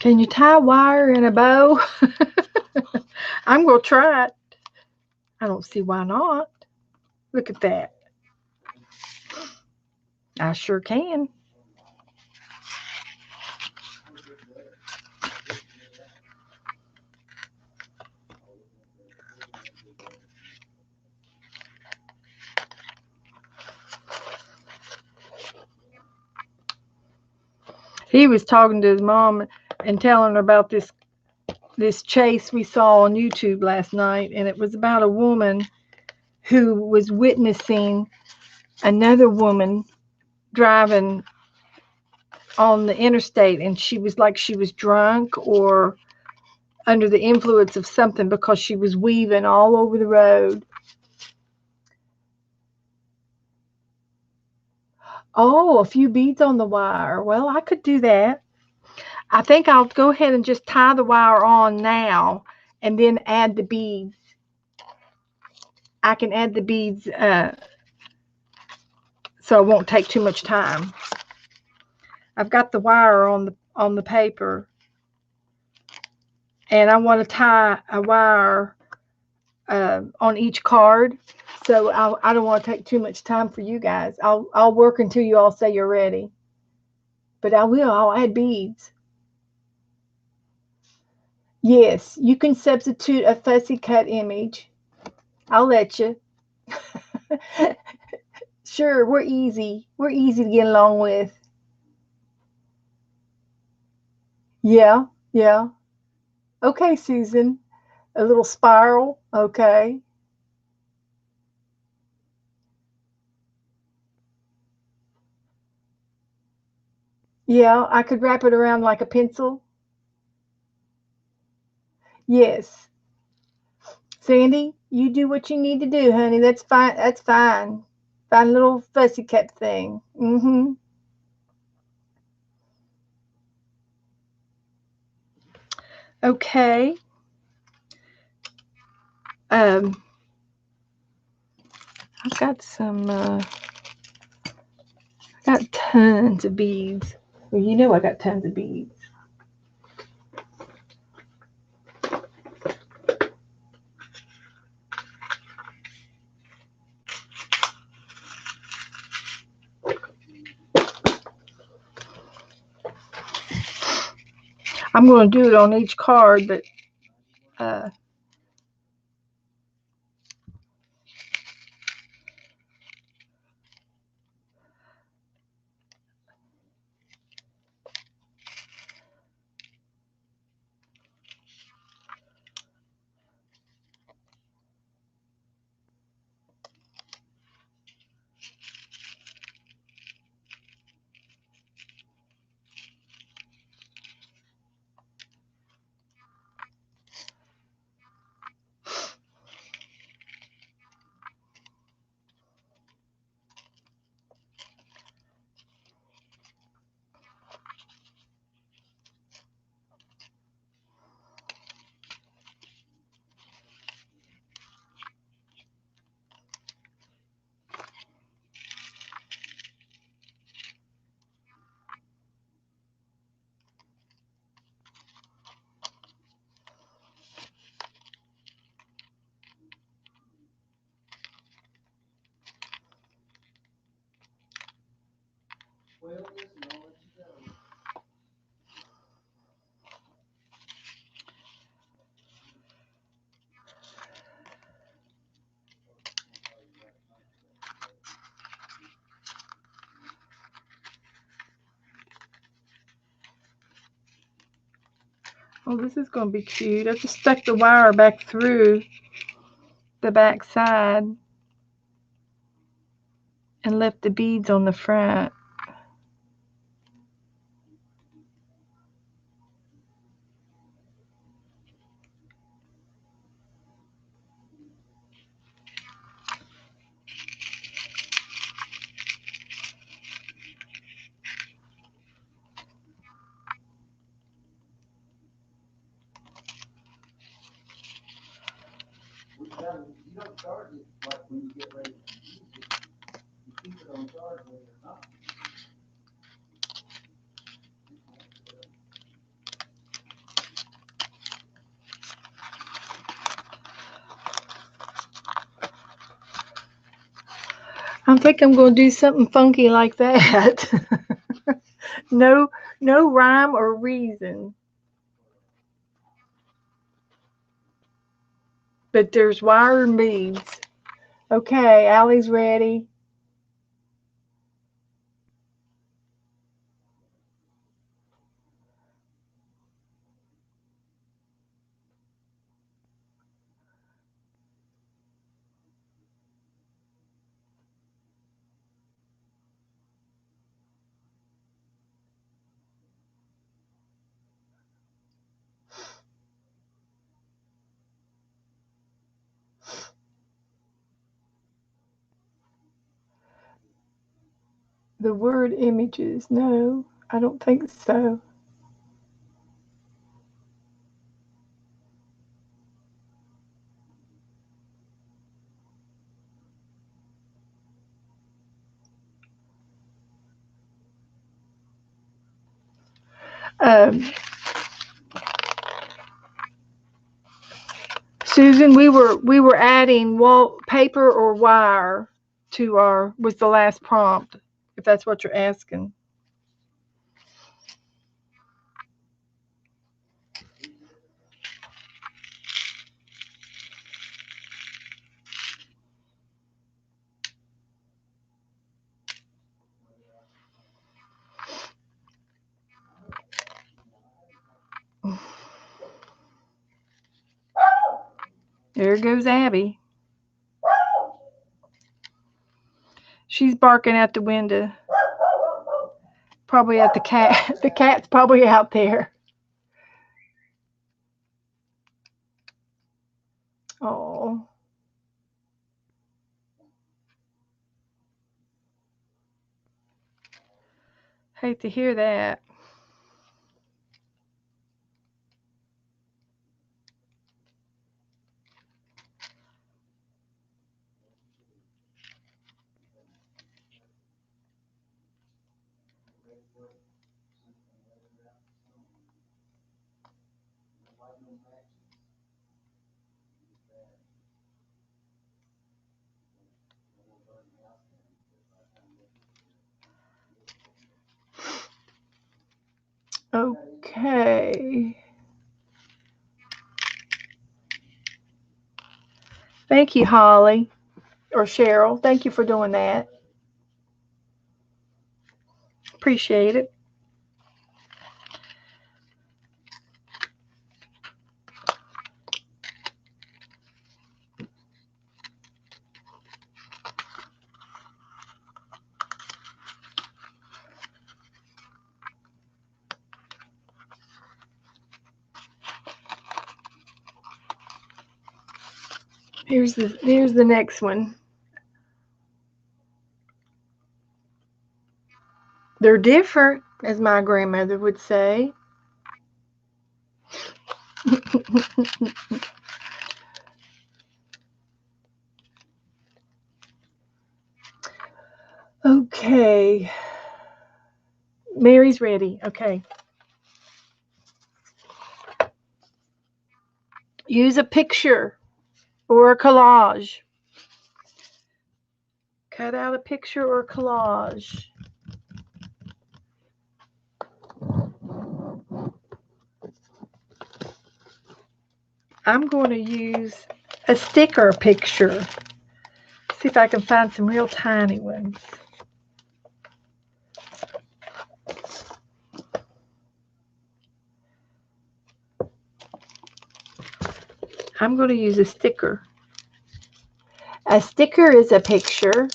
Can you tie wire in a bow? I'm going to try it. I don't see why not. Look at that. I sure can. He was talking to his mom and telling her about this chase we saw on YouTube last night, and it was about a woman who was witnessing another woman driving on the interstate, and she was like she was drunk or under the influence of something because she was weaving all over the road. Oh, a few beads on the wire. Well, I could do that. I think I'll go ahead and just tie the wire on now and then add the beads. I can add the beads so it won't take too much time. I've got the wire on the paper, and I want to tie a wire on each card. So I don't want to take too much time for you guys. I'll work until you all say you're ready. But I'll add beads. Yes, you can substitute a fussy cut image. I'll let you. Sure, we're easy. We're easy to get along with. Yeah, yeah. Okay, Susan. A little spiral. Okay. Yeah, I could wrap it around like a pencil. Yes. Sandy, you do what you need to do, honey. That's fine. That's fine. Fine little fussy cut thing. Mm-hmm. Okay. Um, I've got some. I got tons of beads. Well, you know I got tons of beads. I'm going to do it on each card, but uh, oh, this is going to be cute. I just stuck the wire back through the back side and left the beads on the front. think I'm going to do something funky like that. No, no rhyme or reason. But there's wire and beads. Okay, Allie's ready. The word images. No, I don't think so. Um, Susan, we were adding paper or wire to our was the last prompt, if that's what you're asking. There goes Abby. She's barking at the window. Probably at the cat. The cat's probably out there. Oh, hate to hear that. Okay. Thank you, Holly or Cheryl. Thank you for doing that. Appreciate it. Here's the next one. They're different, as my grandmother would say. Okay. Mary's ready. Okay. Use a picture or a collage. Cut out a picture or a collage. I'm going to use a sticker picture. See if I can find some real tiny ones. I'm going to use a sticker. A sticker is a picture.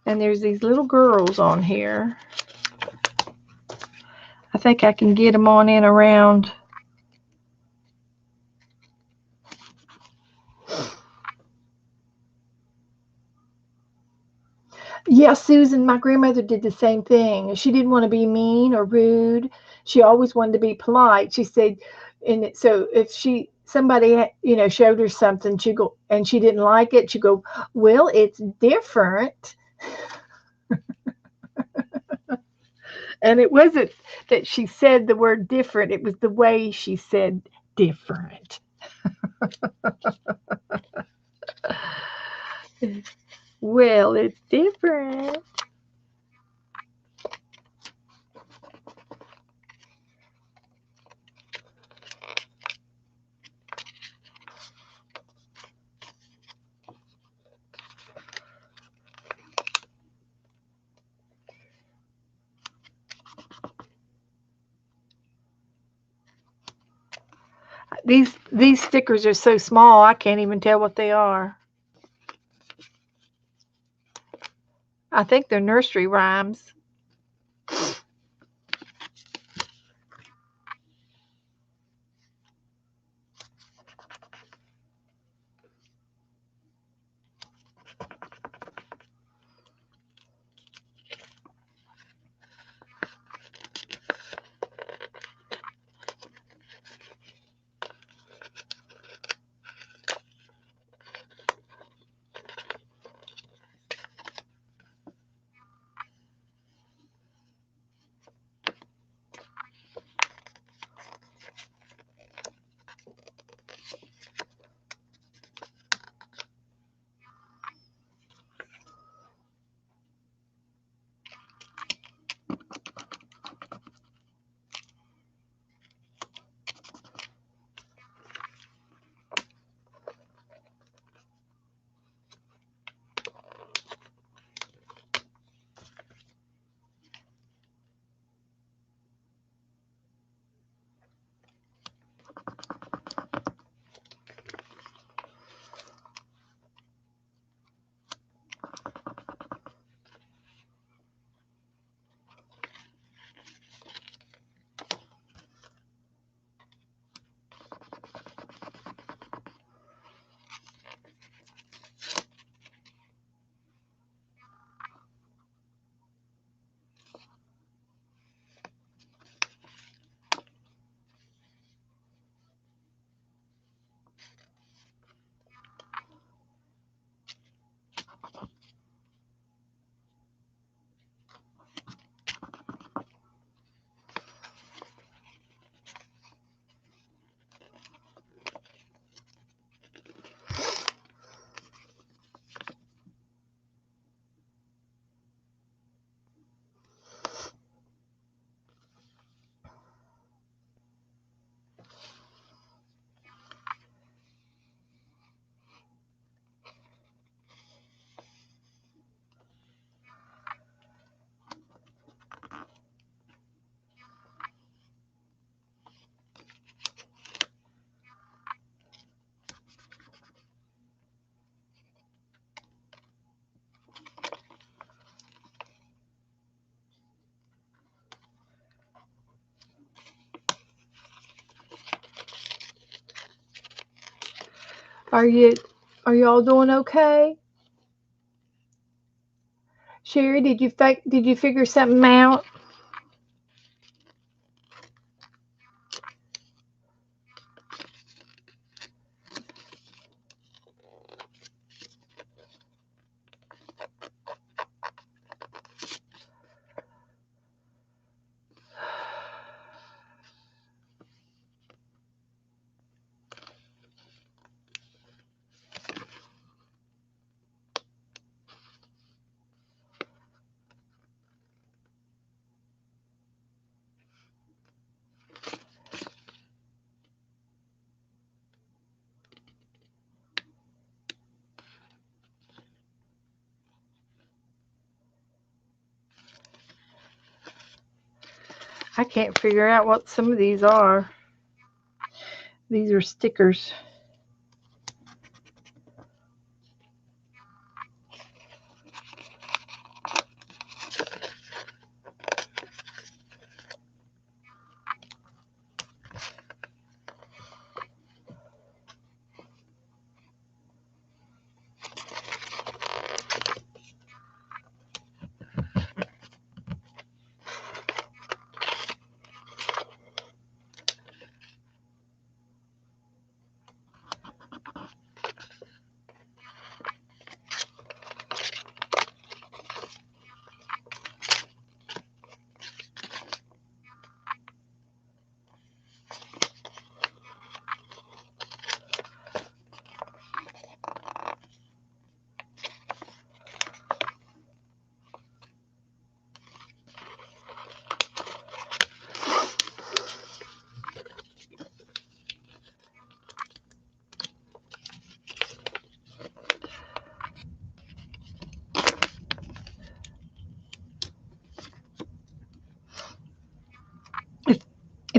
And there's these little girls on here. I think I can get them on in around. Yeah, Susan, my grandmother did the same thing. She didn't want to be mean or rude. She always wanted to be polite. She said, and so if somebody showed her something, she go and she didn't like it, she go, well, it's different. And it wasn't that she said the word different, it was the way she said different. Well, it's different. These stickers are so small I can't even tell what they are. I think they're nursery rhymes. Are you are you all doing okay? Sherry, did you figure something out? I can't figure out what some of these are. These are stickers.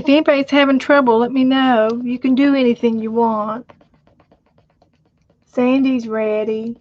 If anybody's having trouble, let me know. You can do anything you want. Sandy's ready.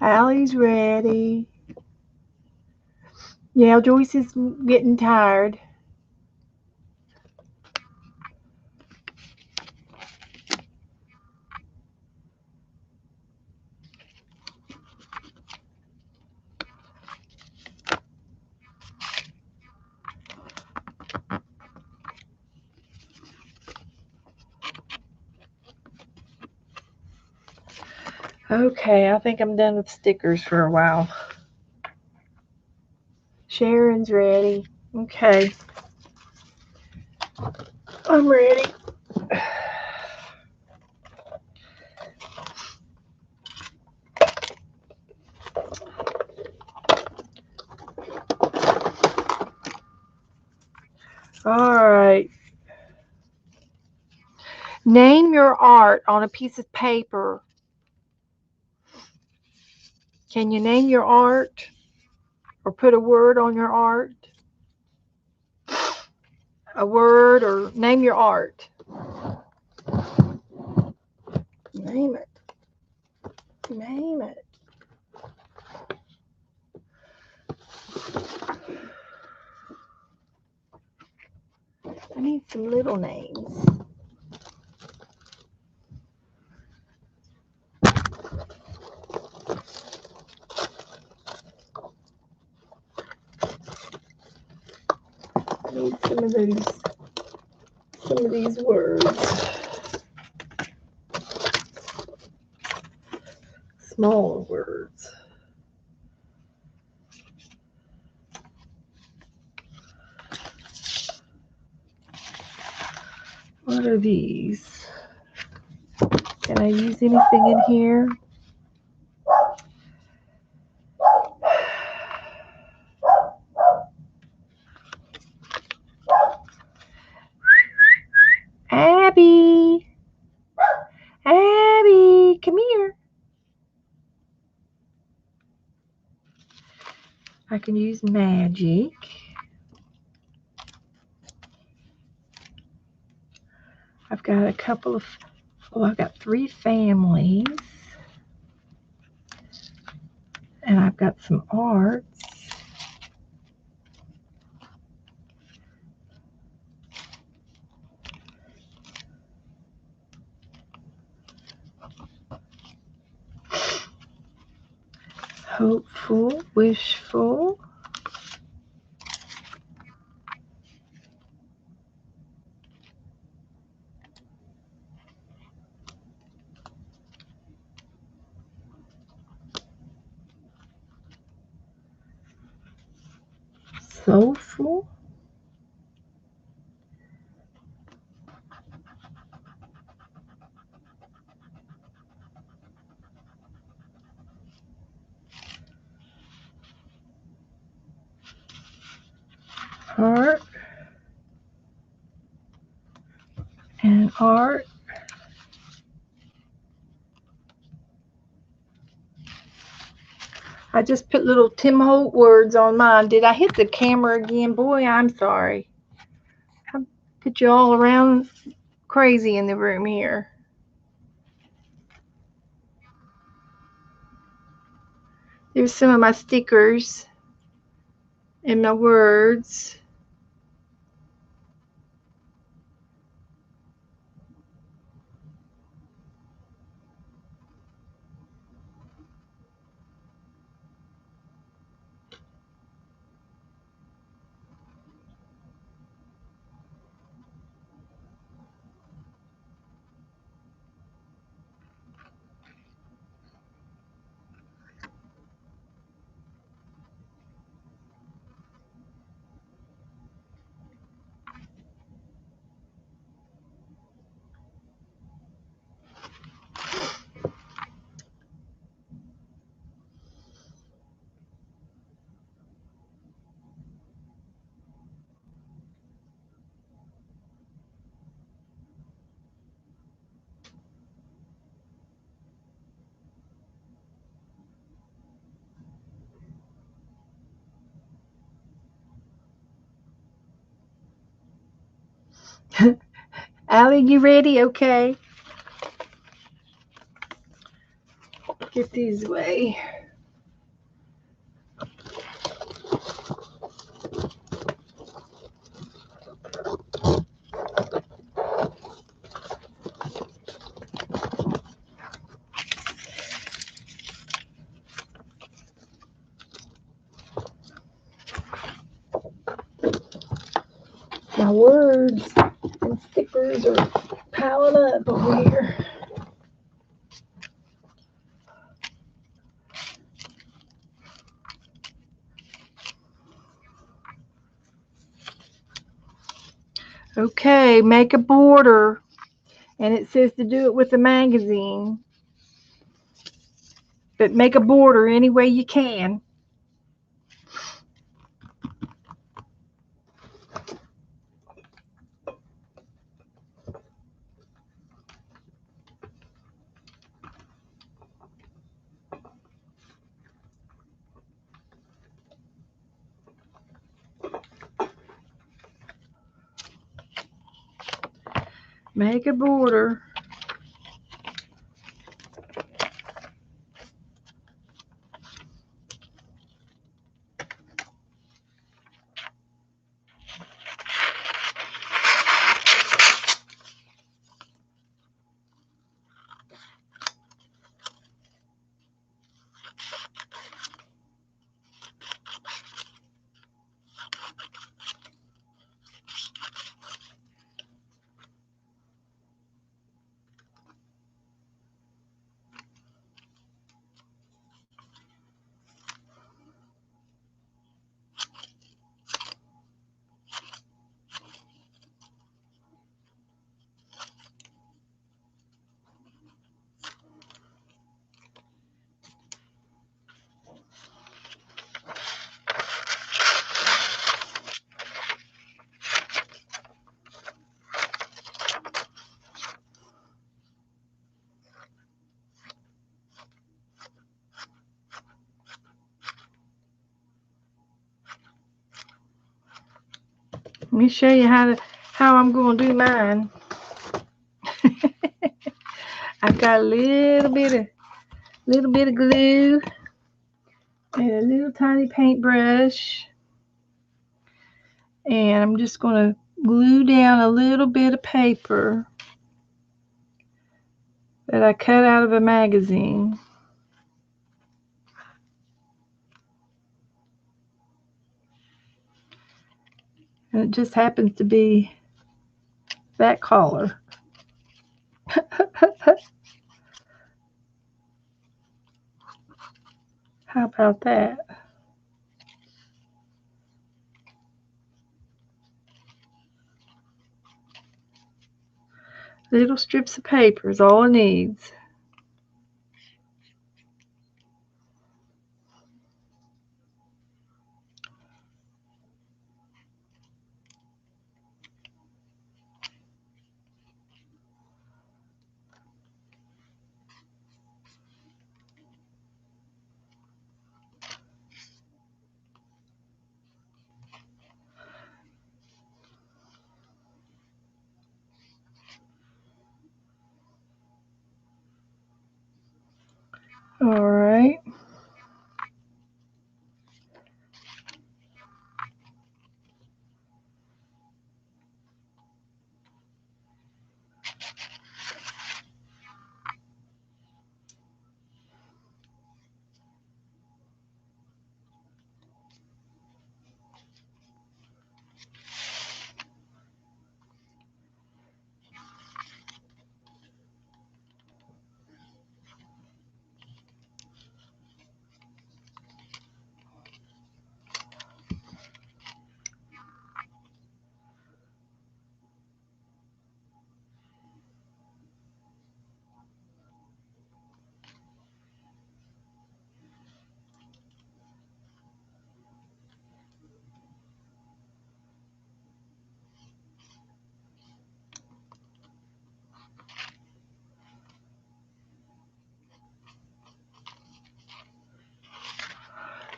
Allie's ready. Yeah, Joyce is getting tired. Okay, I think I'm done with stickers for a while. Sharon's ready. Okay. I'm ready. All right. Name your art on a piece of paper. Can you name your art? Or put a word on your art? A word, or name your art. Name it. Name it. I need some little names. I need some of these words. Smaller words. What are these? Can I use anything in here? Abby! Abby, come here. I can use magic. I've got a couple of, I've got 3 families. And I've got some arts. Hopeful, wishful. Soulful. Heart. And art. I just put little Tim Holt words on mine. Did I hit the camera again? Boy, I'm sorry. I put you all around crazy in the room here. There's some of my stickers and my words. Allie, you ready? Okay. Get these away. My words and stickers are piling up over here. Okay, make a border. And it says to do it with a magazine. But make a border any way you can. Make a border. Let me show you how I'm going to do mine. I've got a little bit of glue and a little tiny paintbrush, and I'm just going to glue down a little bit of paper that I cut out of a magazine. And it just happens to be that color. How about that? Little strips of paper is all it needs. All right.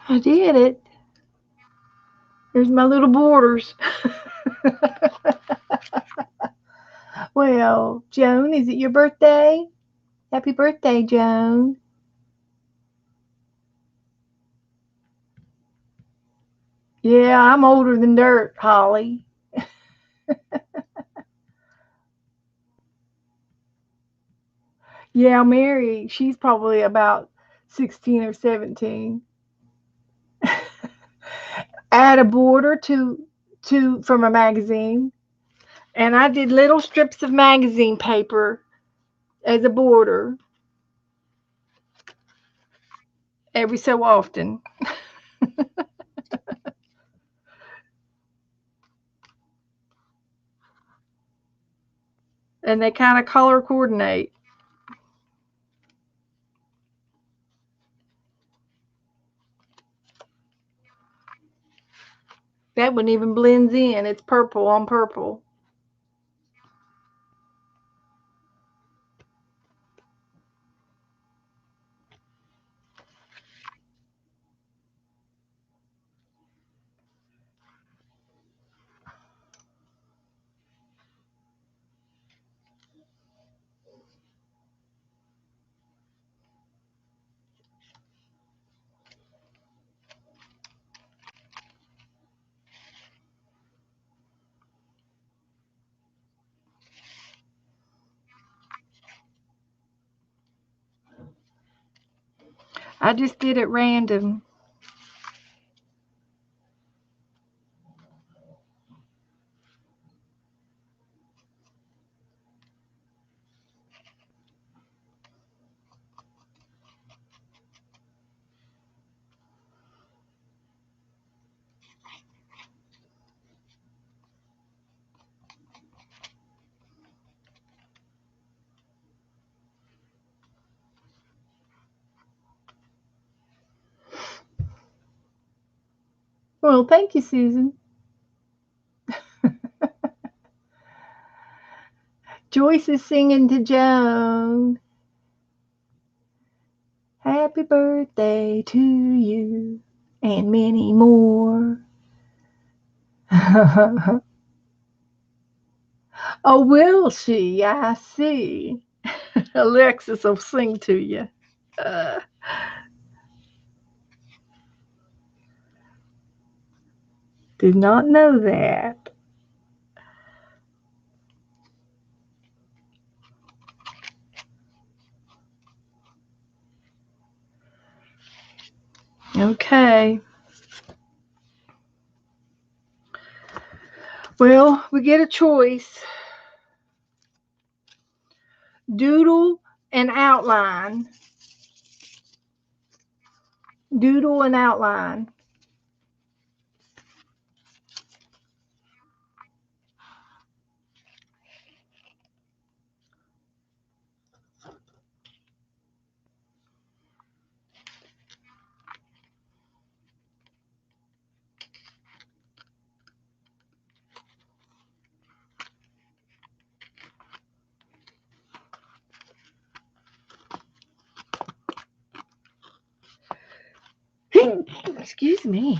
I did it. There's my little borders. Well, Joan, is it your birthday? Happy birthday, Joan. Yeah, I'm older than dirt, Holly. Yeah, Mary, she's probably about 16 or 17. Add a border to from a magazine, and I did little strips of magazine paper as a border every so often, and they kind of color coordinate. That one even blends in. It's purple on purple. I just did it random. Well, thank you, Susan. Joyce is singing to Joan. Happy birthday to you, and many more. Oh, will she? I see. Alexis will sing to you. Uh, did not know that. Okay. Well, we get a choice. Doodle and outline. Doodle and outline. Excuse me.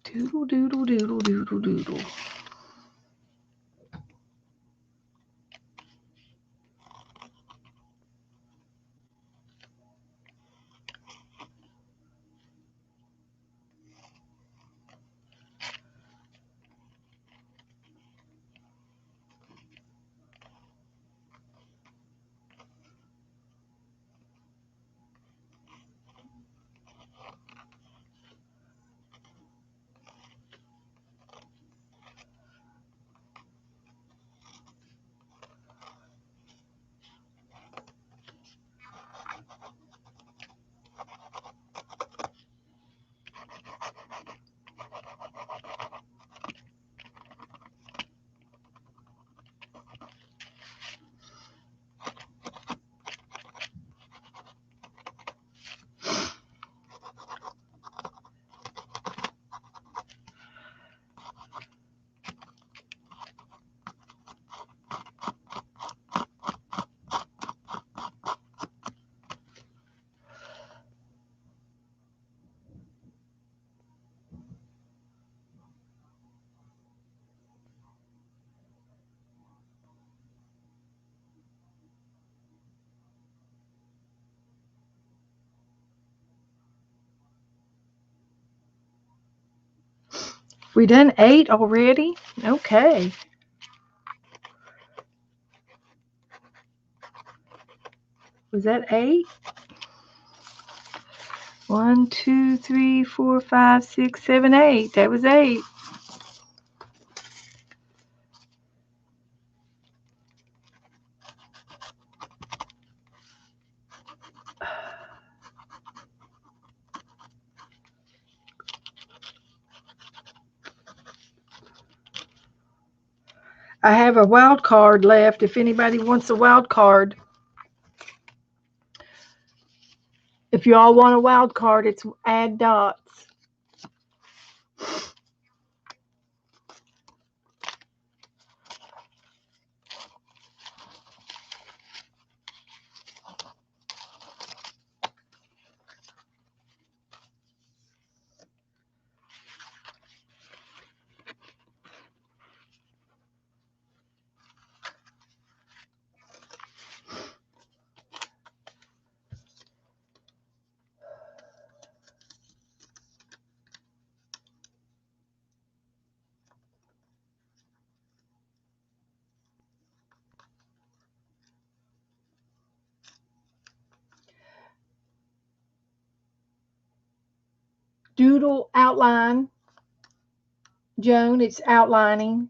Doodle, doodle, doodle, doodle, doodle. We done 8 already? Okay. Was that 8? 1, 2, 3, 4, 5, 6, 7, 8. That was 8. I have a wild card left if anybody wants a wild card. If you all want a wild card, it's add dots. Doodle outline. Joan, it's outlining.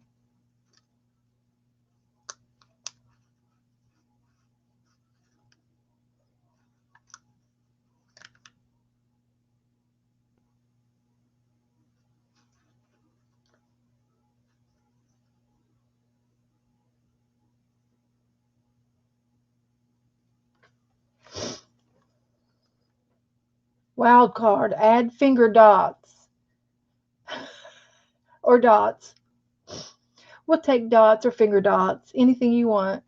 Wild card, add finger dots. Or dots. We'll take dots or finger dots, anything you want.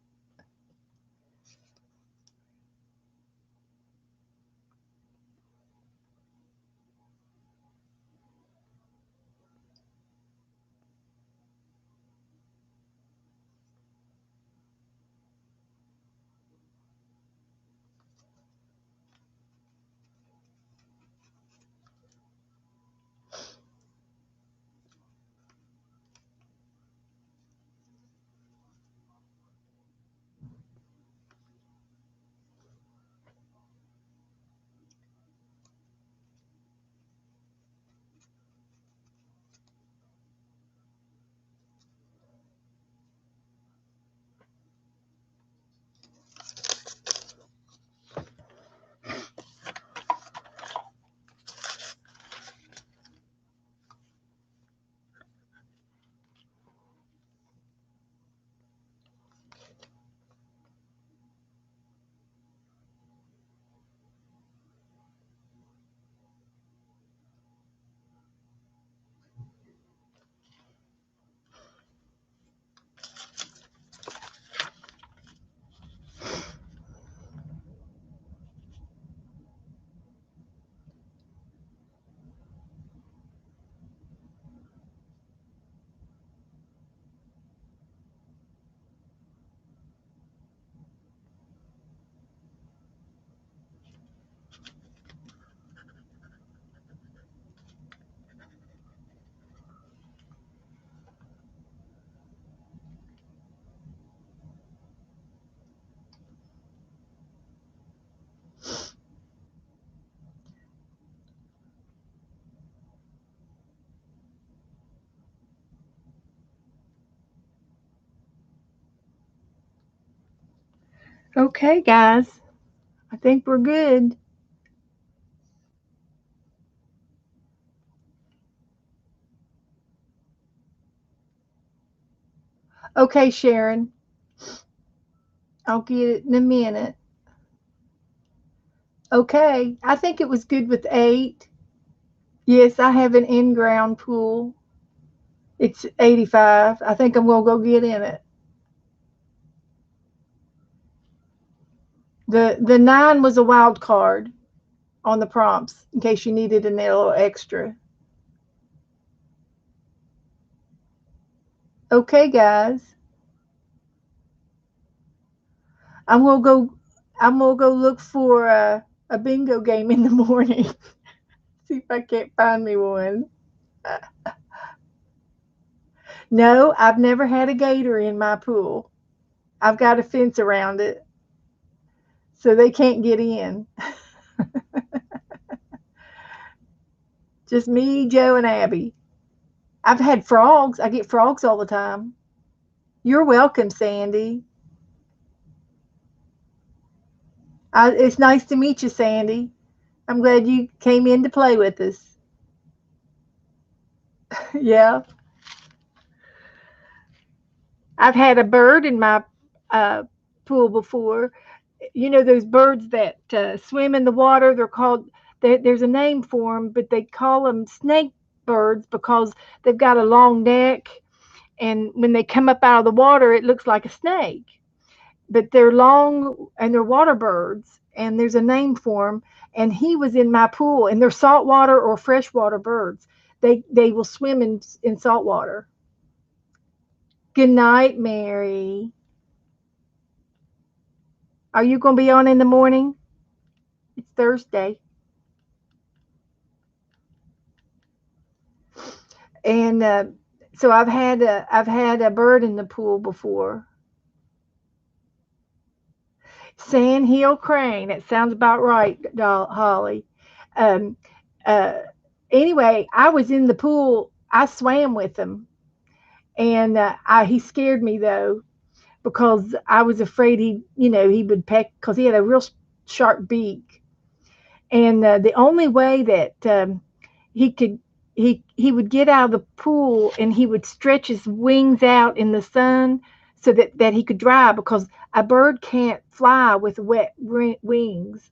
Okay, guys. I think we're good. Okay, Sharon. I'll get it in a minute. Okay, I think it was good with 8. Yes, I have an in-ground pool. It's 85. I think I'm going to go get in it. The 9 was a wild card on the prompts in case you needed a little extra. Okay, guys. I'm gonna go. I'm gonna go look for a bingo game in the morning. See if I can't find me one. No, I've never had a gator in my pool. I've got a fence around it so they can't get in. Just me, Joe, and Abby. I've had frogs. I get frogs all the time. You're welcome, Sandy. It's nice to meet you, Sandy. I'm glad you came in to play with us. Yeah. I've had a bird in my uh, pool before. You know those birds that swim in the water? They're called, there's a name for them, but they call them snake birds because they've got a long neck. And when they come up out of the water, it looks like a snake. But they're long and they're water birds. And there's a name for them. And he was in my pool, and they're saltwater or freshwater birds. They will swim in salt water. Good night, Mary. Are you going to be on in the morning? It's Thursday. And so I've had a bird in the pool before. Sandhill crane. It sounds about right, Holly. Um, uh, anyway, I was in the pool. I swam with him, and he scared me though because I was afraid he would peck because he had a real sharp beak. And the only way that he could he would get out of the pool and he would stretch his wings out in the sun so that he could dry because a bird can't fly with wet wings.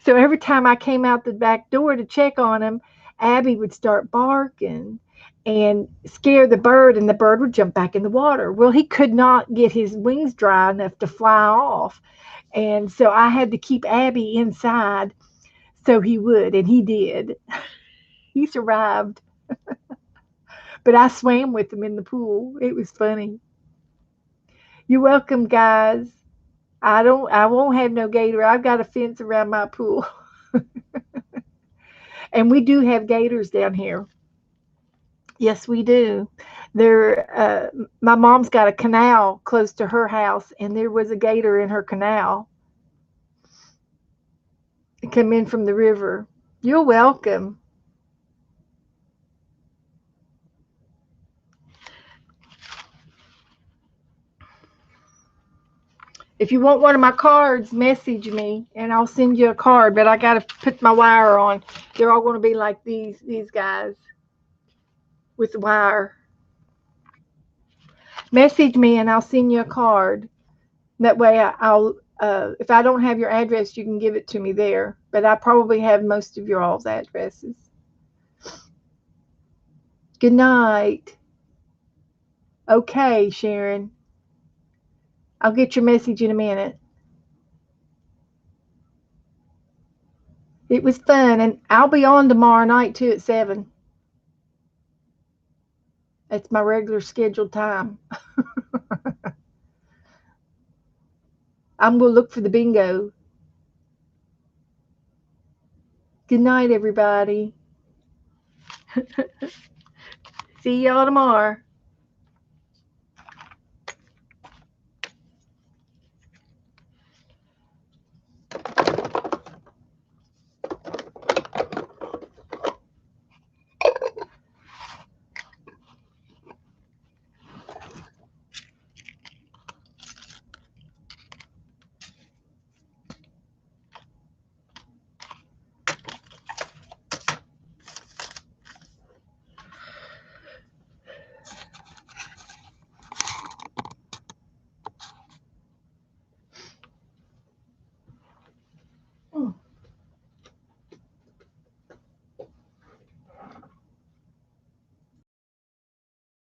So every time I came out the back door to check on him, Abby would start barking and scare the bird, and the bird would jump back in the water. Well, he could not get his wings dry enough to fly off. And so I had to keep Abby inside so he would, and he did. He survived. But I swam with him in the pool. It was funny. You're welcome, guys. I won't have no gator. I've got a fence around my pool. And we do have gators down here. Yes, we do. My mom's got a canal close to her house, and there was a gator in her canal. It come in from the river. You're welcome. If you want one of my cards, message me and I'll send you a card. But I got to put my wire on. They're all going to be like these guys with the wire. Message me and I'll send you a card. That way I'll if I don't have your address, you can give it to me there. But I probably have most of your all's addresses. Good night. Okay, Sharon. I'll get your message in a minute. It was fun, and I'll be on tomorrow night too at 7. That's my regular scheduled time. I'm going to look for the bingo. Good night, everybody. See y'all tomorrow.